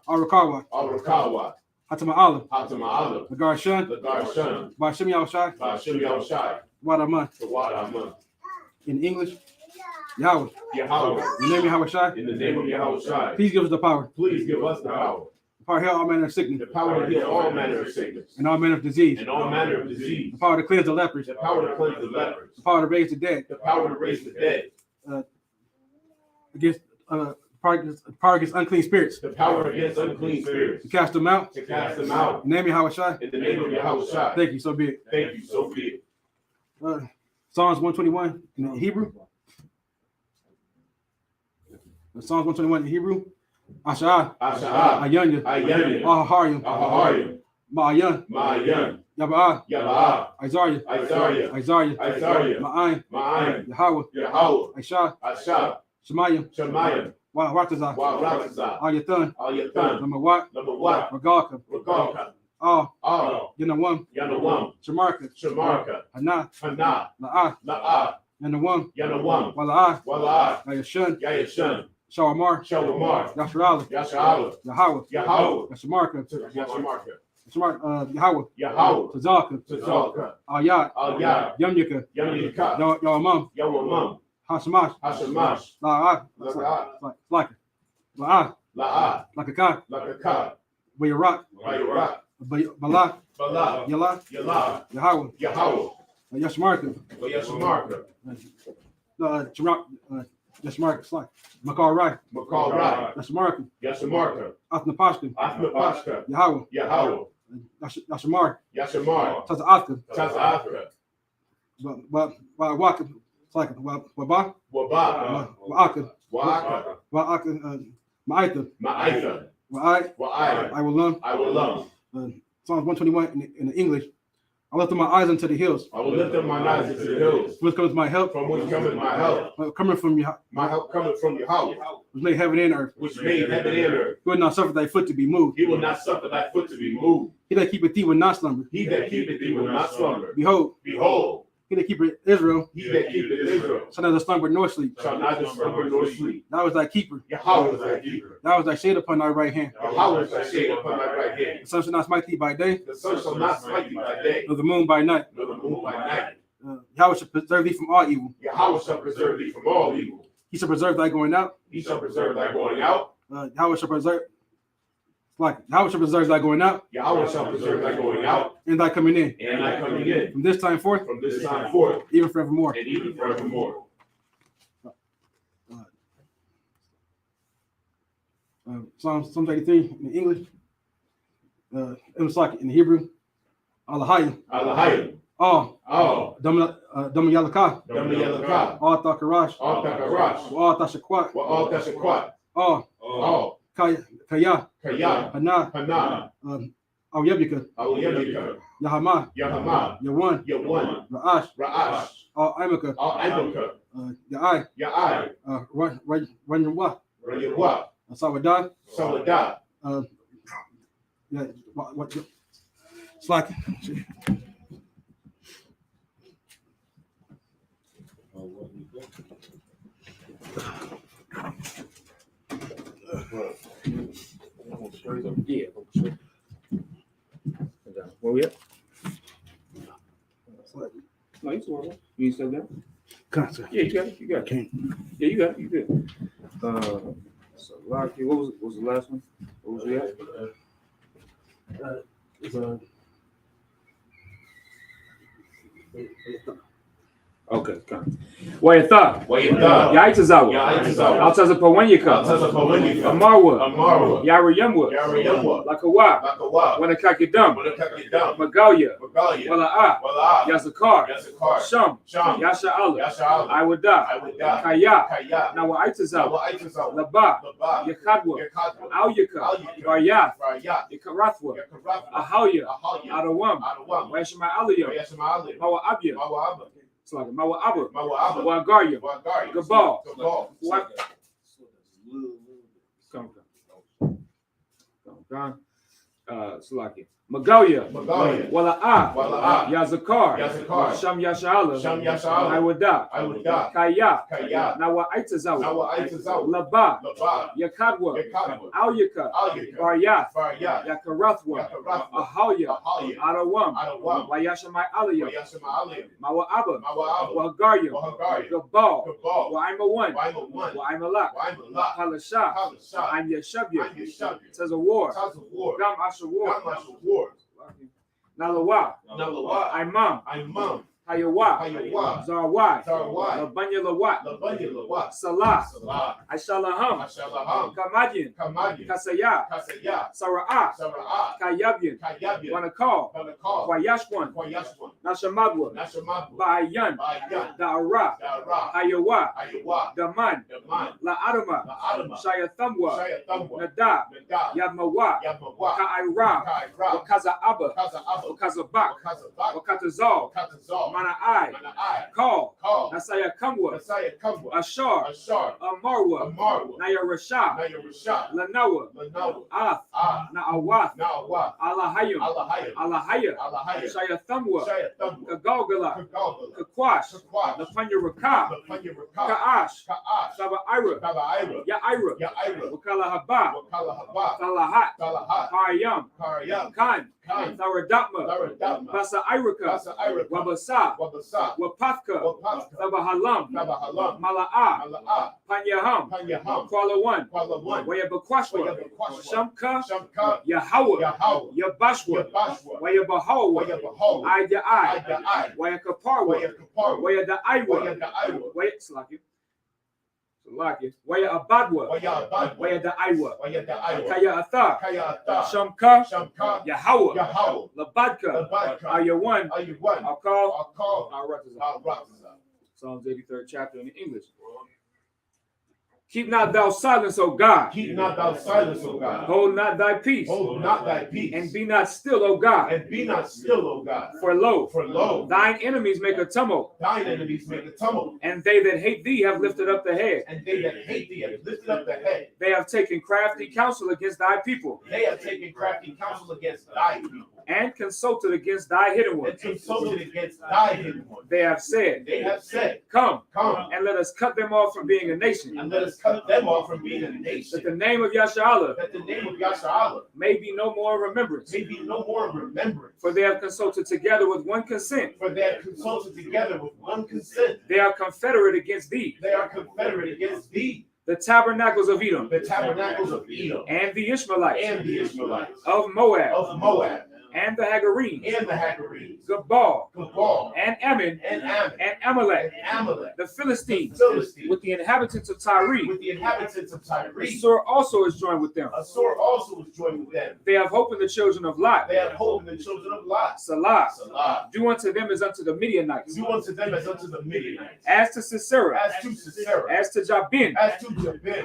Arakawa, Hatama'ala, Nagarshan, Ba'ashem Yahushai, Wadaman. In English, Yahweh, in the name of Yahushai, please give us the power. The power to heal all manner of sickness. And all manner of disease. The power to cleanse the lepers. The power to raise the dead. Against power against unclean spirits. To cast them out. In the name of Yahushai. Thank you. So be it. Psalms 121 in Hebrew. Psalms 121 in Hebrew. Asha, Ayanya, Aharyam, Ma'ayan, Yaba'ah, Isaiah, Ma'ayin, Yahweh, Aisha, Shemayim, Ratazah, Ayathan, Namawat, Ragalka, Yanawam, Shamarka, Hana, La'ah, Yanawam, Wala'ah, Yayashan, Shawamar, Yasharala, Yahweh, Yashamarka, Smart, Yahweh, Yahweh, Tazaka, Tzaka, Ayat, Al-Yah, Yamyaka, Yamyaka, Yawamam, Yawamam, Hashamash, Hashemash, La'ah, La'ah, La'ah, La'ah, La'ah, Lakakah, Lakakah, Bayarak, Bayarak, Bala, Bala, Yala, Yalah, Yahweh, Yahweh, Yashmarka, Yashamarka, Chirac, Yashmarka, Slack, Makar Rai, Makal Rai, Yashmarka, Yashamarka, Athnapashka, Athnapashka, Yahweh, Yahweh, Yashamar, Yashamar, Tazaka, Tazaka, Waka, Slack, Waba, Wabah, Waka, Wa'aka, Waka, Ma'aitha, Ma'aitha, Wa'ai, Wa'ai, I will learn. I will love. Psalms 121 in the English. I lift up my eyes unto the hills. I will lift up my eyes into the hills. Whence comes my help? From which cometh my help? Coming from you, My help cometh from Yahweh, which made heaven and earth. which made heaven and earth. Who will not suffer thy foot to be moved. He will not suffer thy foot to be moved. He that keepeth thee will not slumber. He that keepeth thee will not slumber. Behold, Behold, he that keepeth Israel he that keepeth Israel shall neither slumber nor sleep. shall neither slumber nor sleep. Thou is thy keeper. Yahweh is thy keeper. Thou is thy shade upon thy right hand. Yahweh is thy shade upon thy right hand. The sun shall not smite thee by day, The sun shall not smite thee by day, nor the moon by night. nor the moon by night. Yahweh shall preserve thee from all evil. Yahweh shall preserve thee from all evil. He shall preserve thy going out. He shall preserve thy going out. Yahweh shall preserve. Yahweh shall preserve thy going out Yahweh shall preserve thy going out and thy coming in. and thy coming in From this time forth, from this time forth even forevermore. and even forevermore. Psalm 83 in English. It was like in Hebrew. Alahayim. Alahayim, All. all, Dama Yalaka. Damiyalakah, All Thakarash. all Takarash, All Tashakwat. all Tashakwat, All all Kaya. Kaya, Hana. Hana, Awyabika. Aliyamika, Yahama. Yahama, Yawan. Yawan, Ra'ash. Ra'ash, All Imaka. all Imaka, Ya'ai. Ya'ai, Ranyawa. Rayawa, Sawadah. Sawadah, Yeah. What? Slack. Yeah. Where we at? No, you still on. You still there? Concert. Yeah, you got it. You got it. Can't. Yeah, you got it. You good. So Locky, what was the last one? What was we at? Okay, come. Wayatha. Wayatha, Yaitazawa. Yaitazawa, Altazapawenyaka. Altazapawenyaka, Amarwa. Amarwa, Yarayamwa. Yarayamwa, Lakawa. Lakawa, Wanakakidam. Wanakakidam, Magalia. Magalia, Wala'a. Wala, Yazakar. Yasakar, Sham. Sham, Yasha'ala. Yasha'ala, Iwada. Iwada, Kaya. Kaya, Nawaitazawa. Nawaitazawa, Laba. Laba, Yakadwa. Yakadwa, Alyaka. Alyaka, Baryath. Rayat, Yakarathwa. Yakarathwa, Ahalya. Ahalya, Adawam. Adawam, Washima Aliyah. Yashma'alim, Mawa'abya. Mawa'aba, Slaga. Mawa'aba. Mawa'aba, Wangarya. Wagari, Gabal. Gabal, What? Come. Slaki. Magalia. Magalia, Wala'a. Wala'a, Yazakar. Yazakar, Sham Yasha'ala. Sham Yasha'ala, Iwada. Iwada, Kaya. Kaya, Nawaitazawa. Nawaitazawa, Laba. Laba, Yakadwa. Yakadwa, Alyaka. Alyaka, Baryath. Rayat, Yakarathwa. Yakarathwa, Ahalya. Ahalya, Adawam. Adawam, Wayashamai Aliyah. Yashma'alim, Mawa'aba. Mawa'aba, Wagarya. Wagari, Gabal. Gabal, Wa'ima one. Waimawan, Wa'ima Waimalak, Halasha. Halasha, I'm Yeshabya. Yeshabya, Says a war. Tazawar, Gam Ashawar. Gamashawar, Nalawa. Nalawa, Imam. Imam, Hayawa. Hayawa, Zarwai. Zarwai, Labanya Lawat. Labanya Lawat, Salah. Salah, Ashalaham. Ashalaham, Kamadian. Kamadi, Kasaya. Kasaya, Sara'ah. Sara'at, Kayabyan. Kayabya, Wanakal. Banakal, Wayashwan. Kwayashwan, Nashamadwa. Nashamabwa, Ba'ayan. Bayan, Da'ara. Dara, Hayawa. Ayawa, Daman. Daman, La'adama. La'adama, Shayathamwa. Shayathamwa, Nadab. Nadab, Yadmawa. Yamawa, Ka'ira. Kaira, Wakaza Abba. Kaza Abba, Wakazabak. Wakazabak, Wakatazal. Katazal, Mana'ai. Mana'ai, Call. Call. Nasaya Kamwa, Messiah Kamwa. Ashar, Ashar. Amarwa, Amarwa. Naya Rashah, Naya Rashad. Lanawa, Lanawa. Ath, Ah. Na'awath, Nawa. Alahayim, Alahaya. Alahaya, Alahaya. Shaya Thamwa, Shaya Thamwa. Kagalgala, Kagalgala. Kakwash, Kakwash. Lapanya Rakah, Lapanya Rakah. Ka'ash, Ka'ash. Saba Ira, Kabaira. Ya'ira, Ya'ira. Wakala Haba, Wakala Haba. Salahat, Salahat. Haryam, Karyam. Khan, Khan. Tharadapma, Laradama. Basa Iraka, Basa Iraka. Wabasa, Wabasa. Wapafka, Wapaka. Sabahalam, Nabahalam. Mala'ah, Mala'ah. Panyaham, Panyaham. Kuala One, Kuala One. Wayabakwashwa, Wayabakwashwa. Shamka, Shamka. Yahawah, Yahweh. Yabashwa, Yabashwa. Wayabahawa, Wayabahol. Ida I, Ayai. Wayakaparwa, Wayakapar. Wayadaiwa, Wayadaiwa. Waya Abadwa, Wayabad. Wayadaiwa, Wayadaiwa. Kaya Atha, Kayata. Shamka, Shamka. Yahawah, Yahweh. Labadka, Labadka. Ayawan, Are you one? Akal, I'll call. Aratazah. I'll rock this up. Psalms 83rd chapter in English. Keep not thou silence, O God. Keep not thou silence, O God. Hold not thy peace. Hold not thy peace. And be not still, O God. And be not still, O God. For lo, For lo, thine enemies make a tumult, thine enemies make a tumult, and they that hate thee have lifted up the head. and they that hate thee have lifted up the head. They have taken crafty counsel against thy people, They have taken crafty counsel against thy people, and consulted against thy hidden and ones. consulted against thy hidden ones. They have said, They have said, Come, Come, and let us cut them off from being a nation, and let us cut them off from being a that nation, the name of Yasharallah that the name of Yasharallah may be no more in remembrance. may be no more in remembrance. For they have consulted together with one consent. For they have consulted together with one consent. They are confederate against thee, They are confederate against thee, the tabernacles of Edom, the tabernacles of Edom, and the Ishmaelites, and the Ishmaelites, of Moab, of Moab, and the Hagarenes, and the Hagarenes, Gabal, Gabal, and Ammon, and Ammon, and Amalek, and Amalek, the Philistines, Philistines, with the inhabitants of Tyre. with the inhabitants of Tyre. Assur also is joined with them. Assur also was joined with them. They have hope in the children of Lot. They have hope in the children of Lot. Salah. Salah. Do unto them as unto the Midianites. Do unto them as unto the Midianites. As to Sisera. As to Sisera. As to Jabin. As to Jabin.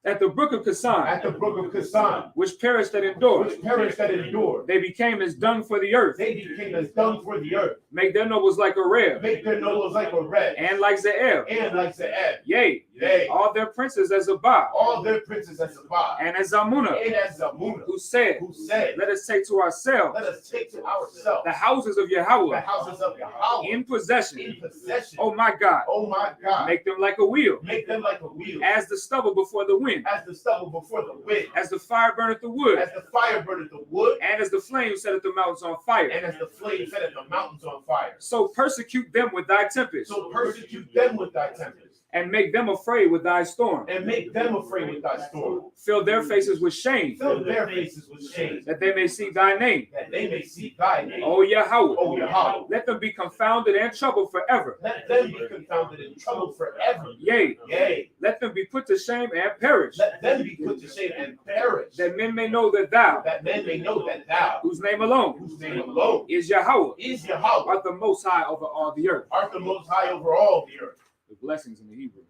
At the brook of Kasan, At the brook of Kasan. which perished that endured. Which perished that endured. They became as dung for the earth. They became as dung for the earth. Make their nobles like a reb, Make their nobles like a red. and like Ze'el. And like Ze'eb. Yea, Yea. all their princes as Zabah, All their princes as Zabah. and as Zamunah, And as Zamunah. who said, Who said, Let us take to ourselves let us take to ourselves the houses of the Yahweh houses of Yahweh in possession. in possession. Oh my God, Oh my God. make them like a wheel, Make them like a wheel. as the stubble before the wind, As the stubble before the wind. as the fire burneth the wood, As the fire burneth the wood. and as the flame setteth the mountains on fire. And as the flame set the mountains on fire. So persecute them with thy tempest, So persecute them with thy tempest. and make them afraid with thy storm. And make them afraid with thy storm. Fill their faces with shame, Fill their faces with shame. that they may see thy name. That they may seek thy name. O Yahweh, O Yahweh. let them be confounded and troubled forever. Let them be confounded and troubled forever. Yea, Yea. let them be put to shame and perish, Let them be put to shame and perish. that men may know that thou, That men may know that thou, whose name alone whose name alone is Yahweh, is Yahweh, art the most high over all the earth. art the most high over all the earth. The blessings in the Hebrew.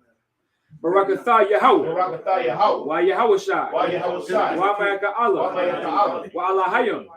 Barakatha Yahweh, Barakatah Yahweh. wa Yahweh Shai, Wa Yahweh Shai. wa Ma'aka Wa Allah, Ma'aka Allah. wa Allah Hayim,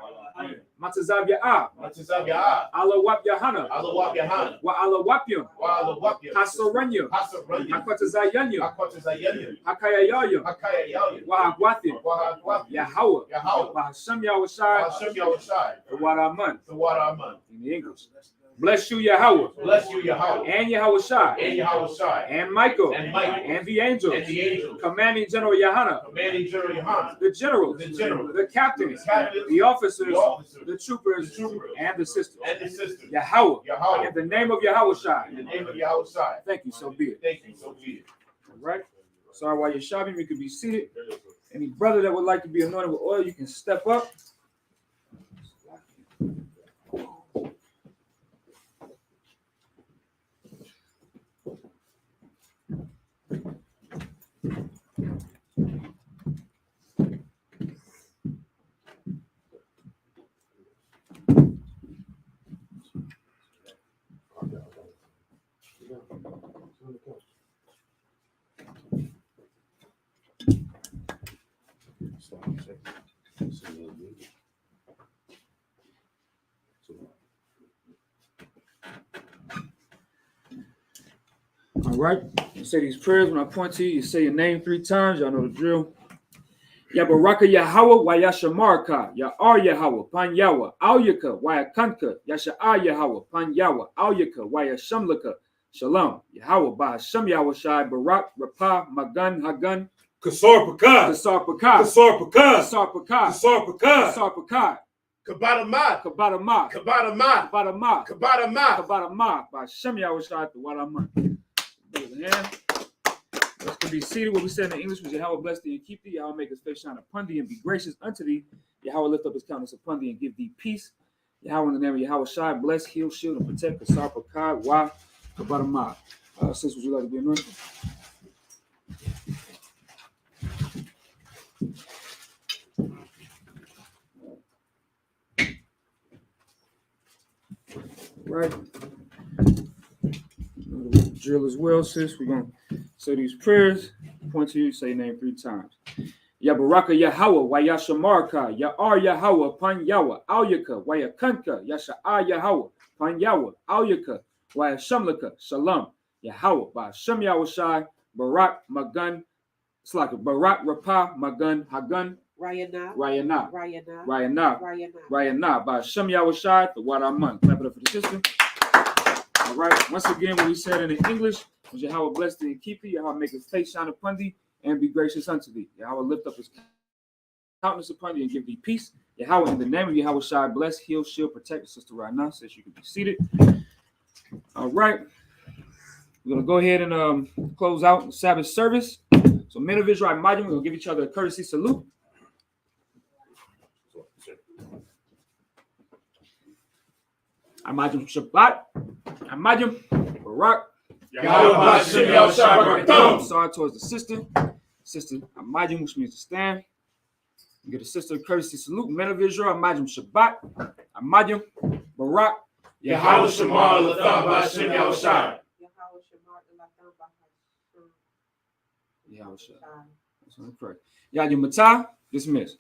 Matazav Ya'ah, Matzav Ya'ah. Allah Wap Yahana, Alawab Yahan. wa Allah Wapyum, Wa Alawabya. Hasoranyum, Hasaranyam. Hakwatazayanyum, Akwatazayanyam. Hakayayayum, Hakaya Yalyam. wa Hagwathim, Wa Hagwathim. Yahweh, Yahweh. wa Hashem Yahweh Shai, Hashem Yahweh Shai. wa Raman, The water Aman. in the English. Bless you, Yahweh, Bless you, Yahweh. and Yahweh Shai, And Yahweh Shai. and Michael, And Michael. and the angels, And the angels. commanding General Yahana, Commanding General Yohanan. the generals, The generals. the captains, The captains. the officers, The officers. the troopers, The troopers. and the sisters. And the sisters. Yahweh, Yahweh. in the name of Yahweh Shai. In the name of Yahweh Shai. Thank you, so be it. Thank you. So be it. All right. Sorry, while you're shopping, you can be seated. Any brother that would like to be anointed with oil, you can step up. All right. You say these prayers when I point to you. You say your name 3 times. Y'all know the drill. Ya Baraka Yahweh wa Yashamarka, Ya Ar Yahweh, Pan Yahweh, Al Yaka, wa Yakanka, Yasha'a Yahweh, Pan Yahweh, Al Yaka, wa Yashamlaka, Shalom, Yahweh, Ba Hashem Yahweh Shai, Barak, Rapah, Magan, Hagan, Kasar Pakad. Kasar Pakad, Kasar Pakad. Kasar Pakad, Kasar Pakad. Kasar Pakad, Kabadama. Kabadama, Kabadama. Kabadama, Kabadama. Kabadama, Ba Hashem Yahweh Shai, the Wadaman. Let's be seated. What we said in English was Yahweh bless thee and keep thee. Yahweh make his face shine upon thee and be gracious unto thee. Yahweh lift up his countenance upon thee and give thee peace. Yahweh in the name of Yahweh Shai, bless, heal, shield, and protect. Kasar Pakad, Wa, Kabadama. Sis, would you like to be anointed? Right. Drill as well, sis. We're going to say these prayers. Point to you, say your name 3 times. Ya Baraka Yahweh, wa Yashamarka, Ya Ar Yahweh, Pan Yahweh, Al Yaka, wa Yakanka, Yasha'a Yahweh, Pan Yahweh, Al Yaka, wa Yashamlaka, Shalom, Yahweh, Ba Hashem Yahweh Shai, Barak, Magan, Slaka, Barak, Rapah, Magan, Hagan, Rayana. Rayana, Rayana. Rayana, Rayana. Rayana, Ba Hashem Yahweh Shai, the Wadaman. Clap it up for the sister. All right. Once again, what we said in the English was Yahweh bless thee and keep thee. Yahweh make his face shine upon thee and be gracious unto thee. Yahweh lift up his countenance upon thee and give thee peace. Yahweh, in the name of Yahweh Shai, bless, heal, shield, protect. Sister right now says you can be seated. All right. We're going to go ahead and close out the Sabbath service. So, men of Israel, imagine we're going to give each other a courtesy salute. Imagine Shabbat. Imagine Barak. Yahweh Hashem Yahweh Shai Barakatam. Sorry towards the sister. Sister Imagine, which means to stand. You get a sister a courtesy salute. Men of Israel, Imagine Shabbat. Imagine Barak. Yahweh Shemar Latham Hashem Yahweh Shai. Yahweh Shemar Latham Yahweh Shai. That's correct. Yahweh Matah, dismiss.